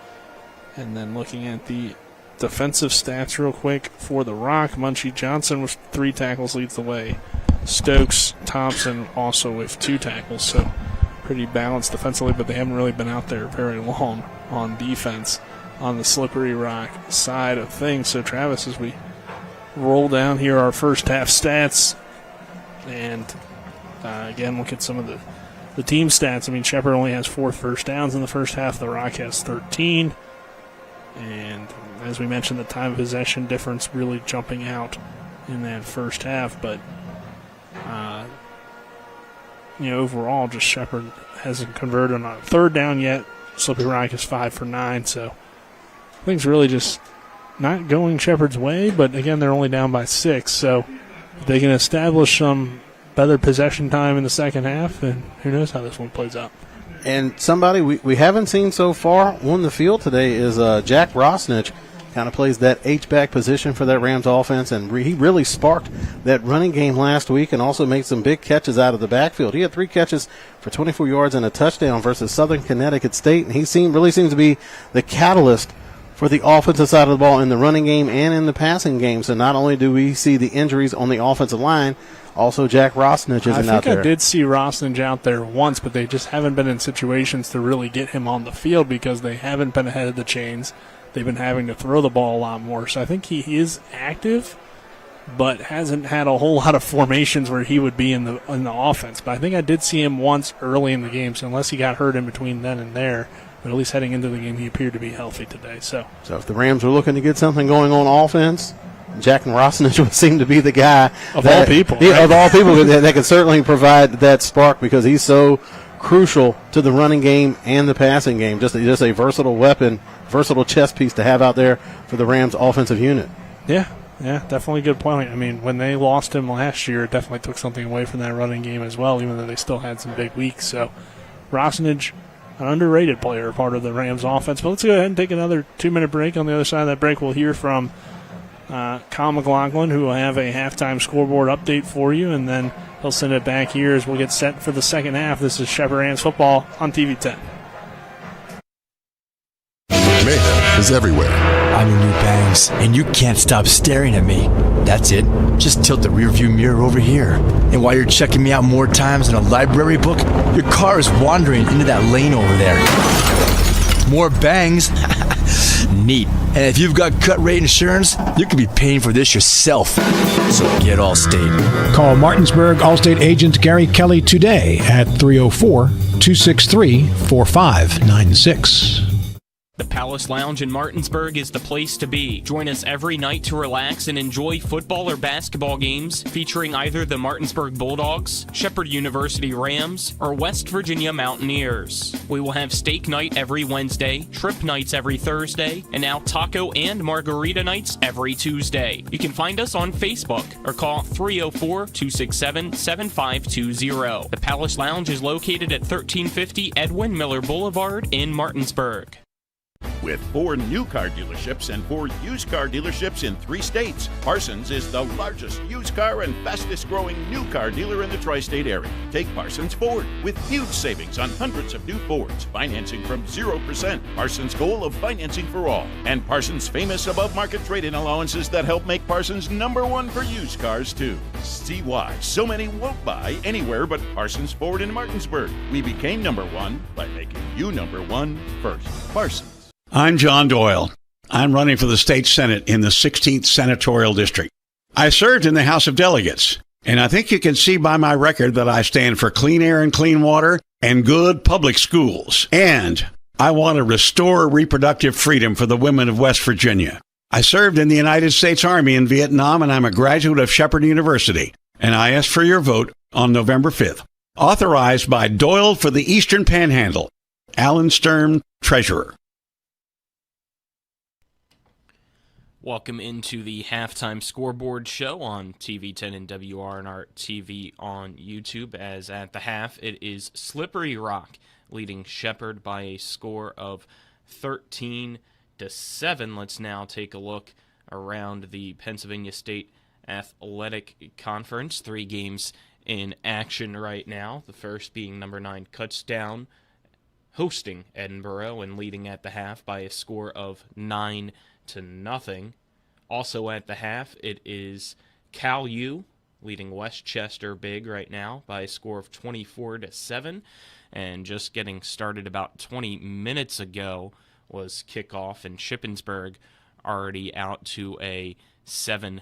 And then looking at the defensive stats real quick for the Rock, Munchie Johnson with 3 tackles leads the way. Stokes Thompson also with 2 tackles, so pretty balanced defensively, but they haven't really been out there very long on defense on the Slippery Rock side of things. So Travis, as we roll down here our first half stats, and again look at some of the team stats. I mean, Shepherd only has 4 first downs in the first half. The Rock has 13. And as we mentioned, the time of possession difference really jumping out in that first half. But, overall, just Shepherd hasn't converted on a third down yet. Slippery Rock is 5 for 9. So things really just not going Shepherd's way. But, again, they're only down by 6. So if they can establish some better possession time in the second half, then who knows how this one plays out. And somebody we haven't seen so far on the field today is Jack Rosnich. Kind of plays that H-back position for that Rams offense, and he really sparked that running game last week and also made some big catches out of the backfield. He had 3 catches for 24 yards and a touchdown versus Southern Connecticut State, and he really seems to be the catalyst for the offensive side of the ball in the running game and in the passing game. So not only do we see the injuries on the offensive line, also Jack Rosnich isn't out there. I think I did see Rosnich out there once, but they just haven't been in situations to really get him on the field because they haven't been ahead of the chains. They've been having to throw the ball a lot more. So I think he is active, but hasn't had a whole lot of formations where he would be in the offense. But I think I did see him once early in the game, so unless he got hurt in between then and there, but at least heading into the game, he appeared to be healthy today. So if the Rams are looking to get something going on offense, Jack Rosnich would seem to be the guy. Of all people. Right? Of all people, that can certainly provide that spark because he's so crucial to the running game and the passing game. Just a versatile weapon, versatile chess piece to have out there for the Rams offensive unit. Yeah, definitely a good point. I mean, when they lost him last year, it definitely took something away from that running game as well, even though they still had some big weeks. So Rosnich, an underrated player, part of the Rams offense. But let's go ahead and take another 2-minute break. On the other side of that break, we'll hear from Kyle McLaughlin, who will have a halftime scoreboard update for you, and then he'll send it back here as we'll get set for the second half. This is Shepherd Rams football on TV 10. Mayhem is everywhere. I'm your new bangs, and you can't stop staring at me. That's it. Just tilt the rearview mirror over here. And while you're checking me out more times than a library book, your car is wandering into that lane over there. More bangs? Neat. And if you've got cut rate insurance, you could be paying for this yourself. So get Allstate. Call Martinsburg Allstate agent Gary Kelly today at 304-263-4596. The Palace Lounge in Martinsburg is the place to be. Join us every night to relax and enjoy football or basketball games featuring either the Martinsburg Bulldogs, Shepherd University Rams, or West Virginia Mountaineers. We will have steak night every Wednesday, trip nights every Thursday, and now taco and margarita nights every Tuesday. You can find us on Facebook or call 304-267-7520. The Palace Lounge is located at 1350 Edwin Miller Boulevard in Martinsburg. With 4 new car dealerships and 4 used car dealerships in 3 states, Parsons is the largest used car and fastest growing new car dealer in the tri-state area. Take Parsons Ford with huge savings on hundreds of new Fords, financing from 0%, Parsons' goal of financing for all, and Parsons' famous above-market trade-in allowances that help make Parsons #1 for used cars too. See why so many won't buy anywhere but Parsons Ford in Martinsburg. We became #1 by making you #1 first. Parsons. I'm John Doyle. I'm running for the state Senate in the 16th Senatorial District. I served in the House of Delegates, and I think you can see by my record that I stand for clean air and clean water and good public schools. And I want to restore reproductive freedom for the women of West Virginia. I served in the United States Army in Vietnam, and I'm a graduate of Shepherd University. And I ask for your vote on November 5th. Authorized by Doyle for the Eastern Panhandle. Alan Stern, Treasurer. Welcome into the halftime scoreboard show on TV10 and WRNR TV on YouTube. As at the half, it is Slippery Rock leading Shepherd by a score of 13-7. Let's now take a look around the Pennsylvania State Athletic Conference. 3 games in action right now. The first being number 9 Kutztown hosting Edinboro and leading at the half by a score of 9-0. Also at the half, it is Cal U leading Westchester big right now by a score of 24-7. And just getting started about 20 minutes ago was kickoff, and Shippensburg already out to a 7-0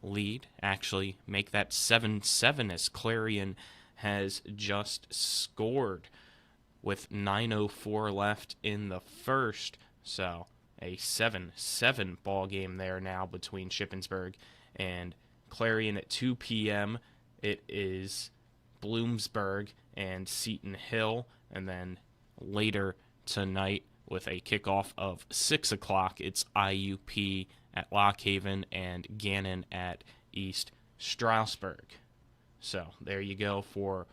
lead. Actually, make that 7-7 as Clarion has just scored with 9:04 left in the first. So a 7-7 ball game there now between Shippensburg and Clarion. At 2 p.m. it is Bloomsburg and Seton Hill, and then later tonight with a kickoff of 6 o'clock, it's IUP at Lock Haven and Gannon at East Stroudsburg. So there you go for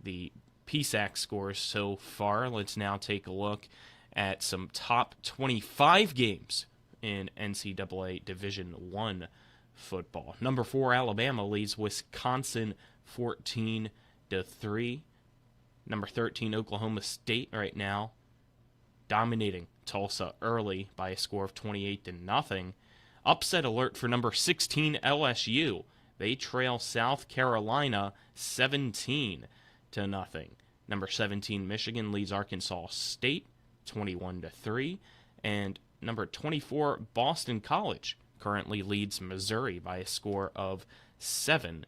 the PSAC scores so far. Let's now take a look at some top 25 games in NCAA Division I football. Number 4 Alabama leads Wisconsin 14-3. Number 13 Oklahoma State right now dominating Tulsa early by a score of 28-0. Upset alert for number 16 LSU. They trail South Carolina 17-0. Number 17 Michigan leads Arkansas State 21-3, and number 24 Boston College currently leads Missouri by a score of 7-3.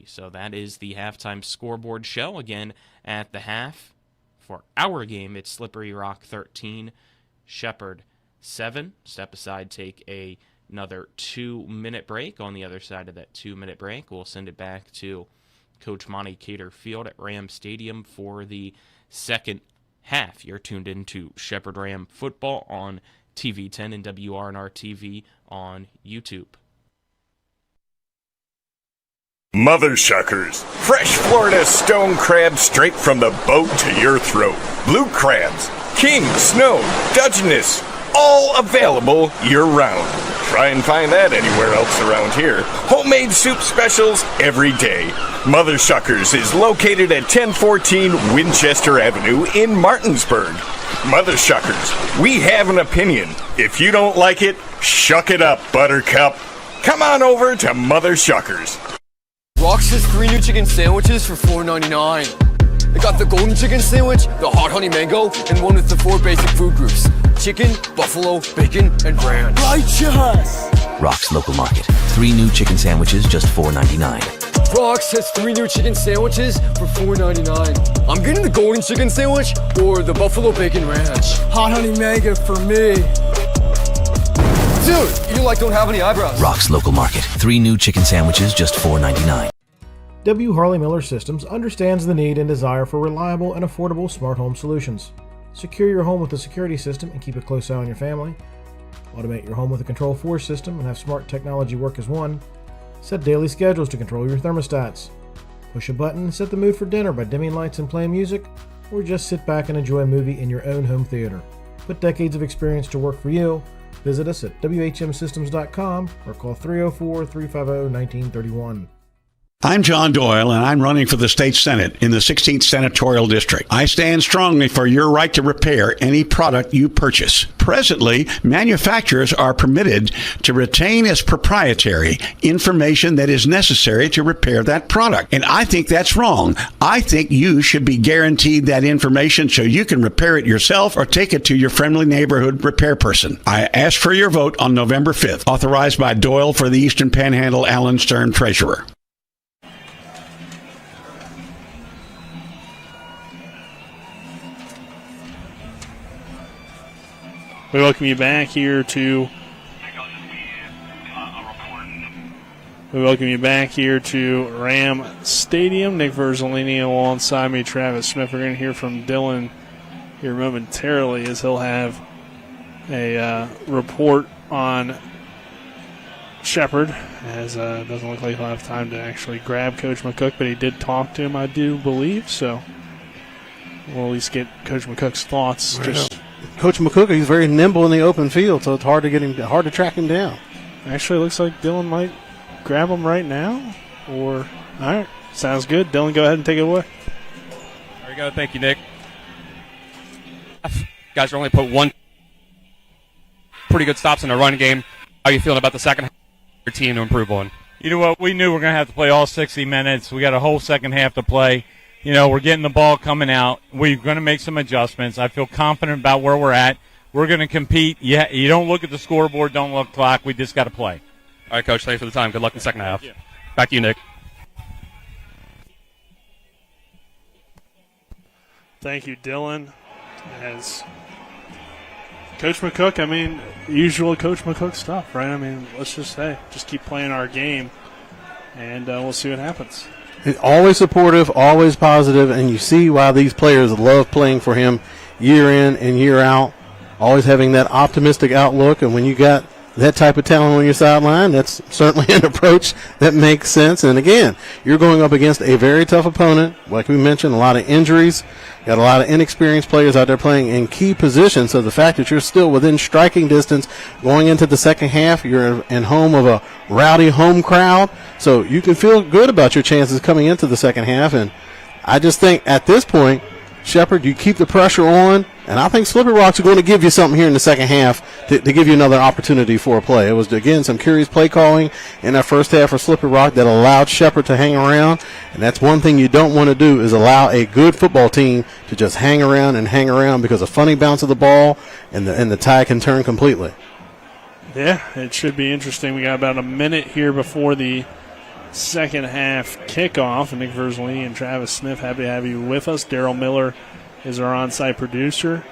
So that is the halftime scoreboard show. Again, at the half for our game, it's Slippery Rock 13, Shepherd 7. Step aside, take another 2-minute break. On the other side of that 2-minute break, we'll send it back to Coach Monty Cater Field at Ram Stadium for the second half. You're tuned into Shepherd Ram football on TV10 and WRNR TV on YouTube. Mother Shuckers. Fresh Florida stone crab straight from the boat to your throat. Blue crabs, king, snow, dudgeoness, all available year-round. Try and find that anywhere else around here. Homemade soup specials every day. Mother Shuckers is located at 1014 Winchester Avenue in Martinsburg. Mother Shuckers, we have an opinion. If you don't like it, shuck it up, Buttercup. Come on over to Mother Shuckers. Rox has 3 new chicken sandwiches for $4.99. They got the golden chicken sandwich, the hot honey mango, and one with the 4 basic food groups: chicken, buffalo, bacon, and ranch. Righteous! Rock's Local Market. 3 new chicken sandwiches, just $4.99. Rox has 3 new chicken sandwiches for $4.99. I'm getting the golden chicken sandwich or the buffalo bacon ranch. Hot honey mango for me. Dude, you don't have any eyebrows. Rock's Local Market. 3 new chicken sandwiches, just $4.99. W. Harley Miller Systems understands the need and desire for reliable and affordable smart home solutions. Secure your home with a security system and keep a close eye on your family. Automate your home with a Control4 system and have smart technology work as one. Set daily schedules to control your thermostats. Push a button and set the mood for dinner by dimming lights and playing music, or just sit back and enjoy a movie in your own home theater. Put decades of experience to work for you. Visit us at WHMsystems.com or call 304-350-1931. I'm John Doyle, and I'm running for the state senate in the 16th senatorial district. I stand strongly for your right to repair any product you purchase. Presently, manufacturers are permitted to retain as proprietary information that is necessary to repair that product. And I think that's wrong. I think you should be guaranteed that information so you can repair it yourself or take it to your friendly neighborhood repair person. I ask for your vote on November 5th, authorized by Doyle for the Eastern Panhandle, Alan Stern, Treasurer. We welcome you back here to Ram Stadium. Nick Verzolini alongside me, Travis Smith. We're going to hear from Dylan here momentarily as he'll have a report on Shepherd, as it doesn't look like he'll have time to actually grab Coach McCook, but he did talk to him, I do believe, so we'll at least get Coach McCook's thoughts. Coach McCook, he's very nimble in the open field, so it's hard to track him down. Actually, it looks like Dylan might grab him right now. All right, sounds good. Dylan, go ahead and take it away. There you go. Thank you, Nick. Guys are only put 1 pretty good stops in the run game. How are you feeling about the second half of your team to improve on? You know what? We knew we were going to have to play all 60 minutes. We got a whole second half to play. You know, we're getting the ball coming out. We're going to make some adjustments. I feel confident about where we're at. We're going to compete. Yeah, you don't look at the scoreboard, don't look at the clock. We just got to play. All right, Coach, thanks for the time. Good luck in the second half. Back to you, Nick. Thank you, Dylan. As Coach McCook, usual Coach McCook stuff, right? Let's just keep playing our game, and we'll see what happens. He's always supportive, always positive, and you see why these players love playing for him year in and year out, always having that optimistic outlook. And when you got that type of talent on your sideline, that's certainly an approach that makes sense. And again, you're going up against a very tough opponent. Like we mentioned, a lot of injuries. Got a lot of inexperienced players out there playing in key positions. So the fact that you're still within striking distance going into the second half, you're in home of a rowdy home crowd. So you can feel good about your chances coming into the second half. And I just think at this point, Shepherd, you keep the pressure on, and I think Slippery Rocks are going to give you something here in the second half to give you another opportunity for a play. It was, again, some curious play calling in that first half for Slippery Rock that allowed Shepherd to hang around, and that's one thing you don't want to do is allow a good football team to just hang around because a funny bounce of the ball, and the tie can turn completely. Yeah, it should be interesting. We got about a minute here before the second half kickoff. Nick Verzolini and Travis Smith, happy to have you with us. Daryl Miller is our on-site producer.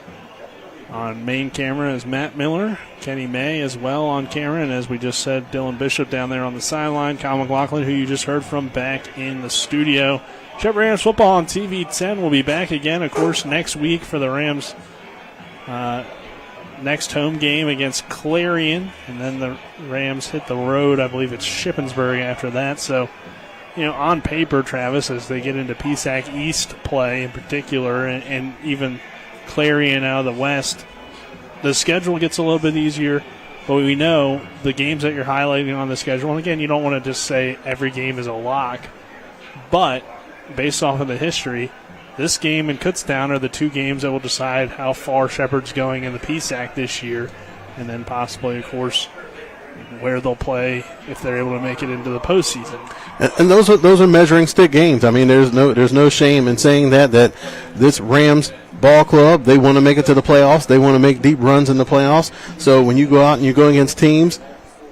On main camera is Matt Miller. Kenny May as well on camera. And as we just said, Dylan Bishop down there on the sideline. Kyle McLaughlin, who you just heard from, back in the studio. Shepherd Rams football on TV 10 will be back again, of course, next week for the Rams' next home game against Clarion, and then the Rams hit the road. I believe it's Shippensburg after that. So, on paper, Travis, as they get into PSAC East play in particular, and even Clarion out of the West, the schedule gets a little bit easier. But we know the games that you're highlighting on the schedule, and again, you don't want to just say every game is a lock, but based off of the history, this game and Kutztown are the two games that will decide how far Shepherd's going in the PSAC this year, and then possibly, of course, where they'll play if they're able to make it into the postseason. And those are measuring stick games. There's no shame in saying that this Rams ball club, they want to make it to the playoffs. They want to make deep runs in the playoffs. So when you go out and you go against teams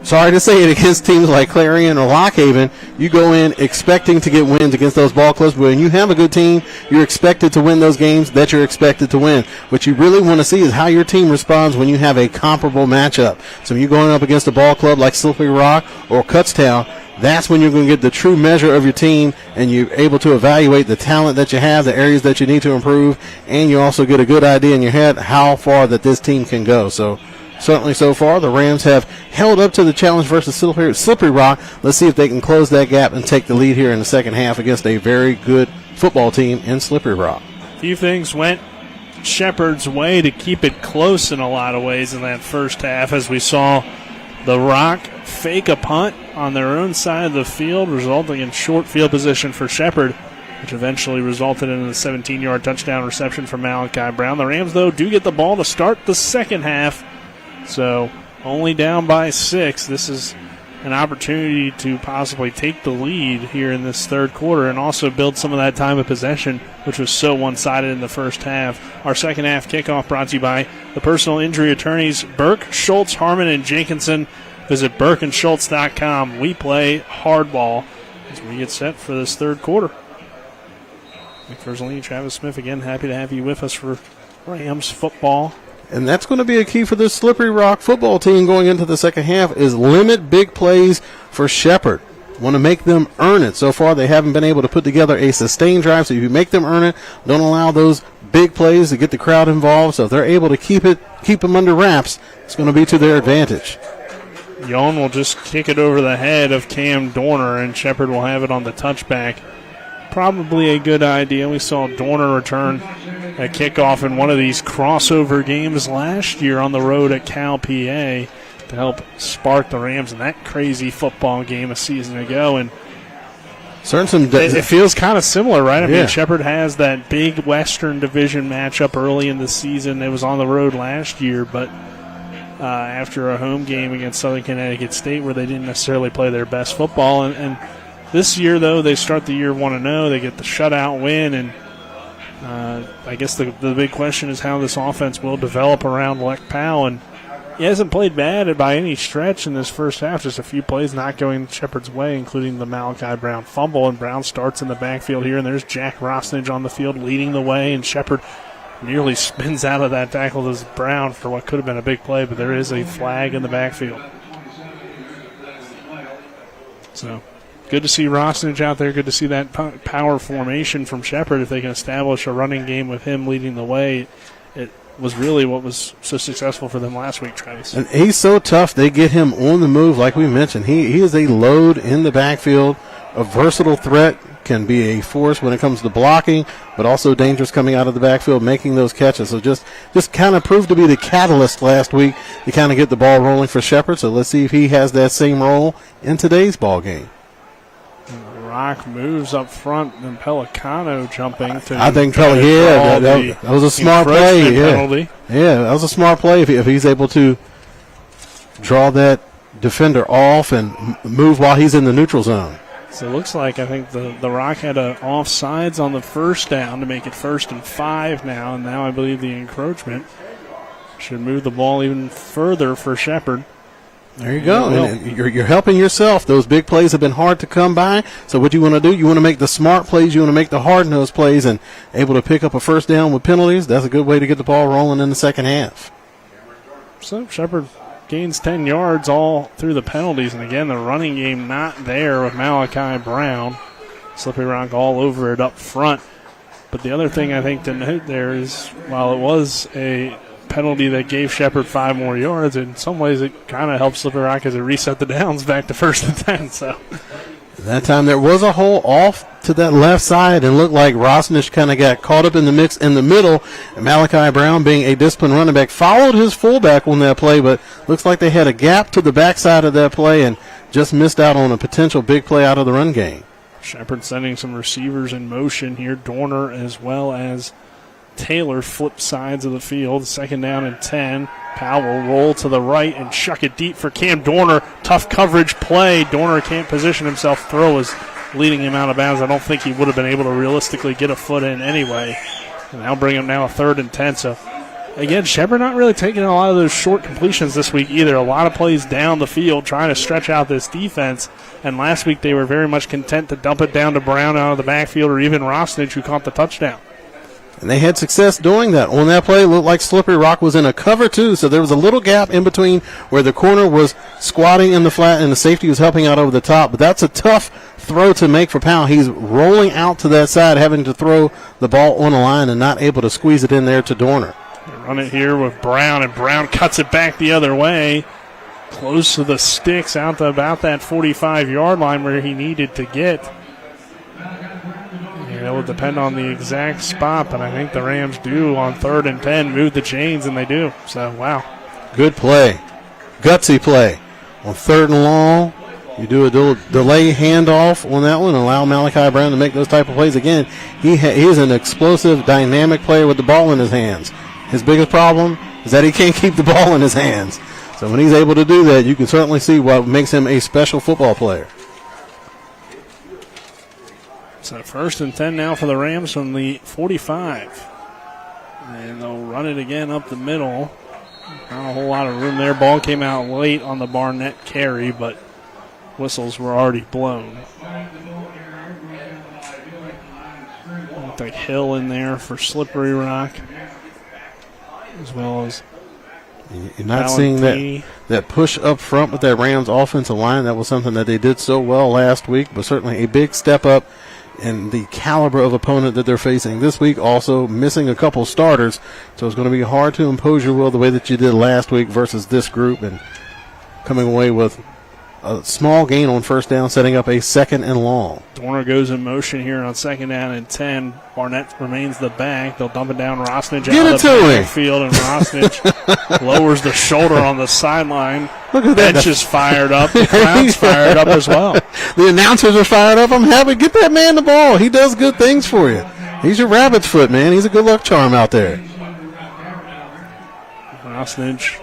sorry to say it, against teams like Clarion or Lockhaven, you go in expecting to get wins against those ball clubs. But when you have a good team, you're expected to win those games that you're expected to win. What you really want to see is how your team responds when you have a comparable matchup. So when you're going up against a ball club like Slippery Rock or Kutztown, that's when you're going to get the true measure of your team, and you're able to evaluate the talent that you have, the areas that you need to improve, and you also get a good idea in your head how far that this team can go. So certainly so far, the Rams have held up to the challenge versus Slippery Rock. Let's see if they can close that gap and take the lead here in the second half against a very good football team in Slippery Rock. A few things went Shepherd's way to keep it close in a lot of ways in that first half, as we saw the Rock fake a punt on their own side of the field, resulting in short field position for Shepherd, which eventually resulted in a 17-yard touchdown reception from Malachi Brown. The Rams, though, do get the ball to start the second half, so only down by 6. This is an opportunity to possibly take the lead here in this third quarter and also build some of that time of possession, which was so one-sided in the first half. Our second half kickoff brought to you by the personal injury attorneys Burke, Schultz, Harmon, and Jenkinson. Visit burkeandschultz.com. We play hardball as we get set for this third quarter. McPherson, Travis Smith, again, happy to have you with us for Rams football. And that's going to be a key for this Slippery Rock football team going into the second half, is limit big plays for Shepherd. Want to make them earn it. So far, they haven't been able to put together a sustained drive, so if you make them earn it, don't allow those big plays to get the crowd involved. So if they're able to keep them under wraps, it's going to be to their advantage. Yon will just kick it over the head of Cam Dorner, and Shepherd will have it on the touchback. Probably a good idea. We saw Dorner return a kickoff in one of these crossover games last year on the road at Cal PA to help spark the Rams in that crazy football game a season ago. And it feels kind of similar, right? I mean, Shepherd has that big Western Division matchup early in the season. It was on the road last year, but after a home game against Southern Connecticut State where they didn't necessarily play their best football. And this year, though, they start the year 1-0. They get the shutout win, and I guess the big question is how this offense will develop around Lek Powell. And he hasn't played bad by any stretch in this first half. Just a few plays not going Shepherd's way, including the Malachi Brown fumble. And Brown starts in the backfield here, and there's Jack Rosnage on the field leading the way, and Shepherd nearly spins out of that tackle as Brown for what could have been a big play, but there is a flag in the backfield. So good to see Rosnage out there. Good to see that power formation from Shepherd. If they can establish a running game with him leading the way, it was really what was so successful for them last week, Travis. And he's so tough. They get him on the move, like we mentioned. He is a load in the backfield, a versatile threat, can be a force when it comes to blocking, but also dangerous coming out of the backfield, making those catches. So just kind of proved to be the catalyst last week to kind of get the ball rolling for Shepherd. So let's see if he has that same role in today's ball game. Rock moves up front, and Pelicano jumping to. I think that was a smart play. Yeah, that was a smart play if he's able to draw that defender off and move while he's in the neutral zone. So it looks like I think the Rock had offsides on the first down to make it 1st and 5 now, and now I believe the encroachment should move the ball even further for Shepherd. There you go. And you're helping yourself. Those big plays have been hard to come by. So what you want to do, you want to make the smart plays, you want to make the hard-nosed plays, and able to pick up a first down with penalties. That's a good way to get the ball rolling in the second half. So Shepherd gains 10 yards all through the penalties. And again, the running game not there with Malachi Brown. Slippery Rock all over it up front. But the other thing I think to note there is while it was a penalty that gave Shepherd 5 more yards, in some ways it kind of helped Slippery Rock as it reset the downs back to 1st and 10. So that time there was a hole off to that left side and looked like Rosnich kind of got caught up in the mix in the middle. And Malachi Brown, being a disciplined running back, followed his fullback on that play, but looks like they had a gap to the backside of that play and just missed out on a potential big play out of the run game. Shepherd sending some receivers in motion here. Dorner as well as Taylor flip sides of the field. 2nd down and 10. Powell will roll to the right and chuck it deep for Cam Dorner. Tough coverage play. Dorner can't position himself. Throw is leading him out of bounds. I don't think he would have been able to realistically get a foot in anyway. And that'll bring him now a 3rd and 10. So again, Shepherd not really taking a lot of those short completions this week either. A lot of plays down the field trying to stretch out this defense. And last week they were very much content to dump it down to Brown out of the backfield or even Rosnich, who caught the touchdown. And they had success doing that. On that play, it looked like Slippery Rock was in a cover two, so there was a little gap in between where the corner was squatting in the flat and the safety was helping out over the top. But that's a tough throw to make for Powell. He's rolling out to that side, having to throw the ball on the line and not able to squeeze it in there to Dorner. They run it here with Brown, and Brown cuts it back the other way, close to the sticks, out to about that 45-yard line where he needed to get. It will depend on the exact spot, but I think the Rams do on 3rd and 10 move the chains, and they do. So, wow. Good play. Gutsy play. On 3rd and long, you do a delay handoff on that one and allow Malachi Brown to make those type of plays. Again, he is an explosive, dynamic player with the ball in his hands. His biggest problem is that he can't keep the ball in his hands. So when he's able to do that, you can certainly see what makes him a special football player. So 1st and 10 now for the Rams from the 45. And they'll run it again up the middle. Not a whole lot of room there. Ball came out late on the Barnett carry, but whistles were already blown. Looked like Hill in there for Slippery Rock, as well as you're not seeing that push up front with that Rams offensive line. That was something that they did so well last week, but certainly a big step up in the caliber of opponent that they're facing this week. Also missing a couple starters, so it's going to be hard to impose your will the way that you did last week versus this group, and coming away with a small gain on 1st down, setting up a 2nd and long. Dorner goes in motion here on 2nd down and 10. Barnett remains the back. They'll dump it down. Rosnich out of the backfield, and Rosnich lowers the shoulder on the sideline. Look at that. Bench is fired up. The crowd's fired up as well. The announcers are fired up. I'm happy. Get that man the ball. He does good things for you. He's your rabbit's foot, man. He's a good luck charm out there. Rosnich,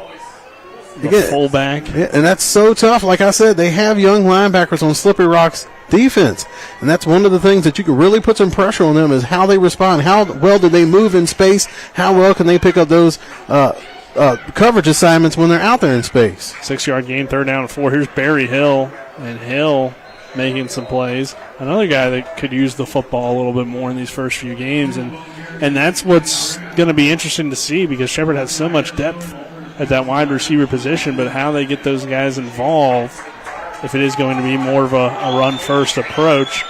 the fullback. Yeah, and that's so tough. Like I said, they have young linebackers on Slippery Rock's defense, and that's one of the things that you can really put some pressure on them is how they respond. How well do they move in space? How well can they pick up those coverage assignments when they're out there in space? 6-yard gain, 3rd down and 4. Here's Barry Hill, and Hill making some plays. Another guy that could use the football a little bit more in these first few games, and that's what's going to be interesting to see, because Shepherd has so much depth at that wide receiver position, but how they get those guys involved, if it is going to be more of a run-first approach.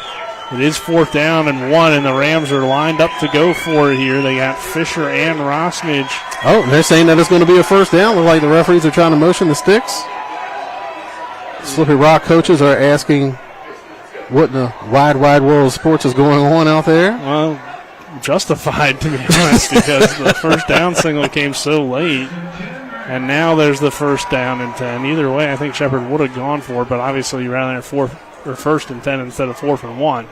It is 4th down and 1, and the Rams are lined up to go for it here. They got Fisher and Rosnich. Oh, they're saying that it's going to be a 1st down. Looks like the referees are trying to motion the sticks. Slippery Rock coaches are asking what in the wide world of sports is going on out there. Well, justified, to be honest, because the 1st down signal came so late. And now there's the 1st down and 10. Either way, I think Shepherd would have gone for it, but obviously you'd rather have 1st and 10 instead of 4th and 1.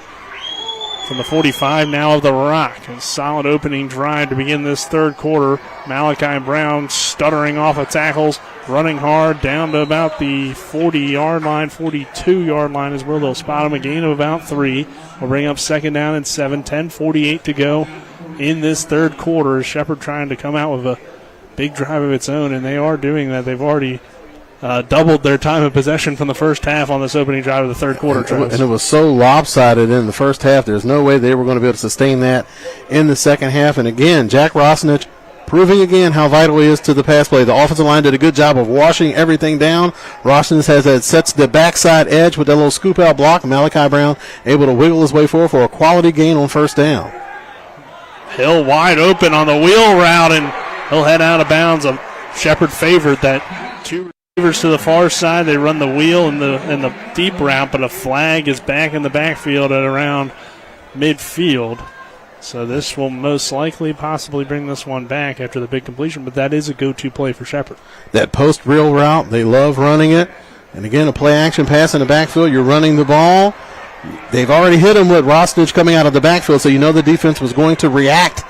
From the 45 now of the Rock. A solid opening drive to begin this 3rd quarter. Malachi Brown stuttering off of tackles, running hard down to about the 40-yard line, 42-yard line is where they'll spot him. A gain of about 3. We'll bring up 2nd down and 7, 10:48 to go in this 3rd quarter. Shepherd trying to come out with a big drive of its own, and they are doing that. They've already doubled their time of possession from the first half on this opening drive of the 3rd quarter. And it was so lopsided in the first half. There's no way they were going to be able to sustain that in the second half. And again, Jack Rosnich proving again how vital he is to the pass play. The offensive line did a good job of washing everything down. Rosnich sets the backside edge with that little scoop out block. Malachi Brown able to wiggle his way forward for a quality gain on 1st down. Hill wide open on the wheel route, and he'll head out of bounds. Shepherd favored that 2 receivers to the far side. They run the wheel in the deep route, but a flag is back in the backfield at around midfield. So this will most likely possibly bring this one back after the big completion, but that is a go-to play for Shepherd. That post reel route, they love running it. And again, a play action pass in the backfield. You're running the ball. They've already hit him with Rosnich coming out of the backfield, so you know the defense was going to react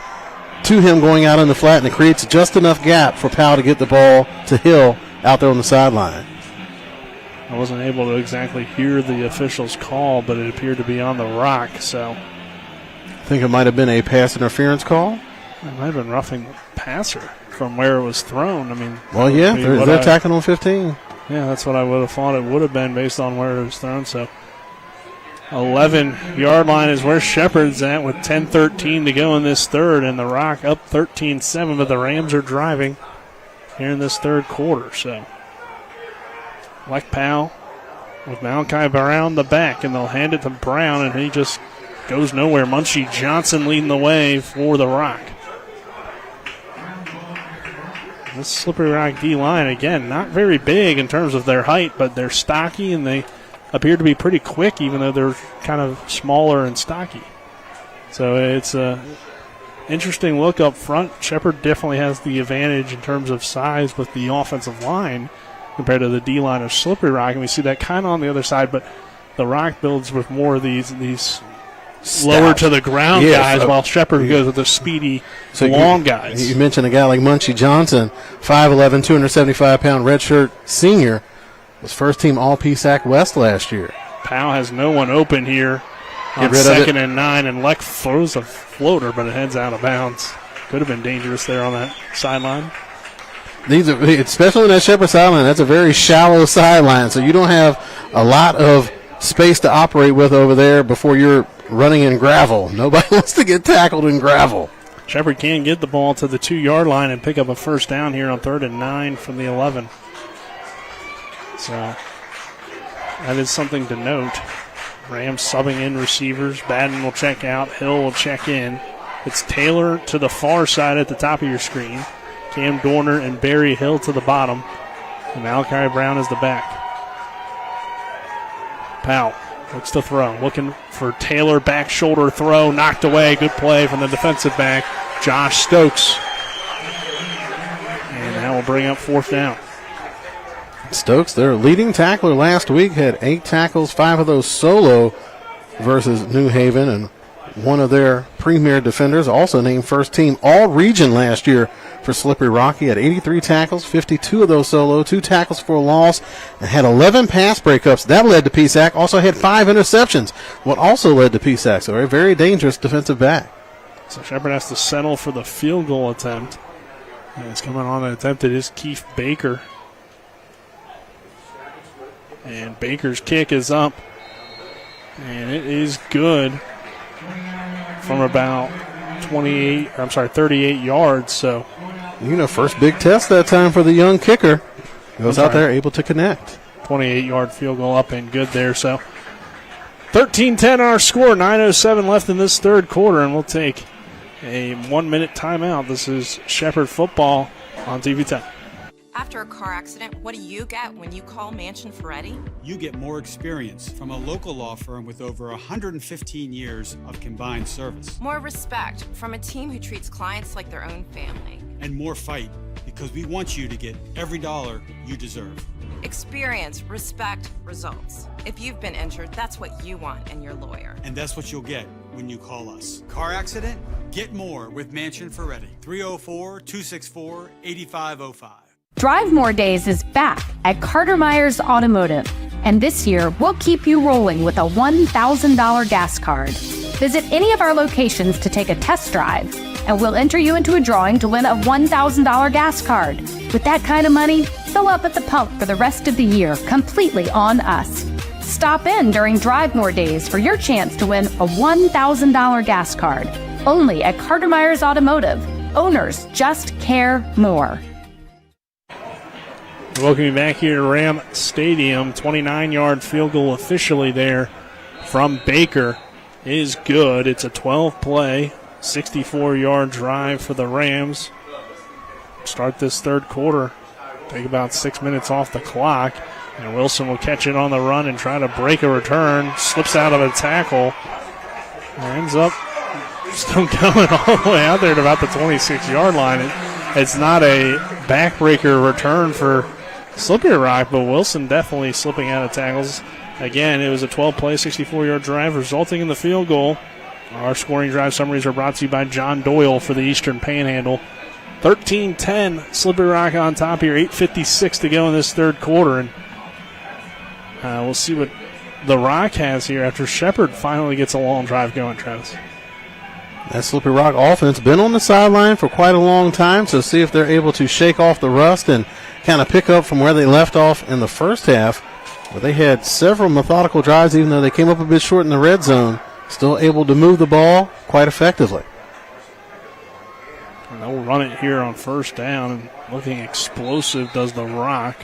to him going out in the flat, and it creates just enough gap for Powell to get the ball to Hill out there on the sideline. I wasn't able to exactly hear the official's call, but it appeared to be on the Rock, so I think it might have been a pass interference call. It might have been roughing the passer. from where it was thrown. I mean, well, yeah, they're attacking on 15. Yeah, that's what I would have thought it would have been based on where it was thrown. So 11-yard line is where Shepherd's at with 10:13 to go in this third, and the Rock up 13-7, but the Rams are driving here in this third quarter. So Leck Powell with Malachi Brown the back, and they'll hand it to Brown, and he just goes nowhere. Munchie Johnson leading the way for the Rock. This Slippery Rock D-line, again, not very big in terms of their height, but they're stocky, and they appear to be pretty quick, even though they're kind of smaller and stocky. So it's a interesting look up front. Shepherd definitely has the advantage in terms of size with the offensive line compared to the D-line of Slippery Rock, and we see that kind of on the other side, but the Rock builds with more of these lower to the ground guys, while Shepherd goes with the speedy, long guys. You mentioned a guy like Munchie Johnson, 5'11", 275-pound redshirt senior, was first-team All-PSAC West last year. Powell has no one open here on 2nd and 9, and Leck throws a floater, but it heads out of bounds. Could have been dangerous there on that sideline. Especially on that Shepherd sideline, that's a very shallow sideline, so you don't have a lot of space to operate with over there before you're running in gravel. Nobody wants to get tackled in gravel. Shepherd can get the ball to the 2-yard line and pick up a first down here on 3rd and 9 from the 11. So that is something to note. Rams subbing in receivers. Madden will check out. Hill will check in. It's Taylor to the far side at the top of your screen. Cam Dorner and Barry Hill to the bottom. And Malachi Brown is the back. Powell looks to throw. Looking for Taylor. Back shoulder throw. Knocked away. Good play from the defensive back, Josh Stokes. And that will bring up 4th down. Stokes, their leading tackler last week, had 8 tackles, 5 of those solo versus New Haven, and one of their premier defenders, also named first team All-Region last year for Slippery Rock. He had 83 tackles, 52 of those solo, 2 tackles for a loss, and had 11 pass breakups. That led to PSAC. Also had 5 interceptions, what also led to PSAC. So a very dangerous defensive back. So Shepherd has to settle for the field goal attempt. And it's coming on an attempt. It is Keith Baker. And Baker's kick is up. And it is good from about 38 yards. So, first big test that time for the young kicker. Goes out there able to connect. 28-yard field goal up and good there. So 13-10 our score. 9:07 left in this third quarter, and we'll take a 1-minute timeout. This is Shepherd football on TV 10. After a car accident, what do you get when you call Mansion Ferretti? You get more experience from a local law firm with over 115 years of combined service. More respect from a team who treats clients like their own family. And more fight, because we want you to get every dollar you deserve. Experience, respect, results. If you've been injured, that's what you want in your lawyer. And that's what you'll get when you call us. Car accident? Get more with Mansion Ferretti. 304-264-8505. Drive More Days is back at Carter Myers Automotive, and this year we'll keep you rolling with a $1,000 gas card. Visit any of our locations to take a test drive, and we'll enter you into a drawing to win a $1,000 gas card. With that kind of money, fill up at the pump for the rest of the year completely on us. Stop in during Drive More Days for your chance to win a $1,000 gas card. Only at Carter Myers Automotive. Owners just care more. Welcome you back here to Ram Stadium. 29-yard field goal officially there from Baker is good. It's a 12-play, 64-yard drive for the Rams. Start this third quarter. Take about 6 minutes off the clock. And Wilson will catch it on the run and try to break a return. Slips out of a tackle. And ends up still going all the way out there to about the 26-yard line. It's not a backbreaker return for Slippery Rock, but Wilson definitely slipping out of tackles. Again, it was a 12-play, 64-yard drive, resulting in the field goal. Our scoring drive summaries are brought to you by John Doyle for the Eastern Panhandle. 13-10, Slippery Rock on top here. 8:56 to go in this third quarter, and we'll see what the Rock has here after Shepherd finally gets a long drive going, Travis. That Slippery Rock offense been on the sideline for quite a long time, so see if they're able to shake off the rust and kind of pick up from where they left off in the first half, where they had several methodical drives, even though they came up a bit short in the red zone, still able to move the ball quite effectively. And they'll run it here on first down, and looking explosive does the Rock.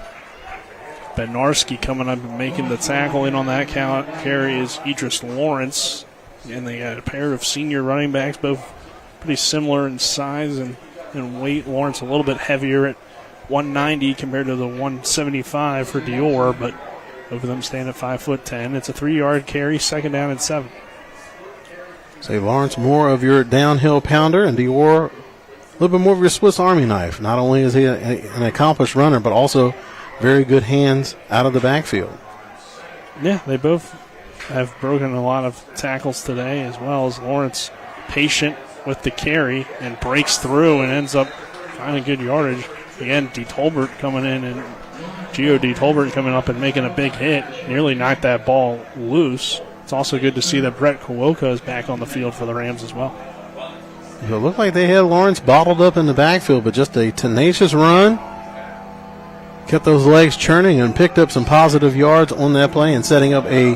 Bednarski coming up and making the tackle. In on that carry is Idris Lawrence. And they got a pair of senior running backs, both pretty similar in size and weight. Lawrence a little bit heavier at 190 compared to the 175 for Dior, but both of them stand at 5'10". It's a 3-yard carry, second down and 7. Say Lawrence more of your downhill pounder, and Dior a little bit more of your Swiss Army knife. Not only is he an accomplished runner, but also very good hands out of the backfield. Yeah, they both have broken a lot of tackles today, as well as Lawrence patient with the carry and breaks through and ends up finding good yardage. Again, D. Tolbert coming in, and Gio D. Tolbert coming up and making a big hit, nearly knocked that ball loose. It's also good to see that Brett Kawoka is back on the field for the Rams as well. It looked like they had Lawrence bottled up in the backfield, but just a tenacious run. Kept those legs churning and picked up some positive yards on that play and setting up a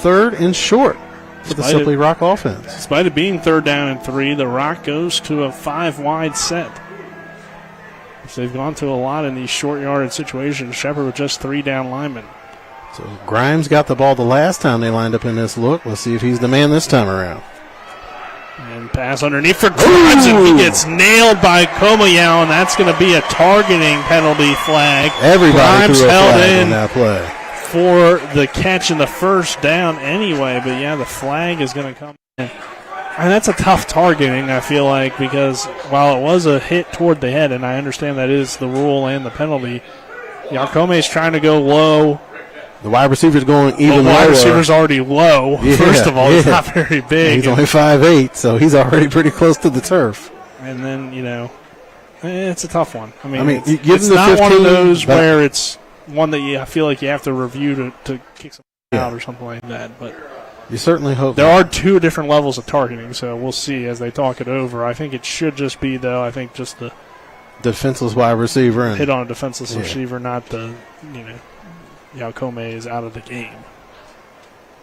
3rd and short for the Slippery Rock offense. Despite it being 3rd down and 3, the Rock goes to a 5-wide set. So they've gone to a lot in these short yardage situations. Shepherd with just 3 down linemen. So Grimes got the ball the last time they lined up in this look. Let's see if he's the man this time around. And pass underneath for Grimes, and he gets nailed by Comayao, and that's going to be a targeting penalty flag. Everybody Grimes threw a held flag in on that play for the catch and the first down anyway, but yeah, the flag is going to come in. And that's a tough targeting, I feel like, because while it was a hit toward the head, and I understand that is the rule and the penalty, Yarkome is trying to go low. The wide receiver's going even lower. The wide receiver's already low. Yeah, first of all, he's not very big. He's only 5'8", so he's already pretty close to the turf. And then, it's a tough one. I mean you give it's him the not 15, one of those where it's one that I feel like you have to review to kick something out or something like that. But you certainly hope there are 2 different levels of targeting, so we'll see as they talk it over. I think it should just be, though, just the defenseless wide receiver and hit on a defenseless receiver, not the Yaokome is out of the game.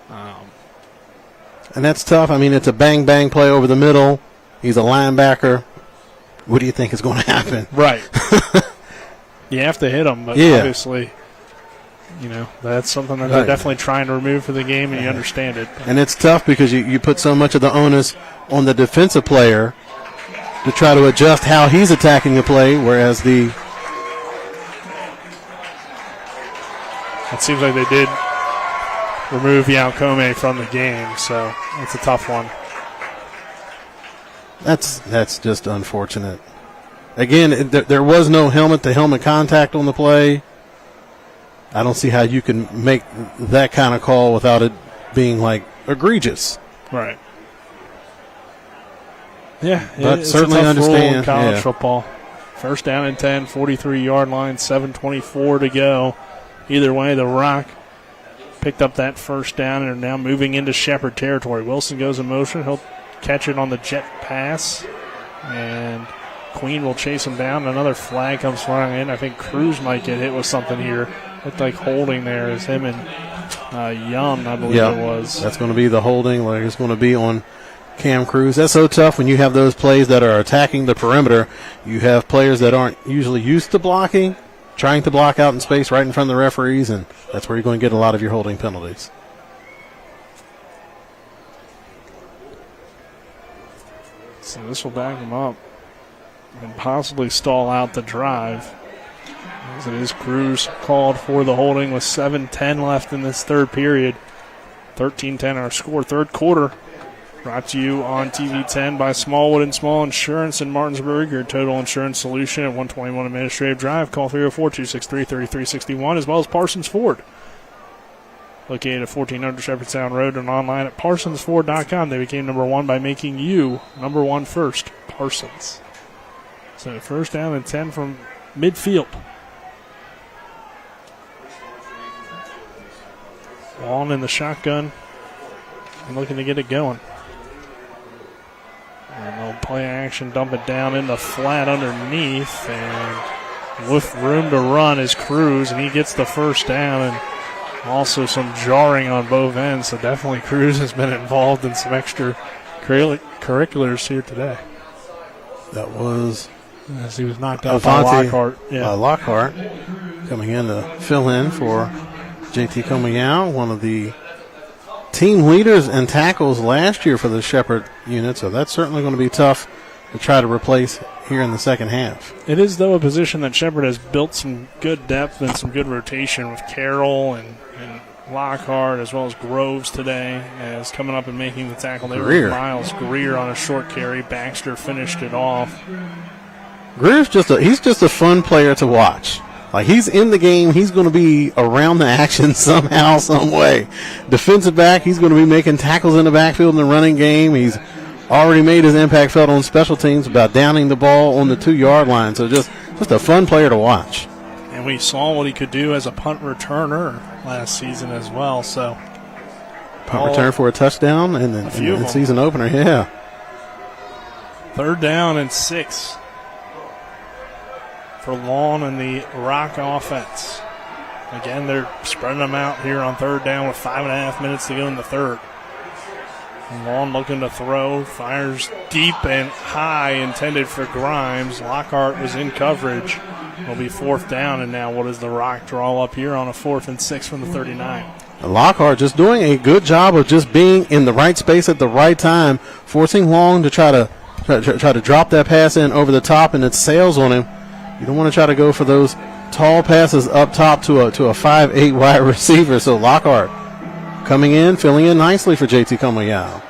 And that's tough. I mean, it's a bang-bang play over the middle. He's a linebacker. What do you think is going to happen? Right. You have to him, but obviously, that's something that they're definitely trying to remove for the game, and you understand it. And it's tough because you put so much of the onus on the defensive player to try to adjust how he's attacking the play, whereas it seems like they did remove Yaokome from the game, so it's a tough one. That's just unfortunate. Again, there was no helmet-to-helmet contact on the play. I don't see how you can make that kind of call without it being, egregious. Right. Yeah, but it's certainly a tough understand rule in college football. First down and 10, 43-yard line, 7:24 to go. Either way, the Rock picked up that first down and are now moving into Shepherd territory. Wilson goes in motion. He'll catch it on the jet pass, and Queen will chase him down. Another flag comes flying in. I think Cruz might get hit with something here. Looked like holding there is him and Yum, I believe it was. That's going to be the holding. It's going to be on Cam Cruz. That's so tough when you have those plays that are attacking the perimeter. You have players that aren't usually used to blocking, trying to block out in space right in front of the referees, and that's where you're going to get a lot of your holding penalties. So this will back them up and possibly stall out the drive. As it is Cruz called for the holding with 7:10 left in this third period. 13-10 our score. Third quarter brought to you on TV 10 by Smallwood and Small Insurance in Martinsburg, your total insurance solution at 121 Administrative Drive. Call 304-263-3361, as well as Parsons Ford. Located at 1400 Shepherdstown Road and online at parsonsford.com. They became number one by making you number one first. Parsons. So first down and 10 from midfield. Long in the shotgun and looking to get it going. play action, dump it down in the flat underneath, and with room to run is Cruz, and he gets the first down, and also some jarring on both ends. So definitely Cruz has been involved in some extra curriculars here today. That was as he was knocked out by Lockhart. Yeah. Lockhart coming in to fill in for JT Comayao, one of the team leaders in tackles last year for the Shepherd unit. So that's certainly going to be tough to try to replace here in the second half. It is, though, a position that Shepherd has built some good depth and some good rotation with Carroll and Lockhart, as well as Groves today, as coming up and making the tackle. They were Miles Greer on a short carry. Baxter finished it off. Greer's he's just a fun player to watch. Like, he's in the game. He's going to be around the action somehow, some way. Defensive back, he's going to be making tackles in the backfield in the running game. He's already made his impact felt on special teams about downing the ball on the 2-yard line. So just a fun player to watch. And we saw what he could do as a punt returner last season as well. So punt return for a touchdown and then the season opener, yeah. 3rd down and 6 for Lawn and the Rock offense. Again, they're spreading them out here on 3rd down with 5.5 minutes to go in the 3rd. Lawn looking to throw, fires deep and high, intended for Grimes. Lockhart was in coverage. It'll be 4th down, and now what does the Rock draw up here on a 4th and 6 from the 39? Lockhart just doing a good job of just being in the right space at the right time, forcing Long to try to drop that pass in over the top, and it sails on him. You don't want to try to go for those tall passes up top to a 5'8" wide receiver. So Lockhart coming in, filling in nicely for JT Comayao.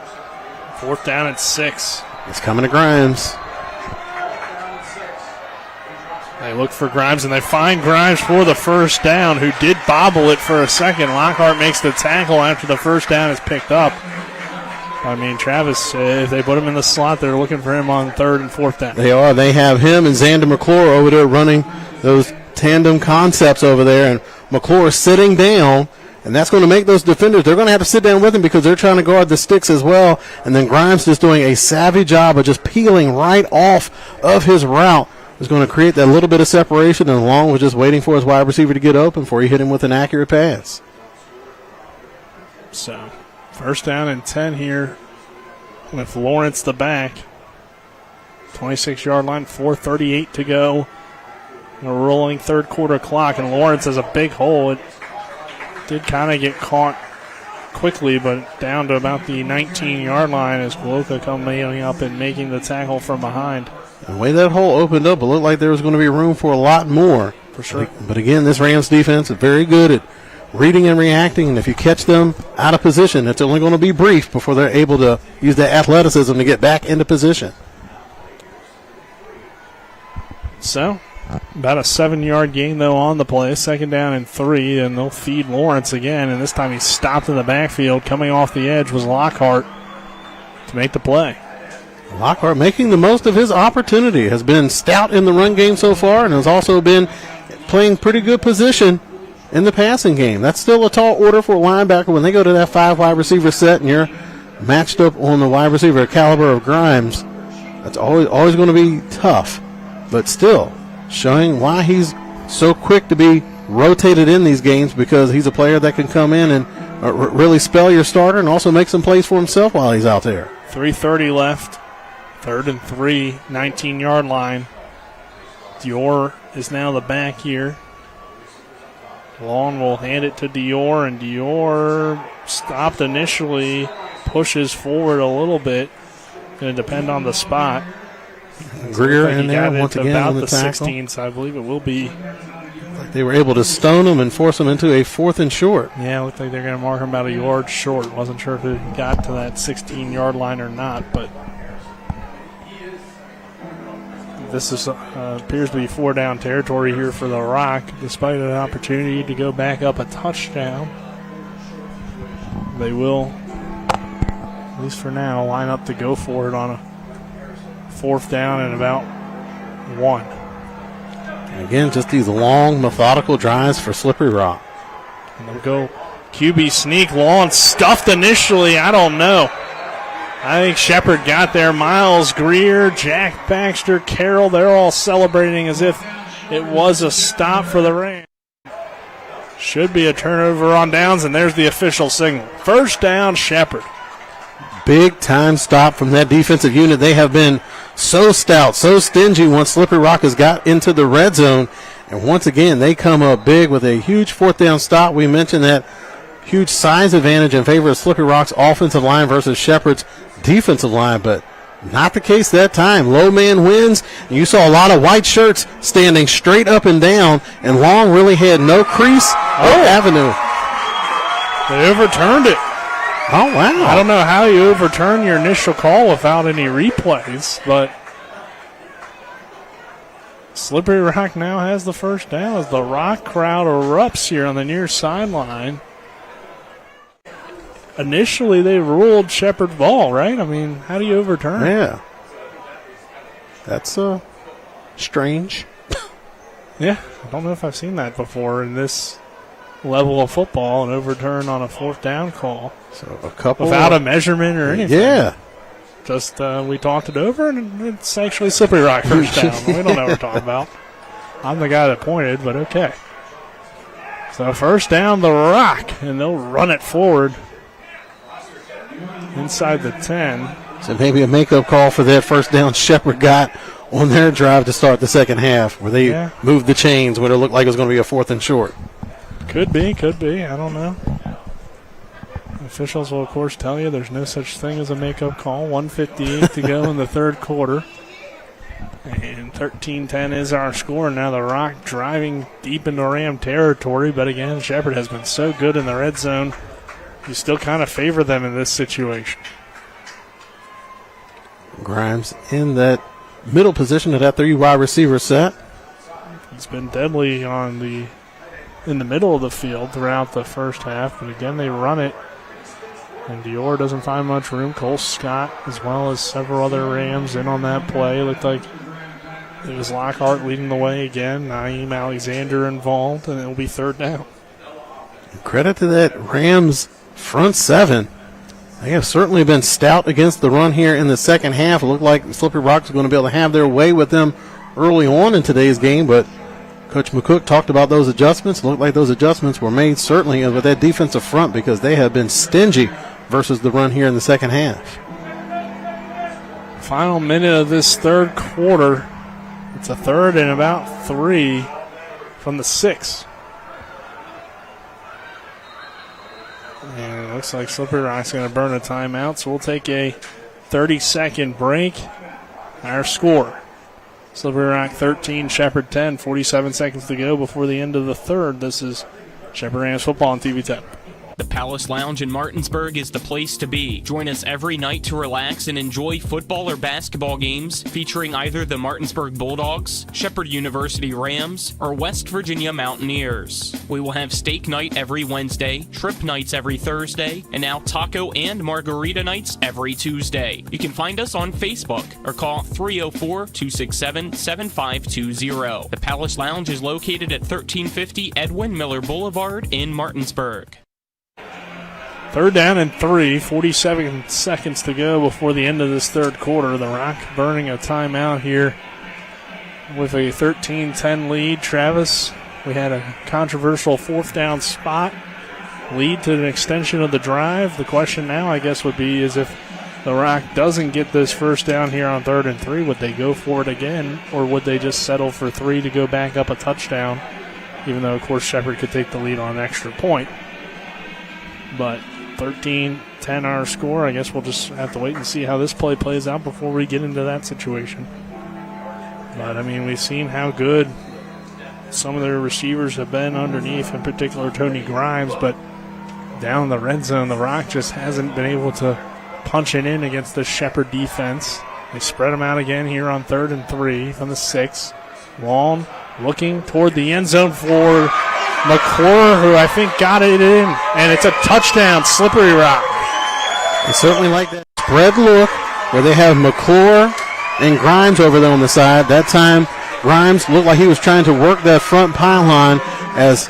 4th down and 6. It's coming to Grimes. They look for Grimes, and they find Grimes for the first down, who did bobble it for a second. Lockhart makes the tackle after the first down is picked up. I mean, Travis, if they put him in the slot, they're looking for him on 3rd and 4th down. They are. They have him and Xander McClure over there running those tandem concepts over there, and McClure sitting down, and that's going to make those defenders, they're going to have to sit down with him because they're trying to guard the sticks as well. And then Grimes just doing a savvy job of just peeling right off of his route. Is going to create that little bit of separation, and Long was just waiting for his wide receiver to get open before he hit him with an accurate pass. So, 1st down and 10 here with Lawrence the back. 26-yard line, 4:38 to go. A rolling 3rd quarter clock, and Lawrence has a big hole. It did kind of get caught quickly, but down to about the 19-yard line as Guoka coming up and making the tackle from behind. The way that hole opened up, it looked like there was going to be room for a lot more. For sure. But again, this Rams defense is very good at reading and reacting, and if you catch them out of position, it's only going to be brief before they're able to use that athleticism to get back into position. So, about a 7-yard gain, though, on the play. 2nd down and 3, and they'll feed Lawrence again, and this time he stopped in the backfield. Coming off the edge was Lockhart to make the play. Lockhart making the most of his opportunity, has been stout in the run game so far, and has also been playing pretty good position in the passing game. That's still a tall order for a linebacker when they go to that 5 wide receiver set and you're matched up on the wide receiver caliber of Grimes. That's always going to be tough, but still showing why he's so quick to be rotated in these games, because he's a player that can come in and really spell your starter and also make some plays for himself while he's out there. 3:30 left. 3rd and 3, 19-yard line. Dior is now the back here. Long will hand it to Dior, and Dior stopped initially, pushes forward a little bit. Going to depend on the spot. Greer in there once again about on the tackle. 16, so I believe it will be. They were able to stone him and force him into a 4th and short. Yeah, it looked like they're going to mark him about a yard short. Wasn't sure if it got to that 16-yard line or not, but this is appears to be 4-down territory here for the Rock, despite an opportunity to go back up a touchdown. They will, at least for now, line up to go for it on a 4th down and about 1. And again, just these long, methodical drives for Slippery Rock. And they'll go QB sneak. Long stuffed initially. I don't know. I think Shepherd got there. Miles Greer, Jack Baxter, Carroll, they're all celebrating as if it was a stop for the Rams. Should be a turnover on downs, and there's the official signal. First down, Shepherd. Big time stop from that defensive unit. They have been so stout, so stingy once Slippery Rock has got into the red zone. And once again, they come up big with a huge fourth down stop. We mentioned that huge size advantage in favor of Slippery Rock's offensive line versus Shepherd's defensive line, but not the case that time. Low man wins. You saw a lot of white shirts standing straight up and down, and Long really had no crease or avenue. They overturned it. Oh, wow. I don't know how you overturn your initial call without any replays, but Slippery Rock now has the first down as the Rock crowd erupts here on the near sideline. Initially, they ruled Shepherd ball, right? I mean, how do you overturn it? Yeah. That's strange. Yeah, I don't know if I've seen that before in this level of football, an overturn on a fourth down call. So a couple without a measurement or anything. Yeah. Just we talked it over, and it's actually Slippery Rock first down. We don't know what we're talking about. I'm the guy that pointed, but okay. So first down, the Rock, and they'll run it forward inside the 10. So maybe a makeup call for that first down Shepherd got on their drive to start the second half, where they moved the chains when it looked like it was going to be a 4th and short. Could be. I don't know. Officials will, of course, tell you there's no such thing as a makeup call. 1:58 to go in the third quarter. And 13-10 is our score. Now the Rock driving deep into Ram territory. But again, Shepherd has been so good in the red zone. You still kind of favor them in this situation. Grimes in that middle position of that 3 wide receiver set. He's been deadly in the middle of the field throughout the first half. But again, they run it. And Dior doesn't find much room. Cole Scott, as well as several other Rams, in on that play. Looked like it was Lockhart leading the way again. Naeem Alexander involved, and it'll be third down. Credit to that Rams front seven. They have certainly been stout against the run here in the second half. It looked like Slippery Rock is going to be able to have their way with them early on in today's game, but Coach McCook talked about those adjustments. It looked like those adjustments were made certainly with that defensive front because they have been stingy versus the run here in the second half. Final minute of this third quarter. It's a third and about 3 from the 6. And it looks like Slippery Rock's going to burn a timeout, so we'll take a 30-second break. Our score, Slippery Rock 13, Shepherd 10, 47 seconds to go before the end of the third. This is Shepherd Rams football on TV 10. The Palace Lounge in Martinsburg is the place to be. Join us every night to relax and enjoy football or basketball games featuring either the Martinsburg Bulldogs, Shepherd University Rams, or West Virginia Mountaineers. We will have steak night every Wednesday, shrimp nights every Thursday, and now taco and margarita nights every Tuesday. You can find us on Facebook or call 304-267-7520. The Palace Lounge is located at 1350 Edwin Miller Boulevard in Martinsburg. Third down and 3, 47 seconds to go before the end of this third quarter. The Rock burning a timeout here with a 13-10 lead. Travis, we had a controversial fourth down spot lead to an extension of the drive. The question now, I guess, would be is if the Rock doesn't get this first down here on 3rd and 3, would they go for it again, or would they just settle for 3 to go back up a touchdown, even though, of course, Shepherd could take the lead on an extra point. But 13-10 our score. I guess we'll just have to wait and see how this play plays out before we get into that situation. But, I mean, we've seen how good some of their receivers have been underneath, in particular Tony Grimes, but down in the red zone, the Rock just hasn't been able to punch it in against the Shepherd defense. They spread them out again here on 3rd and 3 from the 6. Long looking toward the end zone for McClure, who I think got it in, and it's a touchdown, Slippery Rock. They certainly like that spread look where they have McClure and Grimes over there on the side. That time, Grimes looked like he was trying to work that front pylon as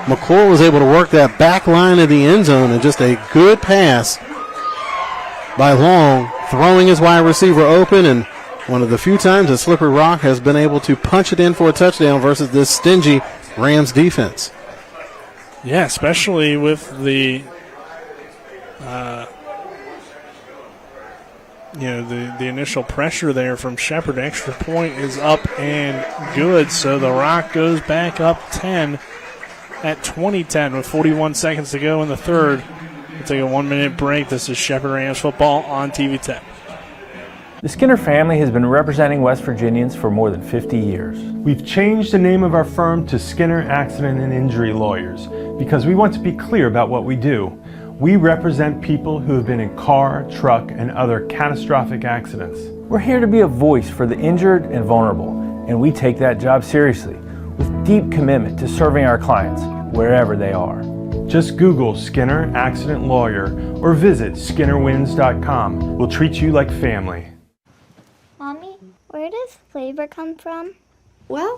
McClure was able to work that back line of the end zone, and just a good pass by Long throwing his wide receiver open, and one of the few times that Slippery Rock has been able to punch it in for a touchdown versus this stingy Rams defense. Yeah, especially with the the initial pressure there from Shepherd. Extra point is up and good, so the Rock goes back up 10 at 20-10 with 41 seconds to go in the third. We'll take a 1-minute break. This is Shepherd Rams football on TV 10. The Skinner family has been representing West Virginians for more than 50 years. We've changed the name of our firm to Skinner Accident and Injury Lawyers because we want to be clear about what we do. We represent people who have been in car, truck, and other catastrophic accidents. We're here to be a voice for the injured and vulnerable, and we take that job seriously with deep commitment to serving our clients wherever they are. Just Google Skinner Accident Lawyer or visit SkinnerWins.com. We'll treat you like family. Mommy, where does flavor come from? Well,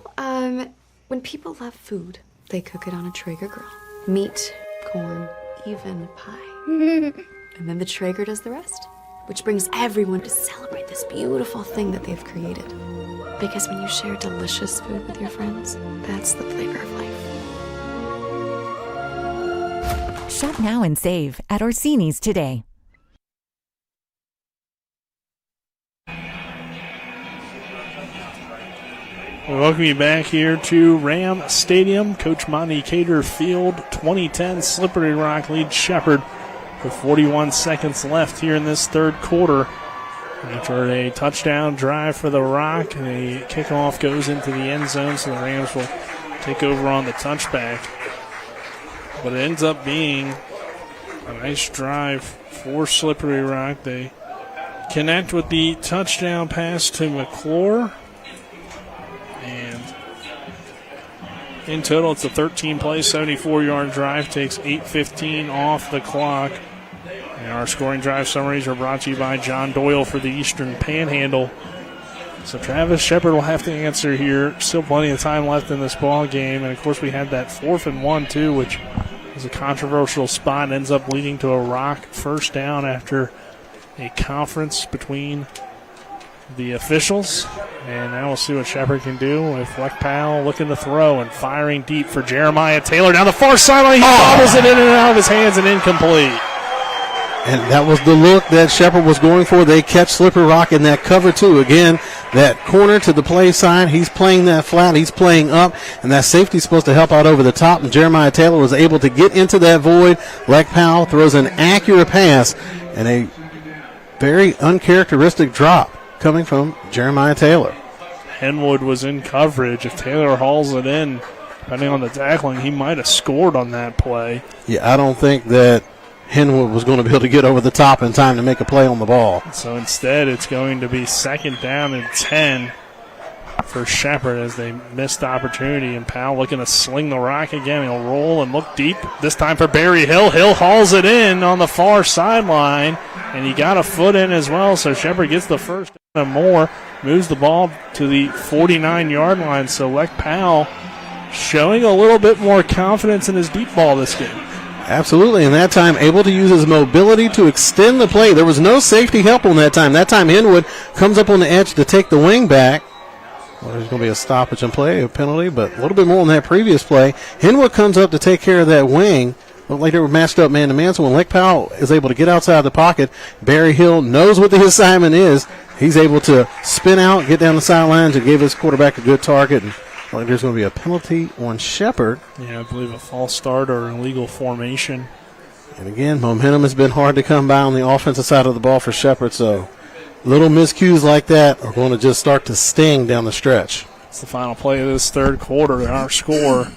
when people love food, they cook it on a Traeger grill. Meat, corn, even pie. And then the Traeger does the rest, which brings everyone to celebrate this beautiful thing that they've created. Because when you share delicious food with your friends, that's the flavor of life. Shop now and save at Orsini's today. We welcome you back here to Ram Stadium. Coach Monty Cater Field, 20-10. Slippery Rock leads Shepherd with 41 seconds left here in this third quarter. After a touchdown drive for the Rock, the kickoff goes into the end zone, so the Rams will take over on the touchback. But it ends up being a nice drive for Slippery Rock. They connect with the touchdown pass to McClure. And in total, it's a 13-play, 74-yard drive. Takes 8:15 off the clock. And our scoring drive summaries are brought to you by John Doyle for the Eastern Panhandle. So Travis Shepherd will have to answer here. Still plenty of time left in this ball game. And, of course, we had that 4th and 1, too, which was a controversial spot. Ends up leading to a Rock first down after a conference between the officials. And now we'll see what Shepherd can do with Fleck Powell looking to throw and firing deep for Jeremiah Taylor down the far sideline. He bobbles it in and out of his hands and incomplete. And that was the look that Shepherd was going for. They catch Slippery Rock in that cover two. Again, that corner to the play side. He's playing that flat. He's playing up. And that safety's supposed to help out over the top. And Jeremiah Taylor was able to get into that void. Fleck Powell throws an accurate pass and a very uncharacteristic drop coming from Jeremiah Taylor. Henwood was in coverage. If Taylor hauls it in, depending on the tackling, he might have scored on that play. Yeah, I don't think that Henwood was going to be able to get over the top in time to make a play on the ball. So instead, it's going to be 2nd down and 10 for Shepherd as they missed the opportunity. And Powell looking to sling the rock again. He'll roll and look deep, this time for Barry Hill. Hill hauls it in on the far sideline, and he got a foot in as well. So Shepherd gets the first down and more, moves the ball to the 49-yard line. So Leck Powell showing a little bit more confidence in his deep ball this game. Absolutely, and that time able to use his mobility to extend the play. There was no safety help on that time. That time Henwood comes up on the edge to take the wing back. Well, there's going to be a stoppage and play, a penalty, but a little bit more on that previous play. Henwood comes up to take care of that wing. Looked like they were matched up man-to-man, so when Leck Powell is able to get outside the pocket, Barry Hill knows what the assignment is. He's able to spin out, get down the sidelines, and give his quarterback a good target. And like there's going to be a penalty on Shepherd. Yeah, I believe a false start or illegal formation. And again, momentum has been hard to come by on the offensive side of the ball for Shepherd, so little miscues like that are going to just start to sting down the stretch. It's the final play of this third quarter. Our score,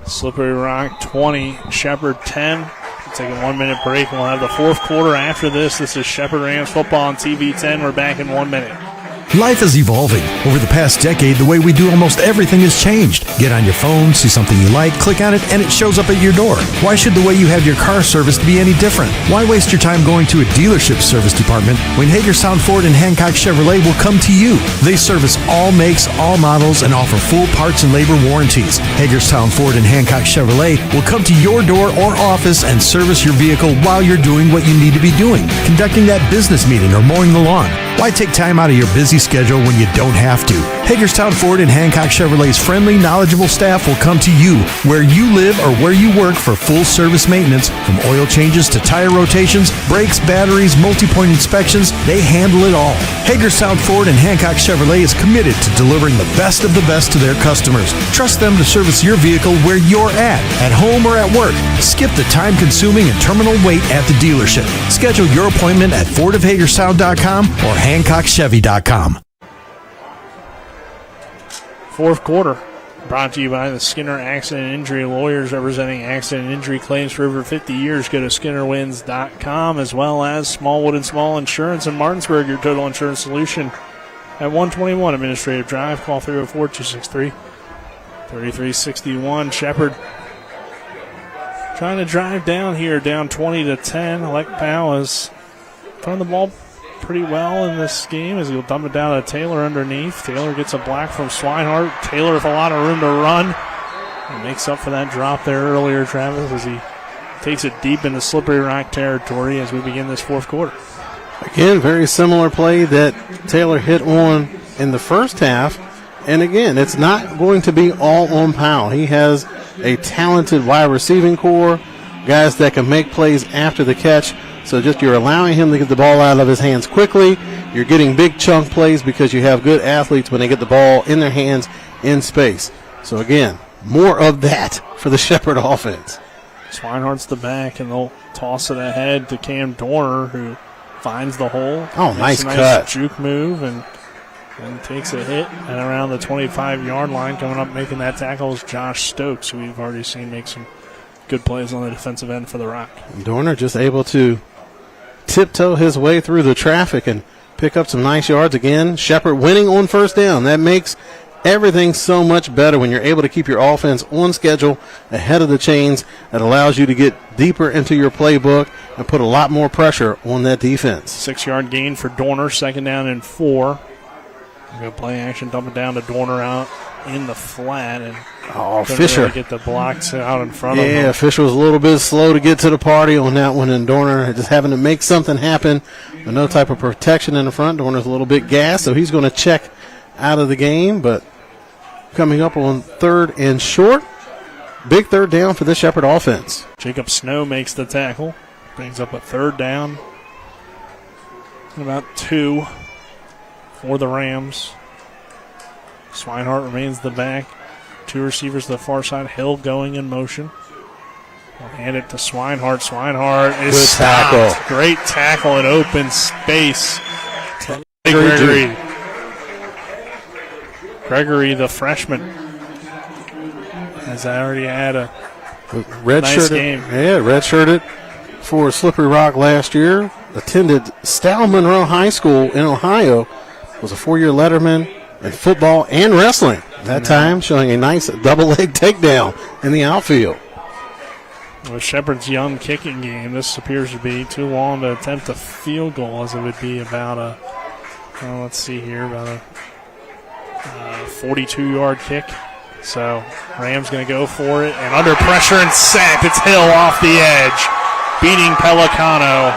Slippery Rock 20, Shepherd 10. We'll take a 1-minute break. We'll have the fourth quarter after this. This is Shepherd Rams football on TV 10. We're back in 1 minute. Life is evolving. Over the past decade, the way we do almost everything has changed. Get on your phone, see something you like, click on it, and it shows up at your door. Why should the way you have your car serviced be any different? Why waste your time going to a dealership service department when Hagerstown Ford and Hancock Chevrolet will come to you? They service all makes, all models, and offer full parts and labor warranties. Hagerstown Ford and Hancock Chevrolet will come to your door or office and service your vehicle while you're doing what you need to be doing, conducting that business meeting or mowing the lawn. Why take time out of your busy schedule when you don't have to? Hagerstown Ford and Hancock Chevrolet's friendly, knowledgeable staff will come to you where you live or where you work for full service maintenance, from oil changes to tire rotations, brakes, batteries, multi-point inspections. They handle it all. Hagerstown Ford and Hancock Chevrolet is committed to delivering the best of the best to their customers. Trust them to service your vehicle where you're at home or at work. Skip the time-consuming and terminal wait at the dealership. Schedule your appointment at fordofhagerstown.com or hancockchevy.com. Fourth quarter, brought to you by the Skinner Accident Injury Lawyers, representing accident injury claims for over 50 years. Go to skinnerwins.com, as well as Smallwood and Small Insurance in Martinsburg, your total insurance solution at 121 Administrative Drive. Call 304-263-3361. Shepherd trying to drive down here, down 20-10. Alec Powell is throwing the ball pretty well in this game as he'll dump it down to Taylor underneath. Taylor gets a block from Swinehart. Taylor with a lot of room to run. He makes up for that drop there earlier, Travis, as he takes it deep into Slippery Rock territory as we begin this fourth quarter. Again, very similar play that Taylor hit on in the first half. And again, it's not going to be all on Powell. He has a talented wide receiving core, guys that can make plays after the catch. So just you're allowing him to get the ball out of his hands quickly. You're getting big chunk plays because you have good athletes when they get the ball in their hands in space. So again, more of that for the Shepherd offense. Swinehart's the back, and they'll toss it ahead to Cam Dorner, who finds the hole. Oh, nice cut. Juke move and takes a hit at around the 25-yard line. Coming up making that tackle is Josh Stokes, who we've already seen make some good plays on the defensive end for the Rock. Dorner just able to tiptoe his way through the traffic and pick up some nice yards again. Shepherd winning on first down. That makes everything so much better when you're able to keep your offense on schedule ahead of the chains. That allows you to get deeper into your playbook and put a lot more pressure on that defense. 6-yard gain for Dorner, 2nd down and 4. Go play action, dump it down to Dorner out in the flat, and Fisher really get the blocks out in front of him. Yeah, Fisher was a little bit slow to get to the party on that one, and Dorner just having to make something happen with no type of protection in the front. Dorner's a little bit gassed, so he's going to check out of the game. But coming up on 3rd and short, big 3rd down for the Shepherd offense. Jacob Snow makes the tackle, brings up a 3rd down, and about 2 for the Rams. Swinehart remains the back. 2 receivers to the far side. Hill going in motion. We'll hand it to Swinehart. Swinehart is good stopped. Tackle. Great tackle in open space. Gregory, the freshman, has already had a nice game. Yeah, redshirted for Slippery Rock last year. Attended Stal Monroe High School in Ohio. Was a 4-year letterman in football and wrestling. That time showing a nice double-leg takedown in the outfield. With Shepherd's young kicking game, this appears to be too long to attempt a field goal, as it would be about a 42-yard kick. So Rams going to go for it, and under pressure and sacked. It's Hill off the edge, beating Pelicano,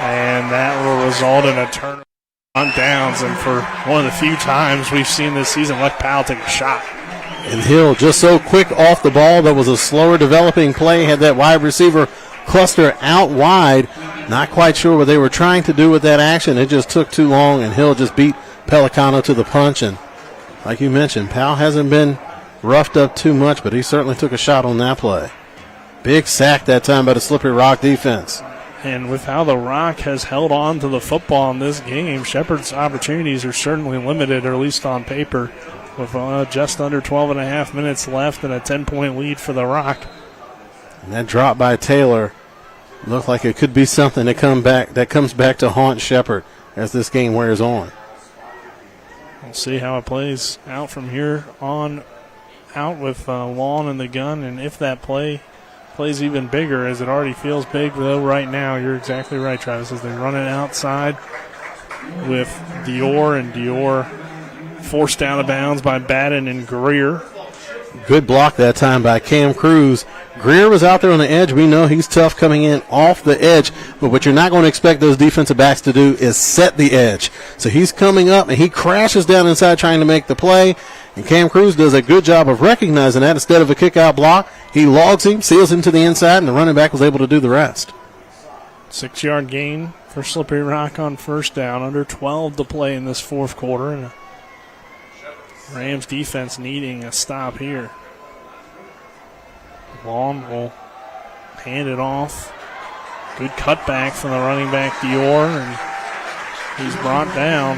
and that will result in a turnover on downs. And for one of the few times we've seen this season, let Powell take a shot. And Hill just so quick off the ball. That was a slower developing play. Had that wide receiver cluster out wide. Not quite sure what they were trying to do with that action. It just took too long, and Hill just beat Pelicano to the punch. And like you mentioned, Powell hasn't been roughed up too much, but he certainly took a shot on that play. Big sack that time by the Slippery Rock defense. And with how the Rock has held on to the football in this game, Shepherd's opportunities are certainly limited, or at least on paper, with just under 12.5 minutes left and a 10-point lead for the Rock. And that drop by Taylor looked like it could be something that comes back to haunt Shepherd as this game wears on. We'll see how it plays out from here on out with Lawn in the gun, and if that plays even bigger, as it already feels big though right now. You're exactly right, Travis, as they run it outside with Dior, and Dior forced out of bounds by Batten and Greer. Good block that time by Cam Cruz. Greer was out there on the edge. We know he's tough coming in off the edge, but what you're not going to expect those defensive backs to do is set the edge. So he's coming up, and he crashes down inside trying to make the play, and Cam Cruz does a good job of recognizing that. Instead of a kick-out block, he logs him, seals him to the inside, and the running back was able to do the rest. 6-yard gain for Slippery Rock on first down. Under 12 to play in this fourth quarter, and Rams defense needing a stop here. Long will hand it off. Good cutback from the running back, Dior, and he's brought down.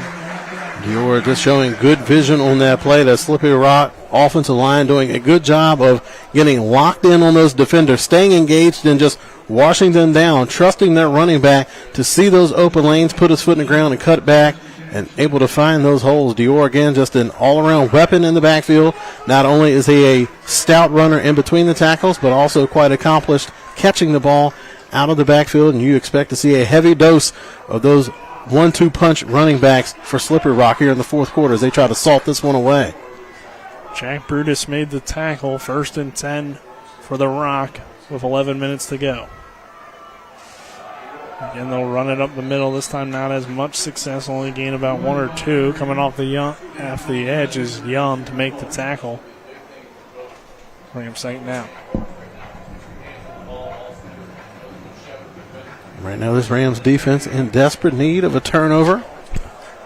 Dior just showing good vision on that play. That Slippery Rock offensive line doing a good job of getting locked in on those defenders, staying engaged and just washing them down, trusting their running back to see those open lanes, put his foot in the ground and cut back, and able to find those holes. Dior, again, just an all-around weapon in the backfield. Not only is he a stout runner in between the tackles, but also quite accomplished catching the ball out of the backfield, and you expect to see a heavy dose of those 1-2 punch running backs for Slippery Rock here in the fourth quarter as they try to salt this one away. Jack Brutus made the tackle, 1st and 10 for the Rock with 11 minutes to go. Again, they'll run it up the middle. This time not as much success, only gain about 1 or 2. Coming off the edge is Young to make the tackle. Rams second down. Right now this Rams defense in desperate need of a turnover.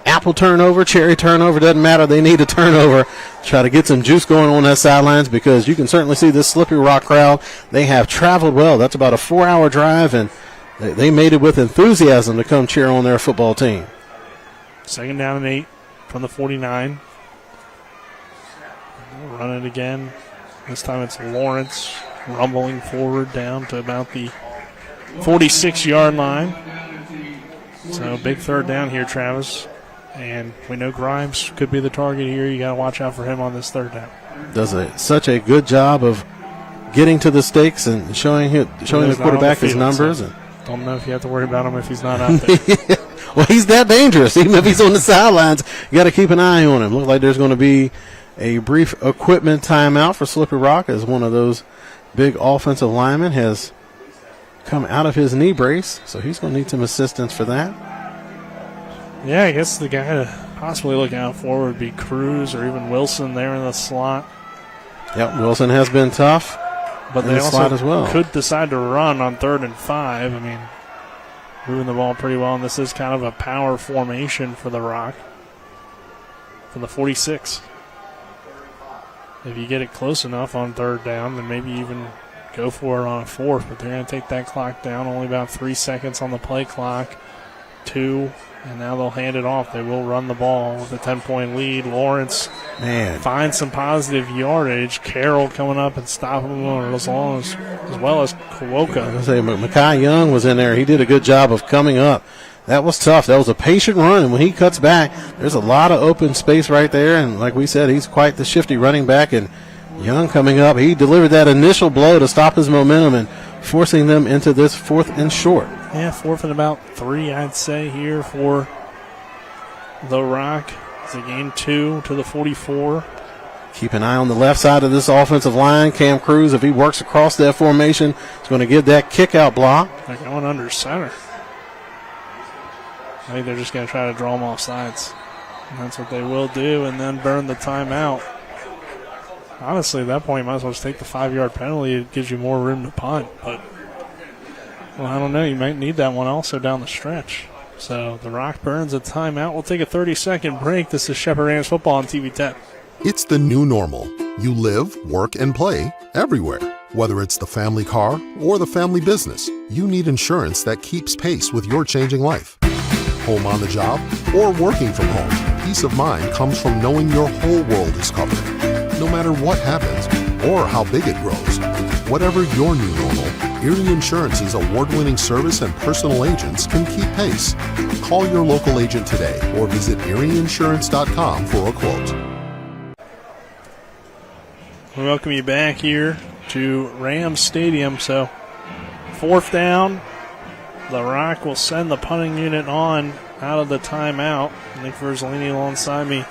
Apple turnover, cherry turnover, doesn't matter. They need a turnover. Try to get some juice going on that sidelines, because you can certainly see this Slippery Rock crowd. They have traveled well. That's about a 4-hour drive, and they made it with enthusiasm to come cheer on their football team. 2nd down and 8 from the 49. We'll run it again. This time it's Lawrence rumbling forward down to about the 46-yard line. So big 3rd down here, Travis. And we know Grimes could be the target here. You got to watch out for him on this 3rd down. Does such a good job of getting to the stakes and showing the quarterback his numbers. So don't know if you have to worry about him if he's not out there. Well, he's that dangerous. Even if he's on the sidelines, you got to keep an eye on him. Looks like there's going to be a brief equipment timeout for Slippery Rock as one of those big offensive linemen has come out of his knee brace, so he's going to need some assistance for that. Yeah, I guess the guy to possibly look out for would be Cruz or even Wilson there in the slot. Yep, Wilson has been tough, but they also slot as well. Could decide to run on 3rd and 5. I mean, moving the ball pretty well, and this is kind of a power formation for the Rock. From the 46. If you get it close enough on 3rd down, then maybe even go for it on a 4th, but they're going to take that clock down. Only about 3 seconds on the play clock. 2, and now they'll hand it off. They will run the ball with a 10-point lead. Lawrence finds some positive yardage. Carroll coming up and stopping him as well as Kuoka. I was going to say, Mekhi Young was in there. He did a good job of coming up. That was tough. That was a patient run, and when he cuts back, there's a lot of open space right there, and like we said, he's quite the shifty running back, and Young coming up, he delivered that initial blow to stop his momentum and forcing them into this 4th and short. Yeah, 4th and about 3, I'd say, here for the Rock. It's a gain 2 to the 44. Keep an eye on the left side of this offensive line. Cam Cruz, if he works across that formation, is going to get that kick-out block. They're going under center. I think they're just going to try to draw him off sides. And that's what they will do, and then burn the timeout. Honestly, at that point, you might as well just take the 5-yard penalty. It gives you more room to punt. But, well, I don't know. You might need that one also down the stretch. So the Rock burns a timeout. We'll take a 30-second break. This is Shepherd Rams football on TV 10. It's the new normal. You live, work, and play everywhere. Whether it's the family car or the family business, you need insurance that keeps pace with your changing life. Home on the job or working from home, peace of mind comes from knowing your whole world is covered. No matter what happens or how big it grows, whatever your new normal, Erie Insurance's award-winning service and personal agents can keep pace. Call your local agent today or visit erieinsurance.com for a quote. We welcome you back here to Rams Stadium. So, 4th down. The Rock will send the punting unit on out of the timeout. Nick Verzolini alongside me.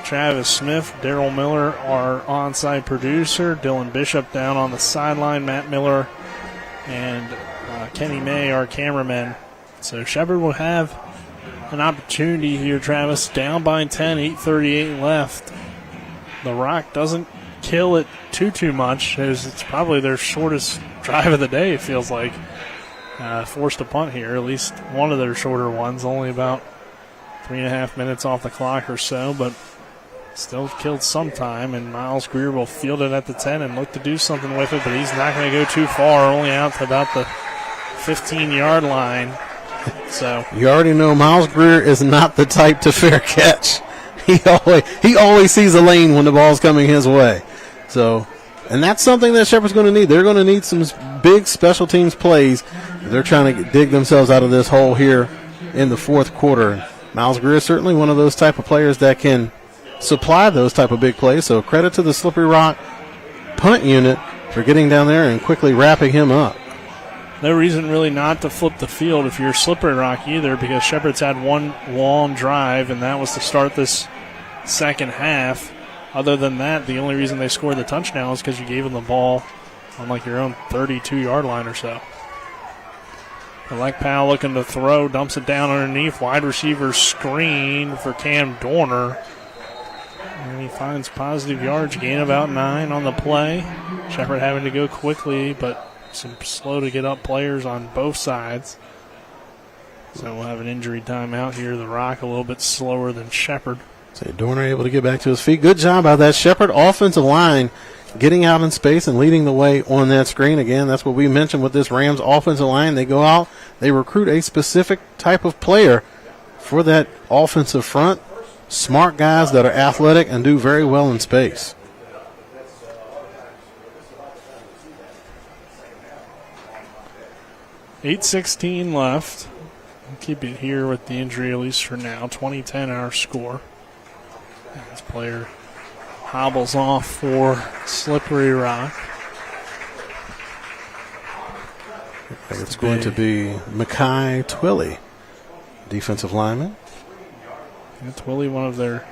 Travis Smith, Daryl Miller, our onside producer. Dylan Bishop down on the sideline. Matt Miller and Kenny May, our cameraman. So Shepherd will have an opportunity here, Travis. Down by 10, 8:38 left. The Rock doesn't kill it too much. It's probably their shortest drive of the day, it feels like. Forced a punt here, at least one of their shorter ones, only about 3.5 minutes off the clock or so, but still killed some time, and Miles Greer will field it at the 10 and look to do something with it, but he's not going to go too far, only out to about the 15-yard line. So you already know Miles Greer is not the type to fair catch. He always sees a lane when the ball's coming his way. So, and that's something that Shepherd's going to need. They're going to need some big special teams plays. They're trying to dig themselves out of this hole here in the fourth quarter. Miles Greer is certainly one of those type of players that can supply those type of big plays. So credit to the Slippery Rock punt unit for getting down there and quickly wrapping him up. No reason really not to flip the field if you're Slippery Rock either, because Shepherd's had one long drive, and that was to start this second half. Other than that, the only reason they scored the touchdown is because you gave them the ball on like your own 32-yard line or so. Alec Powell looking to throw, dumps it down underneath. Wide receiver screen for Cam Dorner. And he finds positive yards, gain about 9 on the play. Shepherd having to go quickly, but some slow to get up players on both sides. So we'll have an injury timeout here. The Rock a little bit slower than Shepherd. So Dorner able to get back to his feet. Good job by that Shepherd offensive line getting out in space and leading the way on that screen. Again, that's what we mentioned with this Rams offensive line. They go out, they recruit a specific type of player for that offensive front. Smart guys that are athletic and do very well in space. $8:16 left. We'll keep it here with the injury, at least for now. 20-10 our score. This player hobbles off for Slippery Rock. It's going to be Mackay Twilley, defensive lineman. And Twilley, one of their,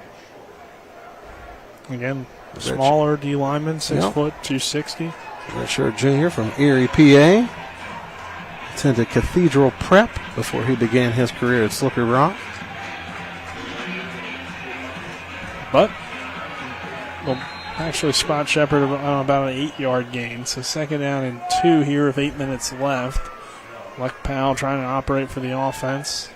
again, smaller D linemen, 6 foot, 260. Redshirt junior from Erie, PA. Attended Cathedral Prep before he began his career at Slippery Rock. But we'll actually spot Shepherd about an 8-yard gain. So 2nd down and 2 here with 8 minutes left. Luck Powell trying to operate for the offense.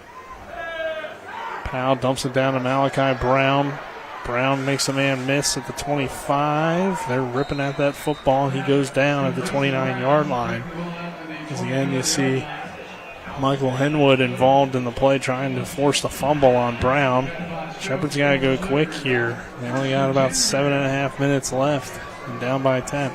Powell dumps it down to Malachi Brown. Brown makes a man miss at the 25. They're ripping at that football. He goes down at the 29-yard line. As again, you see Michael Henwood involved in the play, trying to force the fumble on Brown. Shepherd's got to go quick here. They only got about 7.5 minutes left and down by 10.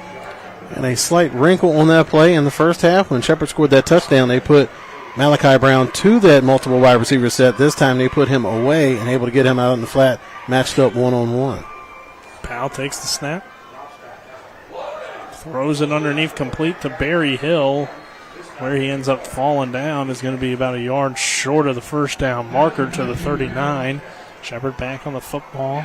And a slight wrinkle on that play in the first half. When Shepherd scored that touchdown, they put Malachi Brown to that multiple wide receiver set. This time they put him away and able to get him out in the flat, matched up one-on-one. Powell takes the snap. Throws it underneath, complete to Barry Hill. Where he ends up falling down is going to be about a yard short of the first down marker to the 39. Shepherd back on the football.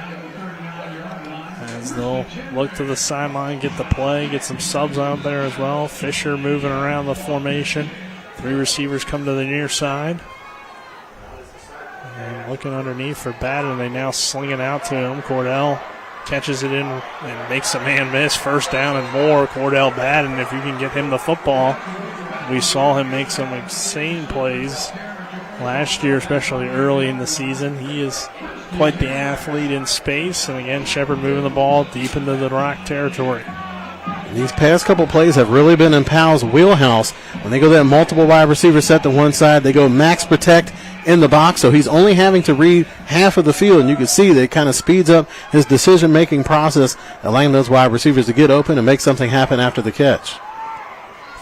As they'll look to the sideline, get the play, get some subs out there as well. Fisher moving around the formation. 3 receivers come to the near side. And looking underneath for Batten, they now sling it out to him. Cordell catches it in and makes a man miss. First down and more. Cordell Batten, if you can get him the football. We saw him make some insane plays last year, especially early in the season. He is quite the athlete in space. And again, Shepherd moving the ball deep into the Rock territory. These past couple plays have really been in Powell's wheelhouse. When they go that multiple wide receiver set to one side, they go max protect in the box, so he's only having to read half of the field, and you can see that it kind of speeds up his decision-making process, allowing those wide receivers to get open and make something happen after the catch.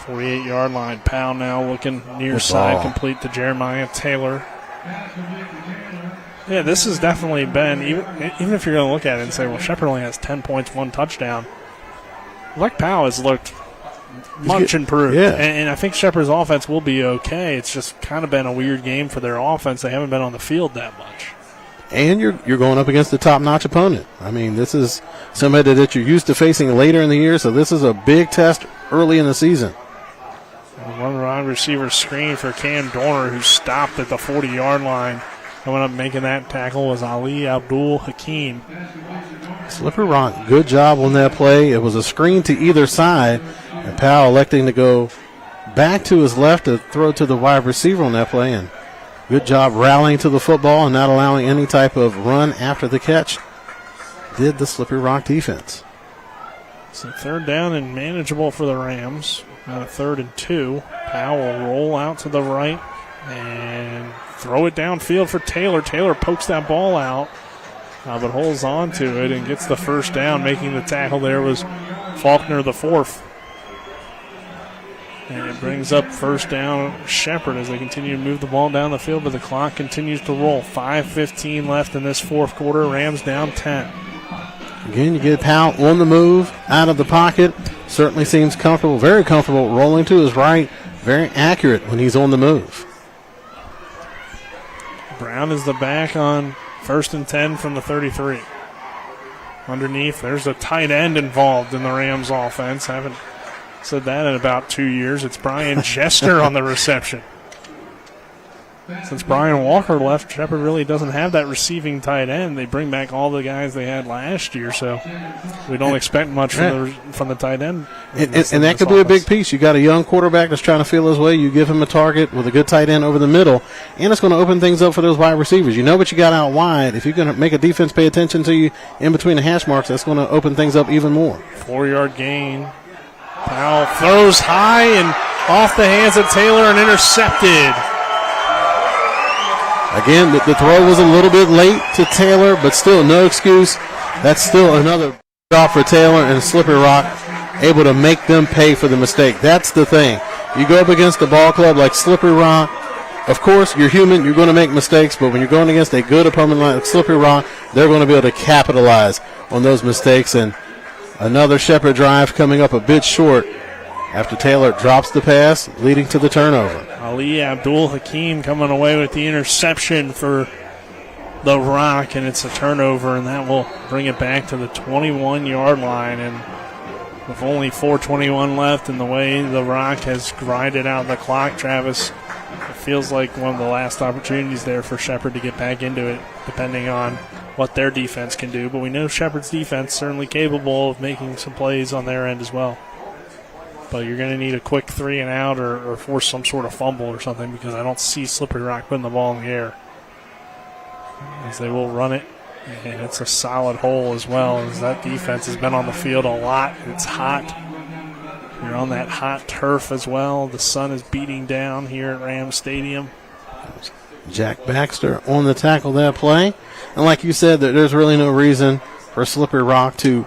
48-yard line. Powell now looking near side, complete to Jeremiah Taylor. Yeah, this has definitely been, even if you're going to look at it and say, well, Shepherd only has 10 points, 1 touchdown. Like Powell has looked much improved. Yeah. And I think Shepherd's offense will be okay. It's just kind of been a weird game for their offense. They haven't been on the field that much. And you're going up against a top-notch opponent. I mean, this is somebody that you're used to facing later in the year, so this is a big test early in the season. One wide receiver screen for Cam Dorner, who stopped at the 40-yard line. Coming up making that tackle was Ali Abdul Hakim. Slippery Rock, good job on that play. It was a screen to either side, and Powell electing to go back to his left to throw to the wide receiver on that play. And good job rallying to the football and not allowing any type of run after the catch. Did the Slippery Rock defense. So third down and manageable for the Rams. Now 3rd and 2. Powell will roll out to the right and throw it downfield for Taylor. Taylor pokes that ball out, but holds on to it and gets the first down. Making the tackle there was Faulkner, the 4th. And it brings up first down Shepherd as they continue to move the ball down the field, but the clock continues to roll. 5:15 left in this fourth quarter. Rams down 10. Again, you get Powell on the move, out of the pocket. Certainly seems comfortable, very comfortable, rolling to his right. Very accurate when he's on the move. Brown is the back on 1st and 10 from the 33. Underneath, there's a tight end involved in the Rams offense. Haven't said that in about 2 years. It's Brian Jester on the reception. Since Brian Walker left, Shepherd really doesn't have that receiving tight end. They bring back all the guys they had last year, so we don't expect much from the tight end. And that could be a big piece. You got a young quarterback that's trying to feel his way. You give him a target with a good tight end over the middle, and it's going to open things up for those wide receivers. You know what you got out wide. If you're going to make a defense pay attention to you in between the hash marks, that's going to open things up even more. 4-yard gain. Powell throws high and off the hands of Taylor and intercepted. Again, the throw was a little bit late to Taylor, but still no excuse. That's still another job for Taylor and Slippery Rock, able to make them pay for the mistake. That's the thing. You go up against a ball club like Slippery Rock, of course, you're human, you're going to make mistakes, but when you're going against a good opponent like Slippery Rock, they're going to be able to capitalize on those mistakes. And another Shepherd drive coming up a bit short after Taylor drops the pass, leading to the turnover. Ali Abdul Hakim coming away with the interception for the Rock, and it's a turnover, and that will bring it back to the 21-yard line. And with only 4:21 left, and the way the Rock has grinded out the clock, Travis, it feels like one of the last opportunities there for Shepherd to get back into it, depending on what their defense can do. But we know Shepherd's defense certainly capable of making some plays on their end as well. But you're going to need a quick 3 and out or force some sort of fumble or something, because I don't see Slippery Rock putting the ball in the air. As they will run it, and it's a solid hole as well, as that defense has been on the field a lot. It's hot. You're on that hot turf as well. The sun is beating down here at Rams Stadium. Jack Baxter on the tackle that play. And like you said, there's really no reason for Slippery Rock to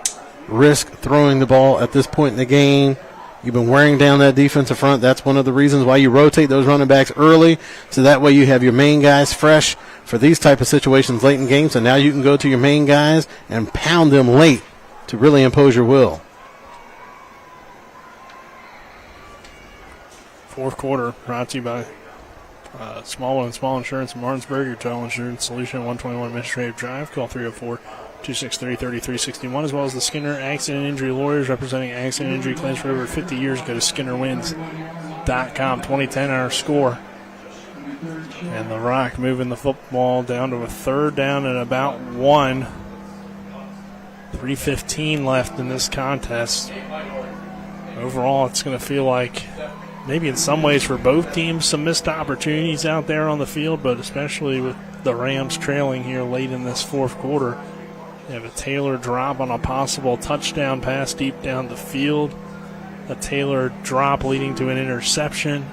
risk throwing the ball at this point in the game. You've been wearing down that defensive front. That's one of the reasons why you rotate those running backs early, so that way you have your main guys fresh for these type of situations late in games. And now you can go to your main guys and pound them late to really impose your will. Fourth quarter brought to you by Small Insurance and Martinsburg, your title insurance solution, 121 Administrative Drive. Call 304-263-3361, as well as the Skinner Accident and Injury Lawyers, representing accident and injury claims for over 50 years. Go to SkinnerWins.com. 2010 our score. And the Rock moving the football down to a 3rd down and about 1. 3:15 left in this contest. Overall, it's going to feel like maybe in some ways for both teams some missed opportunities out there on the field, but especially with the Rams trailing here late in this fourth quarter. You have a Taylor drop on a possible touchdown pass deep down the field. A Taylor drop leading to an interception.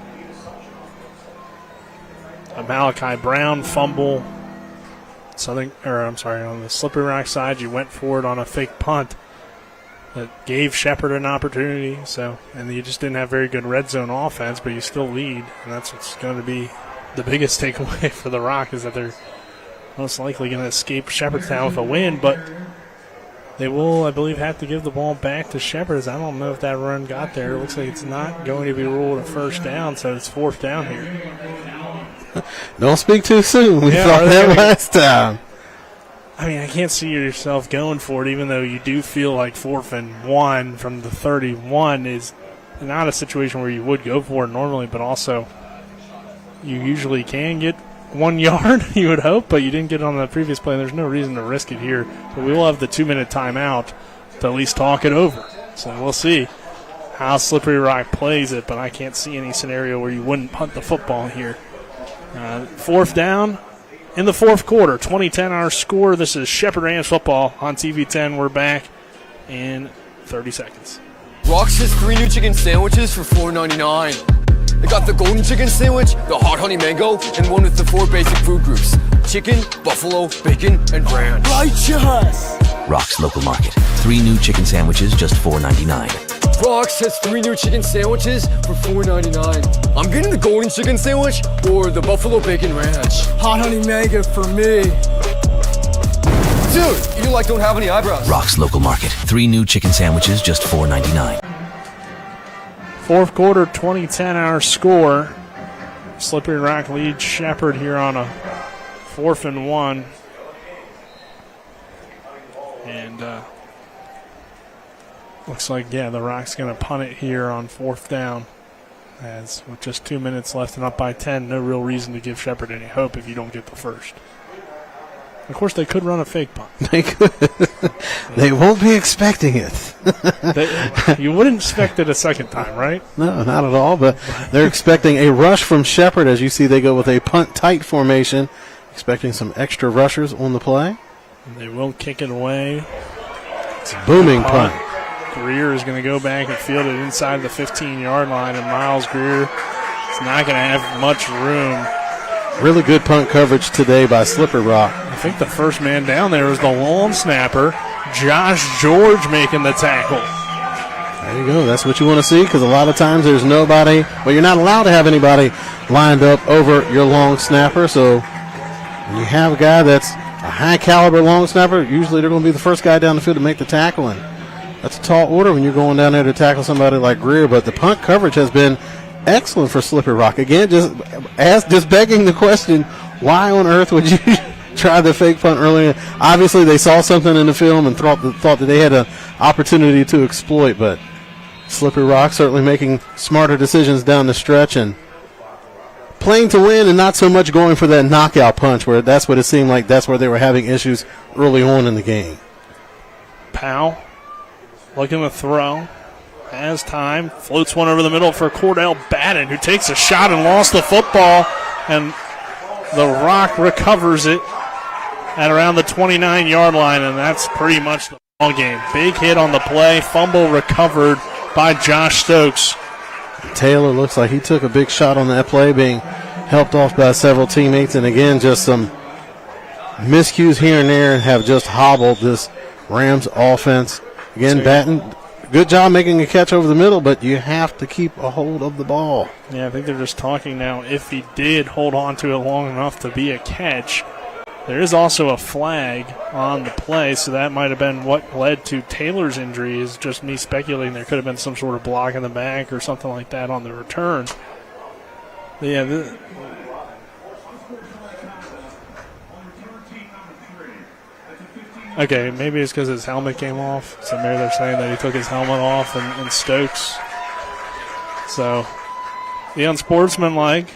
A Malachi Brown fumble. On the Slippery Rock side, you went for it on a fake punt. that gave Shepherd an opportunity. So, and you just didn't have very good red zone offense, but you still lead, and that's what's going to be the biggest takeaway for the Rock, is that they're most likely going to escape Shepherdstown with a win, but they will, I believe, have to give the ball back to Shepherd. I don't know if that run got there. It looks like it's not going to be ruled a first down, so it's 4th down here. Don't speak too soon. We thought that last time. I mean, I can't see yourself going for it, even though you do feel like 4th and 1 from the 31 is not a situation where you would go for it normally, but also you usually can get 1 yard, you would hope, but you didn't get it on the previous play. There's no reason to risk it here. But we will have the 2-minute timeout to at least talk it over. So we'll see how Slippery Rock plays it, but I can't see any scenario where you wouldn't punt the football here. 4th down in the 4th quarter, 20-10 our score. This is Shepherd Rams football on TV 10. We're back in 30 seconds. Rox has 3 new chicken sandwiches for $4.99. They got the golden chicken sandwich, the hot honey mango, and one with the 4 basic food groups: chicken, buffalo, bacon, and ranch. Righteous! Rock's Local Market. 3 new chicken sandwiches, just $4.99. Rox has 3 new chicken sandwiches for $4.99. I'm getting the golden chicken sandwich or the buffalo bacon ranch. Hot honey mango for me. Dude, you like don't have any eyebrows. Rock's Local Market. 3 new chicken sandwiches, just $4.99. 4th quarter, 20-10 our score. Slippery Rock leads Shepherd here on a 4th and 1. And looks like, the Rock's going to punt it here on 4th down. As with just 2 minutes left and up by 10, no real reason to give Shepherd any hope if you don't get the first. Of course, they could run a fake punt. They could. They won't be expecting it. You wouldn't expect it a second time, right? No, not at all. But they're expecting a rush from Shepherd. As you see, they go with a punt-tight formation, expecting some extra rushers on the play. And they will kick it away. It's a booming punt. Greer is going to go back and field it inside the 15-yard line, and Miles Greer is not going to have much room. Really good punt coverage today by Slippery Rock. I think the first man down there was the long snapper, Josh George, making the tackle. There you go. That's what you want to see, because a lot of times there's nobody. Well, you're not allowed to have anybody lined up over your long snapper. So when you have a guy that's a high-caliber long snapper, usually they're going to be the first guy down the field to make the tackle. And that's a tall order when you're going down there to tackle somebody like Greer. But the punt coverage has been excellent for Slippery Rock. Again, just begging the question, why on earth would you try the fake punt earlier? Obviously, they saw something in the film and thought that they had an opportunity to exploit, but Slippery Rock certainly making smarter decisions down the stretch and playing to win and not so much going for that knockout punch, where that's what it seemed like that's where they were having issues early on in the game. Powell looking to throw. Has time, floats one over the middle for Cordell Batten, who takes a shot and lost the football, and the Rock recovers it at around the 29-yard line, and that's pretty much the ball game. Big hit on the play, fumble recovered by Josh Stokes. Taylor looks like he took a big shot on that play, being helped off by several teammates, and again, just some miscues here and there have just hobbled this Rams offense. Again, Batten, good job making a catch over the middle, but you have to keep a hold of the ball. Yeah, I think they're just talking now if he did hold on to it long enough to be a catch. There is also a flag on the play, so that might have been what led to Taylor's injury, is just me speculating there could have been some sort of block in the back or something like that on the return. But yeah, okay, maybe it's because his helmet came off. So maybe they're saying that he took his helmet off and Stokes. So the unsportsmanlike,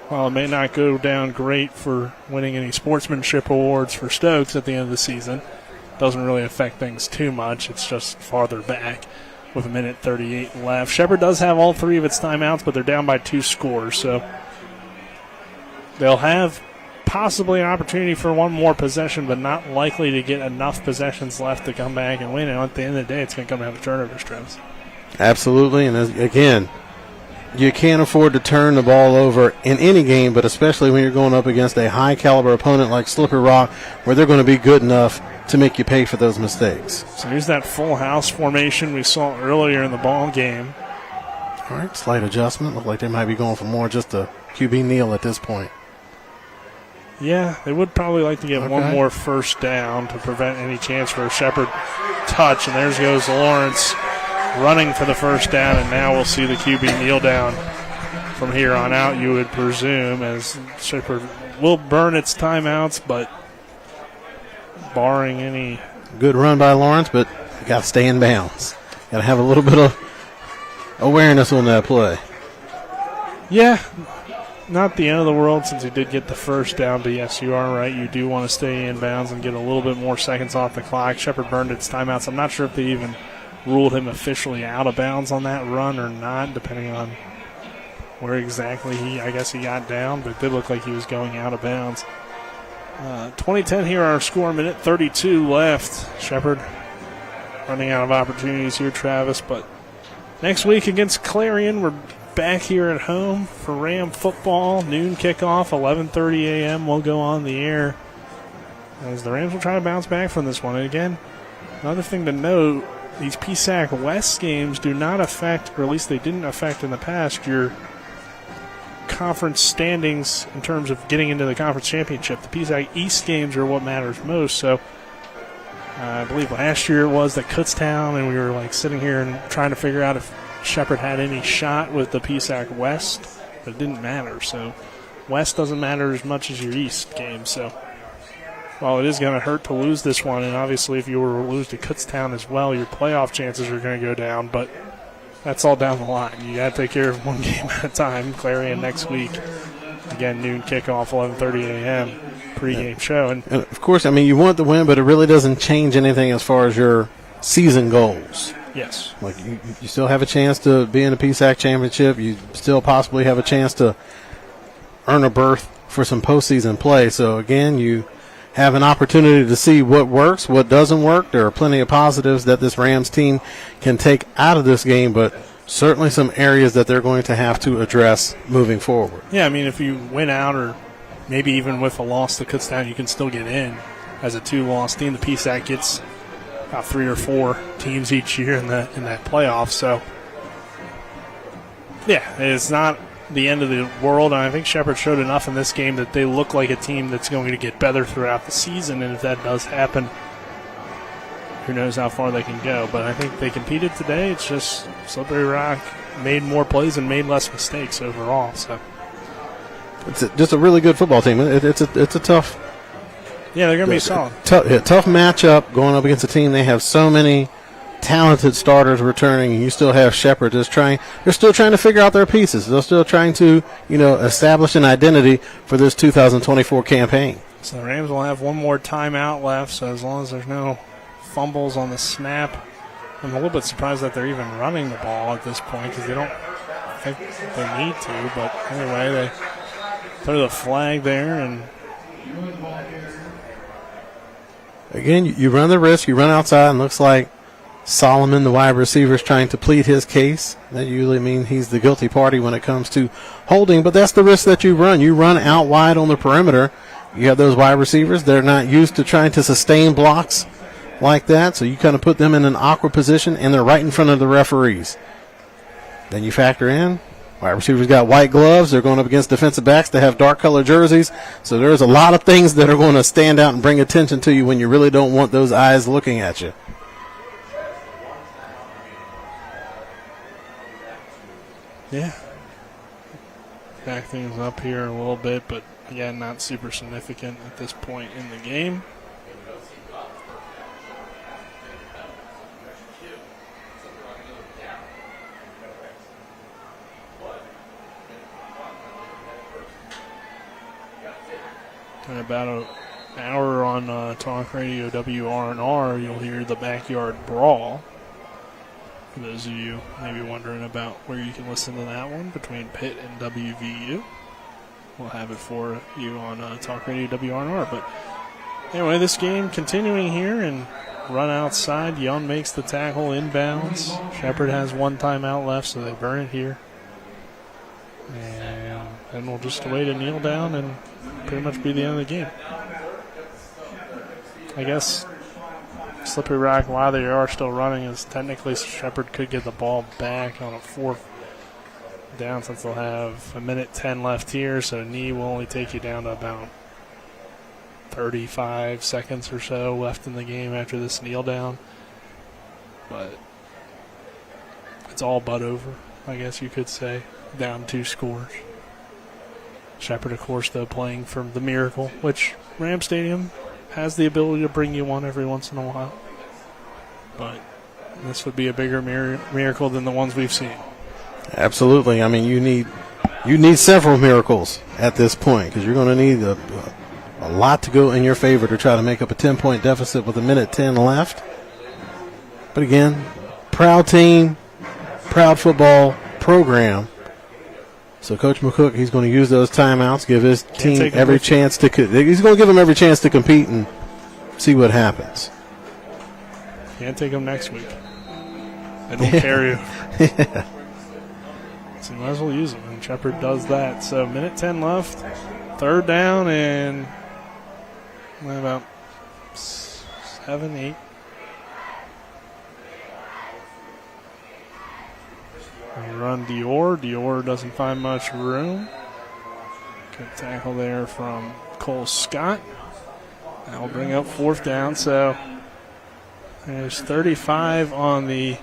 while it may not go down great for winning any sportsmanship awards for Stokes at the end of the season, doesn't really affect things too much. It's just farther back with 1:38 left. Shepherd does have all 3 of its timeouts, but they're down by 2 scores. So they'll have possibly an opportunity for one more possession, but not likely to get enough possessions left to come back and win. And at the end of the day, it's going to come down to turnovers, Travis. Absolutely, and again, you can't afford to turn the ball over in any game, but especially when you're going up against a high-caliber opponent like Slippery Rock, where they're going to be good enough to make you pay for those mistakes. So here's that full house formation we saw earlier in the ball game. All right, slight adjustment. Look like they might be going for more just a QB kneel at this point. Yeah, they would probably like to get one more first down to prevent any chance for a Shepherd touch. And there goes Lawrence running for the first down, and now we'll see the QB kneel down from here on out, you would presume, as Shepherd will burn its timeouts, but barring any... Good run by Lawrence, but you got to stay in bounds. Got to have a little bit of awareness on that play. Yeah, not the end of the world since he did get the first down, but yes, you are right. You do want to stay in bounds and get a little bit more seconds off the clock. Shepherd burned its timeouts. I'm not sure if they even ruled him officially out of bounds on that run or not, depending on where exactly I guess he got down, but it did look like he was going out of bounds. 2010 here, our score, minute 32 left. Shepherd running out of opportunities here, Travis, but next week against Clarion, we're back here at home for Ram football. Noon kickoff, 11:30 a.m. We'll go on the air as the Rams will try to bounce back from this one. And again, another thing to note, these PSAC West games do not affect, or at least they didn't affect in the past, your conference standings in terms of getting into the conference championship. The PSAC East games are what matters most. So I believe last year it was at Kutztown, and we were like sitting here and trying to figure out if Shepherd had any shot with the PSAC West, but it didn't matter. So West doesn't matter as much as your East game. So while it is going to hurt to lose this one, and obviously if you were to lose to Kutztown as well, your playoff chances are going to go down, but that's all down the line. You got to take care of one game at a time. Clarion next week. Again, noon kickoff, 11:30 a.m. pregame show. And of course, I mean, you want the win, but it really doesn't change anything as far as your season goals. Yes. Like you still have a chance to be in the PSAC championship. You still possibly have a chance to earn a berth for some postseason play. So, again, you have an opportunity to see what works, what doesn't work. There are plenty of positives that this Rams team can take out of this game, but certainly some areas that they're going to have to address moving forward. Yeah, I mean, if you win out or maybe even with a loss to Kutztown, you can still get in as a two-loss team. The PSAC gets about 3 or 4 teams each year in that playoff. So, yeah, it's not the end of the world. And I think Shepherd showed enough in this game that they look like a team that's going to get better throughout the season. And if that does happen, who knows how far they can go. But I think they competed today. It's just Slippery Rock made more plays and made less mistakes overall. So it's just a really good football team. It's a tough. Yeah, they're going to be solid. Tough matchup going up against a team. They have so many talented starters returning, and you still have Shepherd just trying. They're still trying to figure out their pieces. They're still trying to, establish an identity for this 2024 campaign. So the Rams will have one more timeout left. So as long as there's no fumbles on the snap, I'm a little bit surprised that they're even running the ball at this point because they don't think they need to. But anyway, they throw the flag there and. Again, you run the risk. You run outside, and looks like Solomon, the wide receiver, is trying to plead his case. That usually means he's the guilty party when it comes to holding, but that's the risk that you run. You run out wide on the perimeter. You have those wide receivers. They're not used to trying to sustain blocks like that, so you kind of put them in an awkward position, and they're right in front of the referees. Then you factor in wide receivers got white gloves. They're going up against defensive backs that have dark-colored jerseys. So there's a lot of things that are going to stand out and bring attention to you when you really don't want those eyes looking at you. Yeah. Back things up here a little bit, but again, not super significant at this point in the game. In about an hour on Talk Radio WRNR, you'll hear the Backyard Brawl. For those of you maybe wondering about where you can listen to that one between Pitt and WVU, we'll have it for you on Talk Radio WRNR. But anyway, this game continuing here and run outside. Young makes the tackle inbounds. Shepherd has one timeout left, so they burn it here. And then we'll just wait a kneel down and pretty much be the end of the game. I guess Slippery Rock, while they are still running, is technically Shepherd could get the ball back on a 4th down since they'll have 1:10 left here, so knee will only take you down to about 35 seconds or so left in the game after this kneel down. But it's all but over, I guess you could say. Down 2 scores. Shepherd, of course, though, playing from the Miracle, which Ram Stadium has the ability to bring you one every once in a while. But this would be a bigger miracle than the ones we've seen. Absolutely. I mean, you need several miracles at this point because you're going to need a lot to go in your favor to try to make up a 10-point deficit with 1:10 left. But again, proud team, proud football program. So Coach McCook, he's going to use those timeouts, give his team every chance to. He's going to give them every chance to compete and see what happens. Can't take them next week. They don't carry you. Yeah. So you might as well use them, and Shepherd does that. So 1:10 left, 3rd down, and about 7, 8. We run Dior. Dior doesn't find much room. Good tackle there from Cole Scott. That will bring up 4th down. So there's 35 on the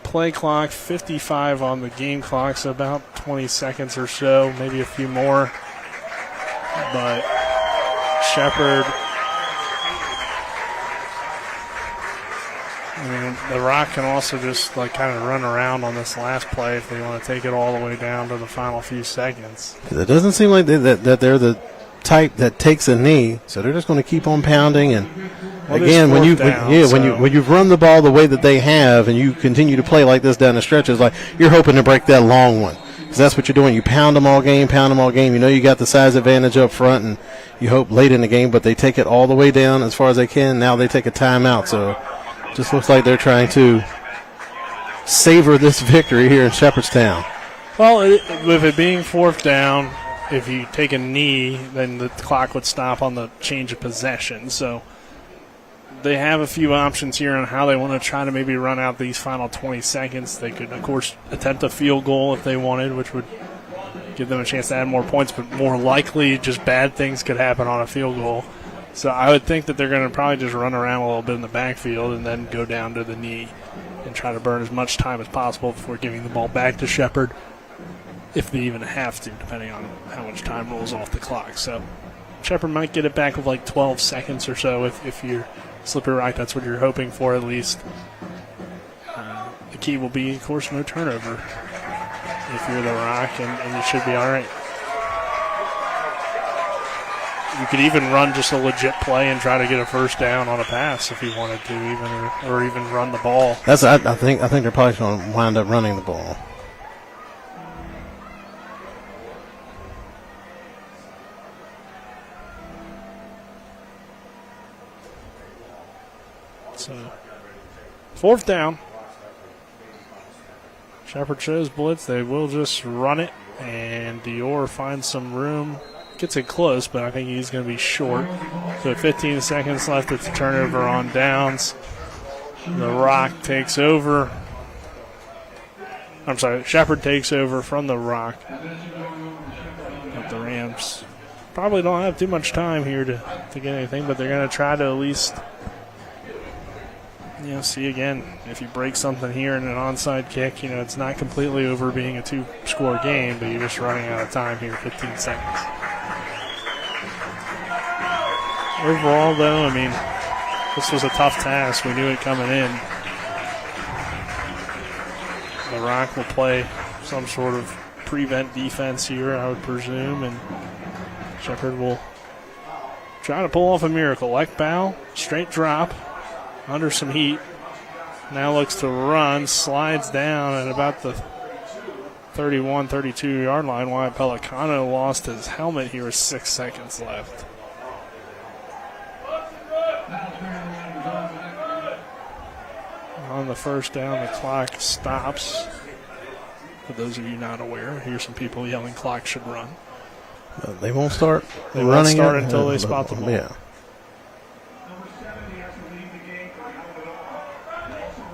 play clock, 55 on the game clock, so about 20 seconds or so, maybe a few more. But Shepherd, I mean, the Rock can also just kind of run around on this last play if they want to take it all the way down to the final few seconds. It doesn't seem like that they're the type that takes a knee, so they're just going to keep on pounding. And again, when you've run the ball the way that they have, and you continue to play like this down the stretch, it's like you're hoping to break that long one because that's what you're doing. You pound them all game. You know you got the size advantage up front, and you hope late in the game, but they take it all the way down as far as they can. Now they take a timeout, so. Just looks like they're trying to savor this victory here in Shepherdstown. Well, with it being 4th down, if you take a knee, then the clock would stop on the change of possession. So they have a few options here on how they want to try to maybe run out these final 20 seconds. They could, of course, attempt a field goal if they wanted, which would give them a chance to add more points, but more likely just bad things could happen on a field goal. So I would think that they're going to probably just run around a little bit in the backfield and then go down to the knee and try to burn as much time as possible before giving the ball back to Shepherd, if they even have to, depending on how much time rolls off the clock. So Shepherd might get it back with 12 seconds or so if you're Slippery Rock. That's what you're hoping for at least. The key will be, of course, no turnover if you're the Rock, and you should be all right. You could even run just a legit play and try to get a 1st down on a pass if you wanted to, or even run the ball. I think they're probably going to wind up running the ball. So 4th down. Shepherd shows blitz. They will just run it, and Dior finds some room. Gets it close, but I think he's going to be short. So 15 seconds left. It's a turnover on downs. The Rock takes over. I'm sorry, Shepherd takes over from the Rock. But the Rams probably don't have too much time here to get anything, but they're going to try to at least, see again. If you break something here in an onside kick, it's not completely over being a 2-score game, but you're just running out of time here, 15 seconds. Overall, though, I mean, this was a tough task. We knew it coming in. The Rock will play some sort of prevent defense here, I would presume, and Shepherd will try to pull off a miracle. Ekbal, straight drop, under some heat. Now looks to run, slides down at about the 31, 32-yard line. Wyatt Pelicano lost his helmet here with 6 seconds left. On the 1st down, the clock stops. For those of you not aware, here's some people yelling clock should run. They won't start running until they spot the ball. Yeah.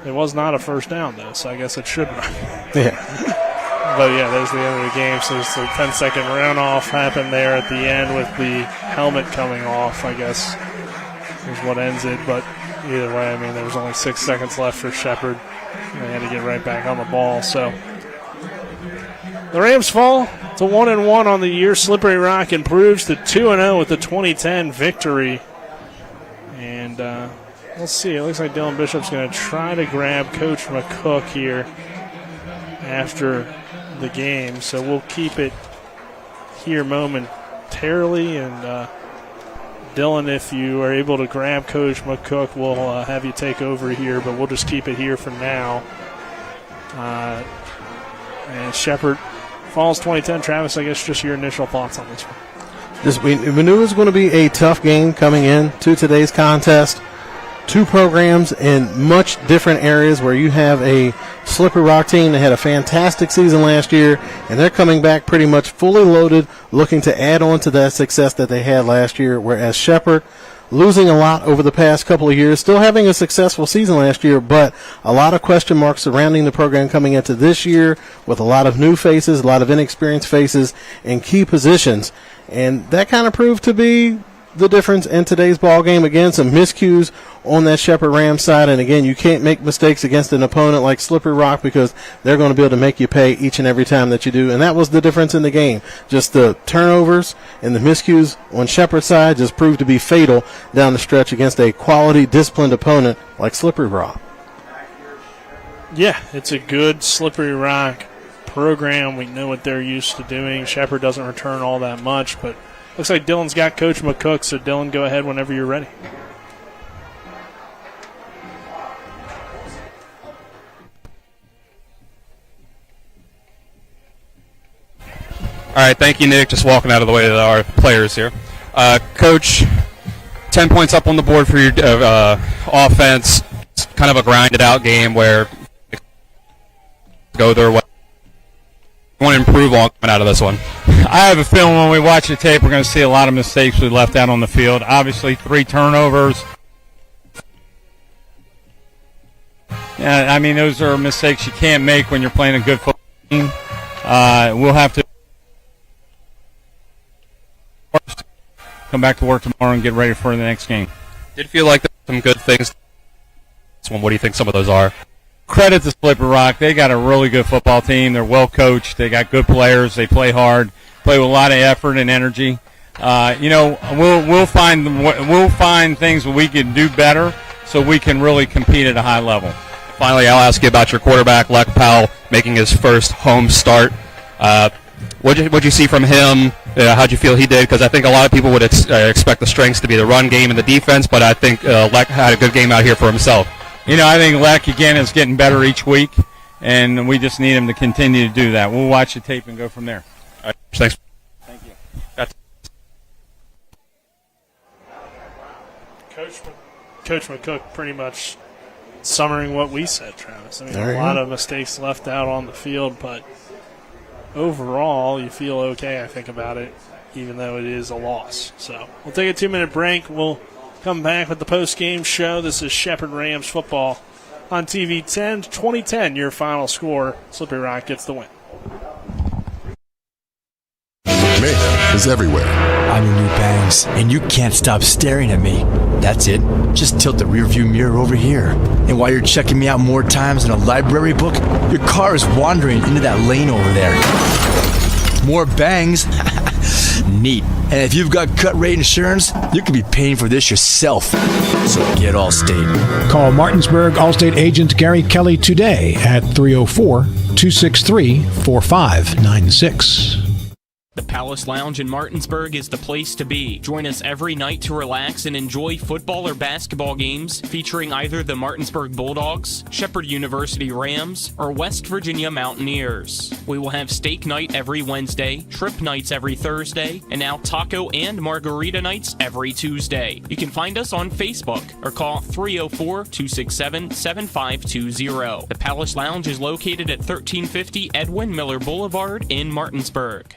It was not a first down, though, so I guess it should run. Yeah. But, yeah, there's the end of the game. So there's the 10-second runoff happened there at the end with the helmet coming off, I guess, is what ends it. But either way, I mean, there was only 6 seconds left for Shepherd. They had to get right back on the ball. So the Rams fall to 1-1 on the year. Slippery Rock improves to 2-0 with the 2010 victory. And we'll see. It looks like Dylan Bishop's going to try to grab Coach McCook here after the game. So we'll keep it here momentarily. And Dylan, if you are able to grab Coach McCook, we'll have you take over here. But we'll just keep it here for now. And Shepherd falls 2010. Travis, I guess just your initial thoughts on this one. We knew it was going to be a tough game coming in to today's contest. Two programs in much different areas where you have a Slippery Rock team that had a fantastic season last year, and they're coming back pretty much fully loaded, looking to add on to that success that they had last year, whereas Shepherd, losing a lot over the past couple of years, still having a successful season last year, but a lot of question marks surrounding the program coming into this year with a lot of new faces, a lot of inexperienced faces in key positions, and that kind of proved to be the difference in today's ball game. Again, some miscues on that Shepherd Rams side, and again, you can't make mistakes against an opponent like Slippery Rock because they're going to be able to make you pay each and every time that you do, and that was the difference in the game. Just the turnovers and the miscues on Shepherd's side just proved to be fatal down the stretch against a quality, disciplined opponent like Slippery Rock. Yeah, it's a good Slippery Rock program. We know what they're used to doing. Shepherd doesn't return all that much, but looks like Dylan's got Coach McCook, so Dylan, go ahead whenever you're ready. All right, thank you, Nick. Just walking out of the way of our players here. Coach, 10 points up on the board for your offense. It's kind of a grinded-out game where go their way. Want to improve on coming out of this one? I have a feeling when we watch the tape, we're going to see a lot of mistakes we left out on the field. Obviously, 3 turnovers. Yeah, I mean, those are mistakes you can't make when you're playing a good football team. We'll have to come back to work tomorrow and get ready for the next game. Did feel like there's some good things. What do you think some of those are? Credit to Slippery Rock. They got a really good football team. They're well coached. They got good players. They play hard, play with a lot of effort and energy. We'll find things that we can do better so we can really compete at a high level. Finally, I'll ask you about your quarterback, Lek Powell, making his first home start. What'd you see from him? How'd you feel he did? Because I think a lot of people would expect the strengths to be the run game and the defense, but I think Lek had a good game out here for himself. I think Lek, again, is getting better each week, and we just need him to continue to do that. We'll watch the tape and go from there. All right, thanks. Thank you. Coach McCook pretty much summarizing what we said, Travis. I mean, a lot of mistakes left out on the field, but overall, you feel okay, I think, about it, even though it is a loss. So we'll take a 2-minute break. We'll come back with the post-game show. This is Shepherd Rams football on TV 10. 2010, your final score. Slippery Rock gets the win. Mayhem is everywhere. I'm your new bangs, and you can't stop staring at me. That's it. Just tilt the rearview mirror over here. And while you're checking me out more times than a library book, your car is wandering into that lane over there. More bangs? Neat. And if you've got cut rate insurance, you could be paying for this yourself. So get Allstate. Call Martinsburg Allstate agent Gary Kelly today at 304-263-4596. The Palace Lounge in Martinsburg is the place to be. Join us every night to relax and enjoy football or basketball games featuring either the Martinsburg Bulldogs, Shepherd University Rams, or West Virginia Mountaineers. We will have steak night every Wednesday, trip nights every Thursday, and now taco and margarita nights every Tuesday. You can find us on Facebook or call 304-267-7520. The Palace Lounge is located at 1350 Edwin Miller Boulevard in Martinsburg.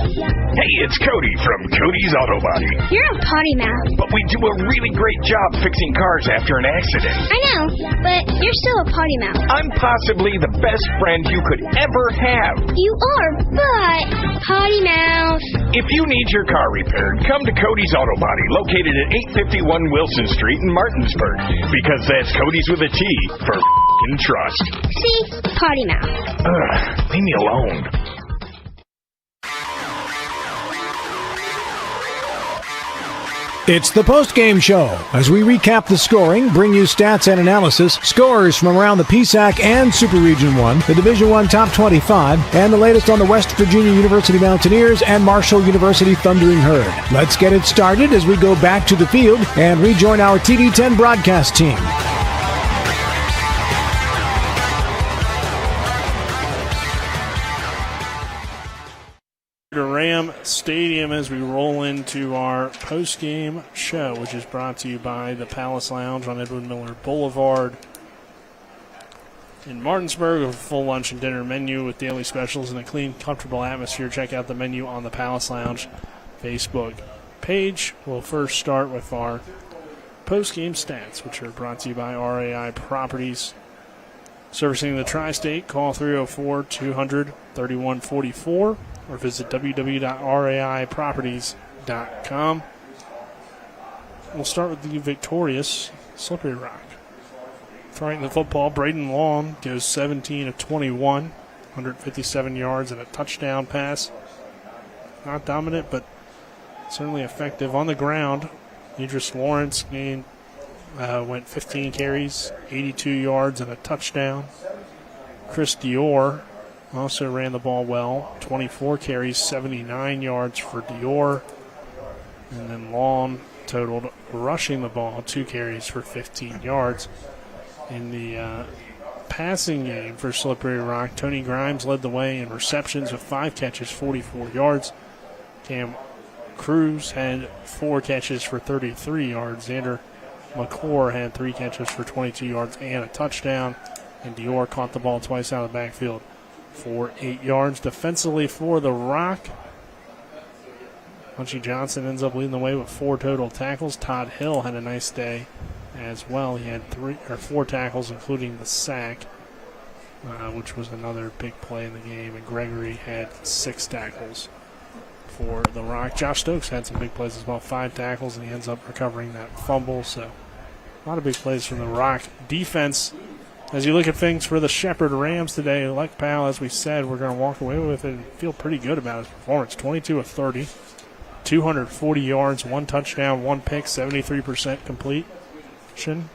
Yeah. Hey, it's Cody from Cody's Auto Body. You're a potty mouth. But we do a really great job fixing cars after an accident. I know, but you're still a potty mouth. I'm possibly the best friend you could ever have. You are, but potty mouth. If you need your car repaired, come to Cody's Auto Body, located at 851 Wilson Street in Martinsburg. Because that's Cody's with a T for f***ing trust. See? Potty mouth. Ugh, leave me alone. It's the Postgame Show, as we recap the scoring, bring you stats and analysis, scores from around the PSAC and Super Region 1, the Division 1 Top 25, and the latest on the West Virginia University Mountaineers and Marshall University Thundering Herd. Let's get it started as we go back to the field and rejoin our TD10 broadcast team. To Ram Stadium as we roll into our post-game show, which is brought to you by the Palace Lounge on Edwin Miller Boulevard in Martinsburg. A full lunch and dinner menu with daily specials and a clean, comfortable atmosphere. Check out the menu on the Palace Lounge Facebook page. We'll first start with our post-game stats, which are brought to you by RAI Properties. Servicing the Tri-State, call 304-200-3144 or visit www.raiproperties.com. We'll start with the victorious Slippery Rock. Throwing the football, Braden Long goes 17 of 21, 157 yards and a touchdown pass. Not dominant, but certainly effective on the ground. Idris Lawrence went 15 carries, 82 yards and a touchdown. Chris Dior also ran the ball well, 24 carries, 79 yards for Dior. And then Long totaled rushing the ball, 2 carries for 15 yards. In the passing game for Slippery Rock, Tony Grimes led the way in receptions with 5 catches, 44 yards. Cam Cruz had 4 catches for 33 yards. Xander McClure had 3 catches for 22 yards and a touchdown. And Dior caught the ball twice out of the backfield for 8 yards. Defensively for the Rock, Munchie Johnson ends up leading the way with 4 total tackles. Todd Hill had a nice day as well. He had 4 tackles, including the sack, which was another big play in the game. And Gregory had 6 tackles for the Rock. Josh Stokes had some big plays as well, 5 tackles, and he ends up recovering that fumble. So a lot of big plays from the Rock defense. As you look at things for the Shepherd Rams today, like Powell, as we said, we're going to walk away with it and feel pretty good about his performance. 22 of 30, 240 yards, 1 touchdown, 1 pick, 73% completion.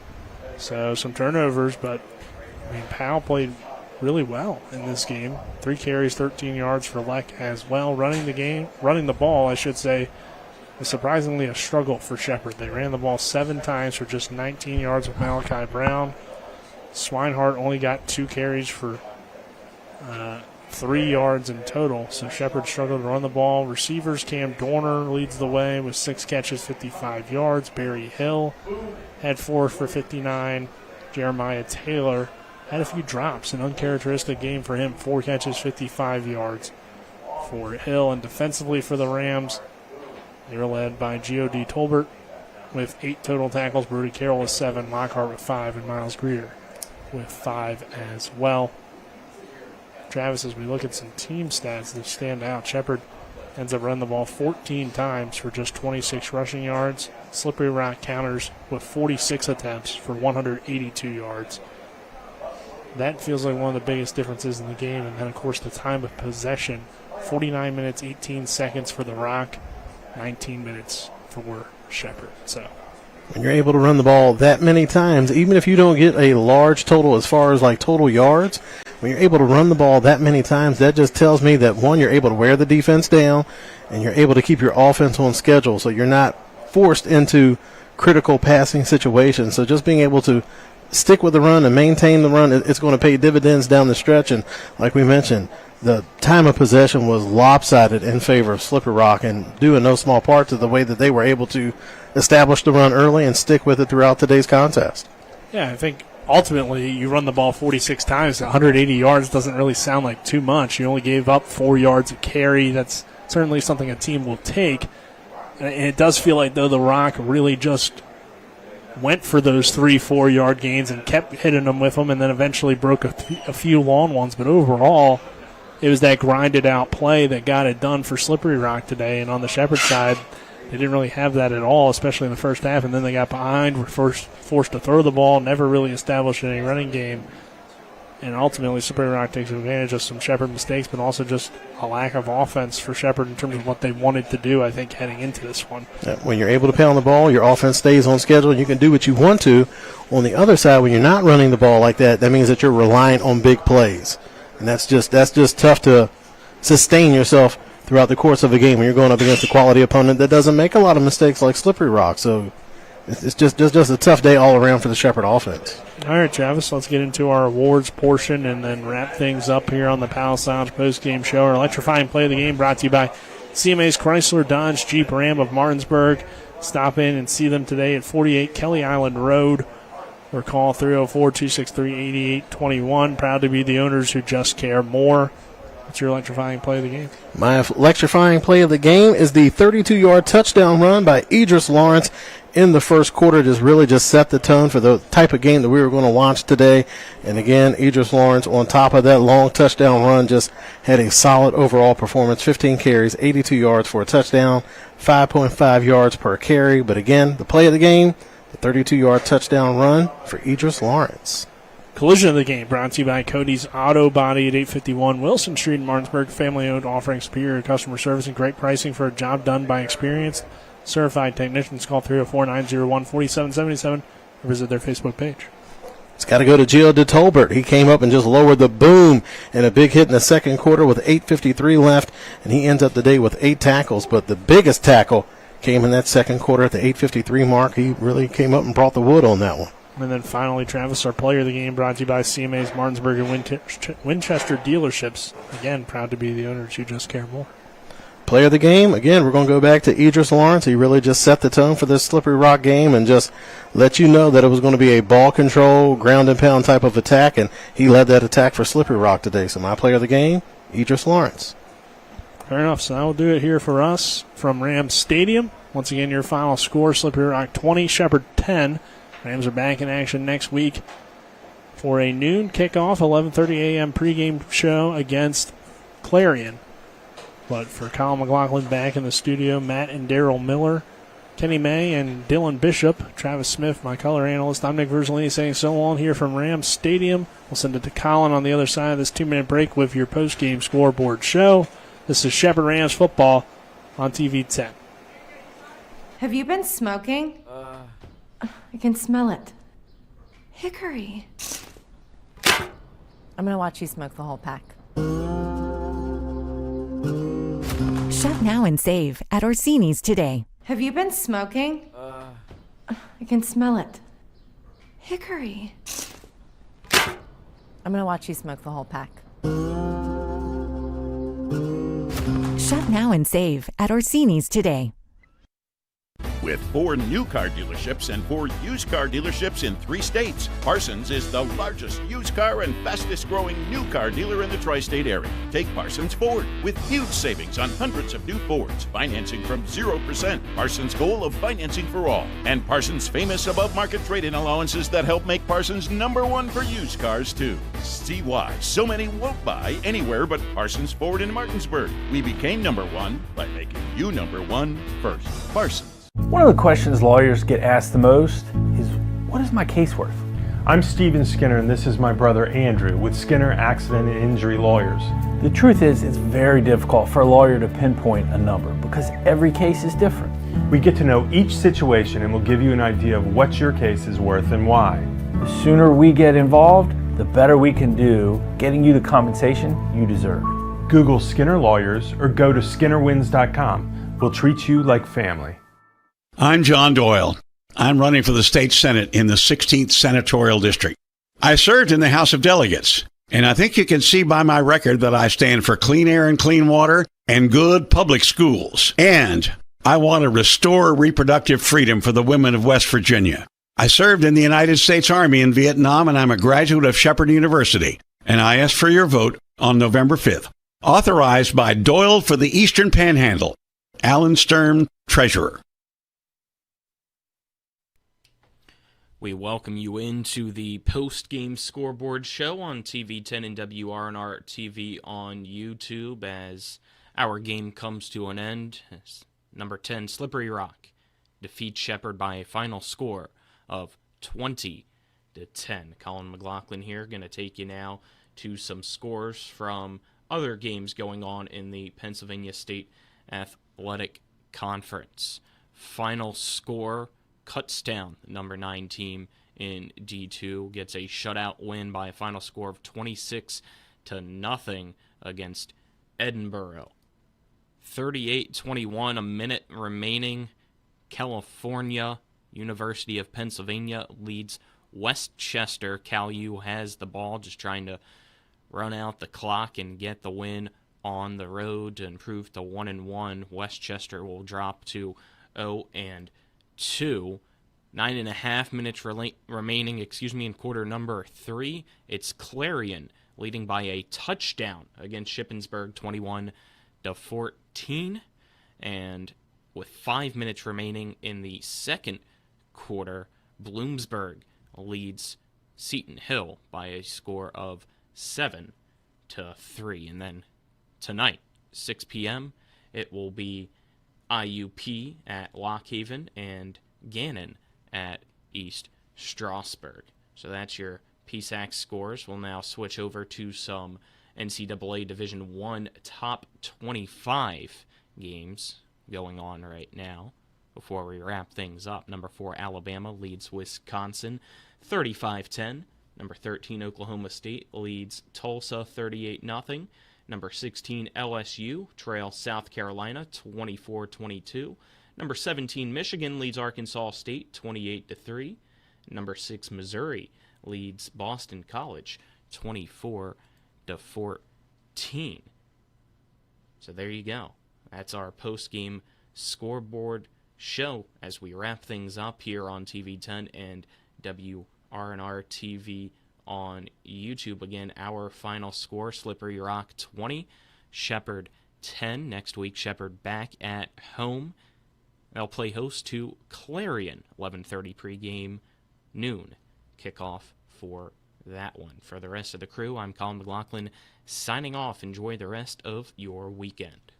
So some turnovers, but Powell played really well in this game. 3 carries, 13 yards for Leck as well. Running the ball, I should say, is surprisingly a struggle for Shepherd. They ran the ball 7 times for just 19 yards with Malachi Brown. Swinehart only got 2 carries for 3 yards in total, so Shepherd struggled to run the ball. Receivers, Cam Dorner leads the way with 6 catches, 55 yards. Barry Hill had 4 for 59. Jeremiah Taylor had a few drops, an uncharacteristic game for him. 4 catches, 55 yards for Hill. And defensively for the Rams, they were led by G.O.D. Tolbert with 8 total tackles. Brody Carroll with 7, Lockhart with 5, and Miles Greer with 5 as well. Travis, as we look at some team stats that stand out, Shepherd ends up running the ball 14 times for just 26 rushing yards. Slippery Rock counters with 46 attempts for 182 yards. That feels like one of the biggest differences in the game. And then, of course, the time of possession, 49 minutes, 18 seconds for the Rock, 19 minutes for Shepherd. So when you're able to run the ball that many times, even if you don't get a large total as far as like total yards, when you're able to run the ball that many times, that just tells me that, one, you're able to wear the defense down and you're able to keep your offense on schedule so you're not forced into critical passing situations. So just being able to stick with the run and maintain the run, it's going to pay dividends down the stretch. And like we mentioned, the time of possession was lopsided in favor of Slippery Rock, and due in no small part to the way that they were able to establish the run early and stick with it throughout today's contest. Yeah, I think ultimately, you run the ball 46 times. 180 yards doesn't really sound like too much. You only gave up 4 yards a carry. That's certainly something a team will take. And it does feel like, though, the Rock really just went for those 3-4 yard gains and kept hitting them with them, and then eventually broke a few long ones. But overall, it was that grinded out play that got it done for Slippery Rock today. And on the Shepherd side, they didn't really have that at all, especially in the first half. And then they got behind, were forced to throw the ball, never really established any running game. And ultimately, Slippery Rock takes advantage of some Shepherd mistakes, but also just a lack of offense for Shepherd in terms of what they wanted to do, I think, heading into this one. When you're able to pound the ball, your offense stays on schedule, and you can do what you want to. On the other side, when you're not running the ball like that, that means that you're relying on big plays. And that's just tough to sustain yourself throughout the course of a game when you're going up against a quality opponent that doesn't make a lot of mistakes like Slippery Rock. So it's just a tough day all around for the Shepherd offense. All right, Travis, let's get into our awards portion and then wrap things up here on the Palace Lounge postgame show. Our electrifying play of the game brought to you by CMA's Chrysler Dodge Jeep Ram of Martinsburg. Stop in and see them today at 48 Kelly Island Road or call 304-263-8821. Proud to be the owners who just care more. What's your electrifying play of the game? My electrifying play of the game is the 32-yard touchdown run by Idris Lawrence in the first quarter. Just set the tone for the type of game that we were going to watch today. And again, Idris Lawrence, on top of that long touchdown run, just had a solid overall performance. 15 carries, 82 yards for a touchdown, 5.5 yards per carry. But again, the play of the game, the 32-yard touchdown run for Idris Lawrence. Collision of the game brought to you by Cody's Auto Body at 851 Wilson Street in Martinsburg. Family-owned, offering superior customer service and great pricing for a job done by experienced, certified technicians. Call 304-901-4777 or visit their Facebook page. It's got to go to Gio DeTolbert. He came up and just lowered the boom and a big hit in the second quarter with 8:53 left, and he ends up the day with 8 tackles. But the biggest tackle came in that second quarter at the 8:53 mark. He really came up and brought the wood on that one. And then finally, Travis, our player of the game brought to you by CMA's Martinsburg and Winchester dealerships. Again, proud to be the owners who just care more. Player of the game, again, we're going to go back to Idris Lawrence. He really just set the tone for this Slippery Rock game and just let you know that it was going to be a ball control, ground and pound type of attack, and he led that attack for Slippery Rock today. So my player of the game, Idris Lawrence. Fair enough. So that will do it here for us from Rams Stadium. Once again, your final score, Slippery Rock 20, Shepherd 10. Rams are back in action next week for a noon kickoff, 11:30 a.m. pregame show against Clarion. But for Kyle McLaughlin back in the studio, Matt and Daryl Miller, Kenny May and Dylan Bishop, Travis Smith, my color analyst, I'm Nick Verzolini saying so long here from Rams Stadium. We'll send it to Colin on the other side of this 2-minute break with your postgame scoreboard show. This is Shepherd Rams football on TV 10. Have you been smoking? I can smell it. Hickory. I'm gonna watch you smoke the whole pack. Shop now and save at Orsini's today. Have you been smoking? I can smell it. Hickory. I'm gonna watch you smoke the whole pack. Shop now and save at Orsini's today. With 4 new car dealerships and 4 used car dealerships in 3 states, Parsons is the largest used car and fastest growing new car dealer in the tri-state area. Take Parsons Ford with huge savings on hundreds of new Fords, financing from 0%. Parsons' goal of financing for all, and Parsons' famous above-market trade-in allowances that help make Parsons #1 for used cars too. See why so many won't buy anywhere but Parsons Ford in Martinsburg. We became #1 by making you #1 first. Parsons. One of the questions lawyers get asked the most is, what is my case worth? I'm Steven Skinner, and this is my brother Andrew with Skinner Accident and Injury Lawyers. The truth is, it's very difficult for a lawyer to pinpoint a number because every case is different. We get to know each situation and we'll give you an idea of what your case is worth and why. The sooner we get involved, the better we can do getting you the compensation you deserve. Google Skinner Lawyers or go to skinnerwins.com. We'll treat you like family. I'm John Doyle. I'm running for the state Senate in the 16th Senatorial District. I served in the House of Delegates, and I think you can see by my record that I stand for clean air and clean water and good public schools. And I want to restore reproductive freedom for the women of West Virginia. I served in the United States Army in Vietnam, and I'm a graduate of Shepherd University. And I ask for your vote on November 5th. Authorized by Doyle for the Eastern Panhandle. Alan Stern, Treasurer. We welcome you into the post-game scoreboard show on TV 10 and WRNR TV on YouTube as our game comes to an end. As number 10, Slippery Rock, defeats Shepherd by a final score of 20-10. Colin McLaughlin here, going to take you now to some scores from other games going on in the Pennsylvania State Athletic Conference. Final score, Kutztown, the number 9 team in D2, gets a shutout win by a final score of 26-0 against Edinburgh. 38-21, a minute remaining. California University of Pennsylvania leads Westchester. Cal U has the ball, just trying to run out the clock and get the win on the road to improve to 1-1. Westchester will drop to 0-2. 9.5 minutes remaining, in quarter number 3. It's Clarion leading by a touchdown against Shippensburg, 21-14. And with 5 minutes remaining in the second quarter, Bloomsburg leads Seton Hill by a score of 7-3. And then tonight, 6 p.m., it will be IUP at Lockhaven and Gannon at East Strasburg. So that's your PSAC scores. We'll now switch over to some NCAA Division I top 25 games going on right now before we wrap things up. Number 4, Alabama leads Wisconsin 35-10. Number 13, Oklahoma State leads Tulsa 38-0. Number 16, LSU trails South Carolina 24-22. Number 17, Michigan leads Arkansas State 28-3. Number 6, Missouri leads Boston College 24-14. So there you go. That's our post-game scoreboard show as we wrap things up here on TV 10 and WRNR TV on YouTube. Again, our final score, Slippery Rock 20, Shepherd 10. Next week, Shepherd back at home. They'll play host to Clarion, 11:30 pregame, noon kickoff for that one. For the rest of the crew, I'm Colin McLaughlin signing off. Enjoy the rest of your weekend.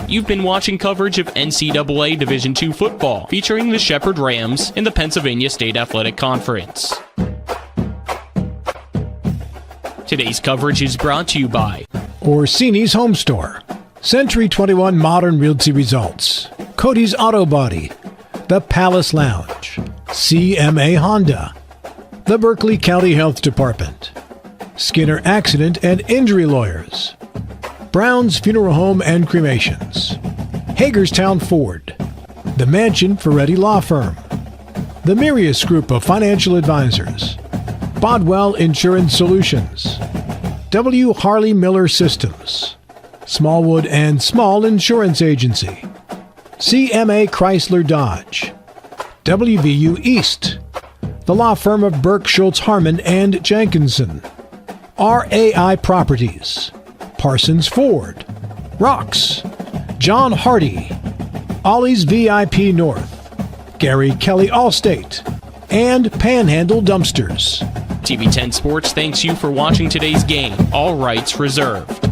You've been watching coverage of NCAA Division II football featuring the Shepherd Rams in the Pennsylvania State Athletic Conference. Today's coverage is brought to you by Orsini's Home Store, Century 21 Modern Realty Results, Cody's Auto Body, The Palace Lounge, CMA Honda, the Berkeley County Health Department, Skinner Accident and Injury Lawyers, Brown's Funeral Home and Cremations, Hagerstown Ford, the Mansion Ferretti Law Firm, the Mirius Group of Financial Advisors, Bodwell Insurance Solutions, W. Harley Miller Systems, Smallwood and Small Insurance Agency, CMA Chrysler Dodge, WVU East, the law firm of Burke, Schultz, Harmon, and Jenkinson, RAI Properties, Parsons Ford, Rocks, John Hardy, Ollie's VIP North, Gary Kelly Allstate, and Panhandle Dumpsters. TV 10 Sports thanks you for watching today's game. All rights reserved.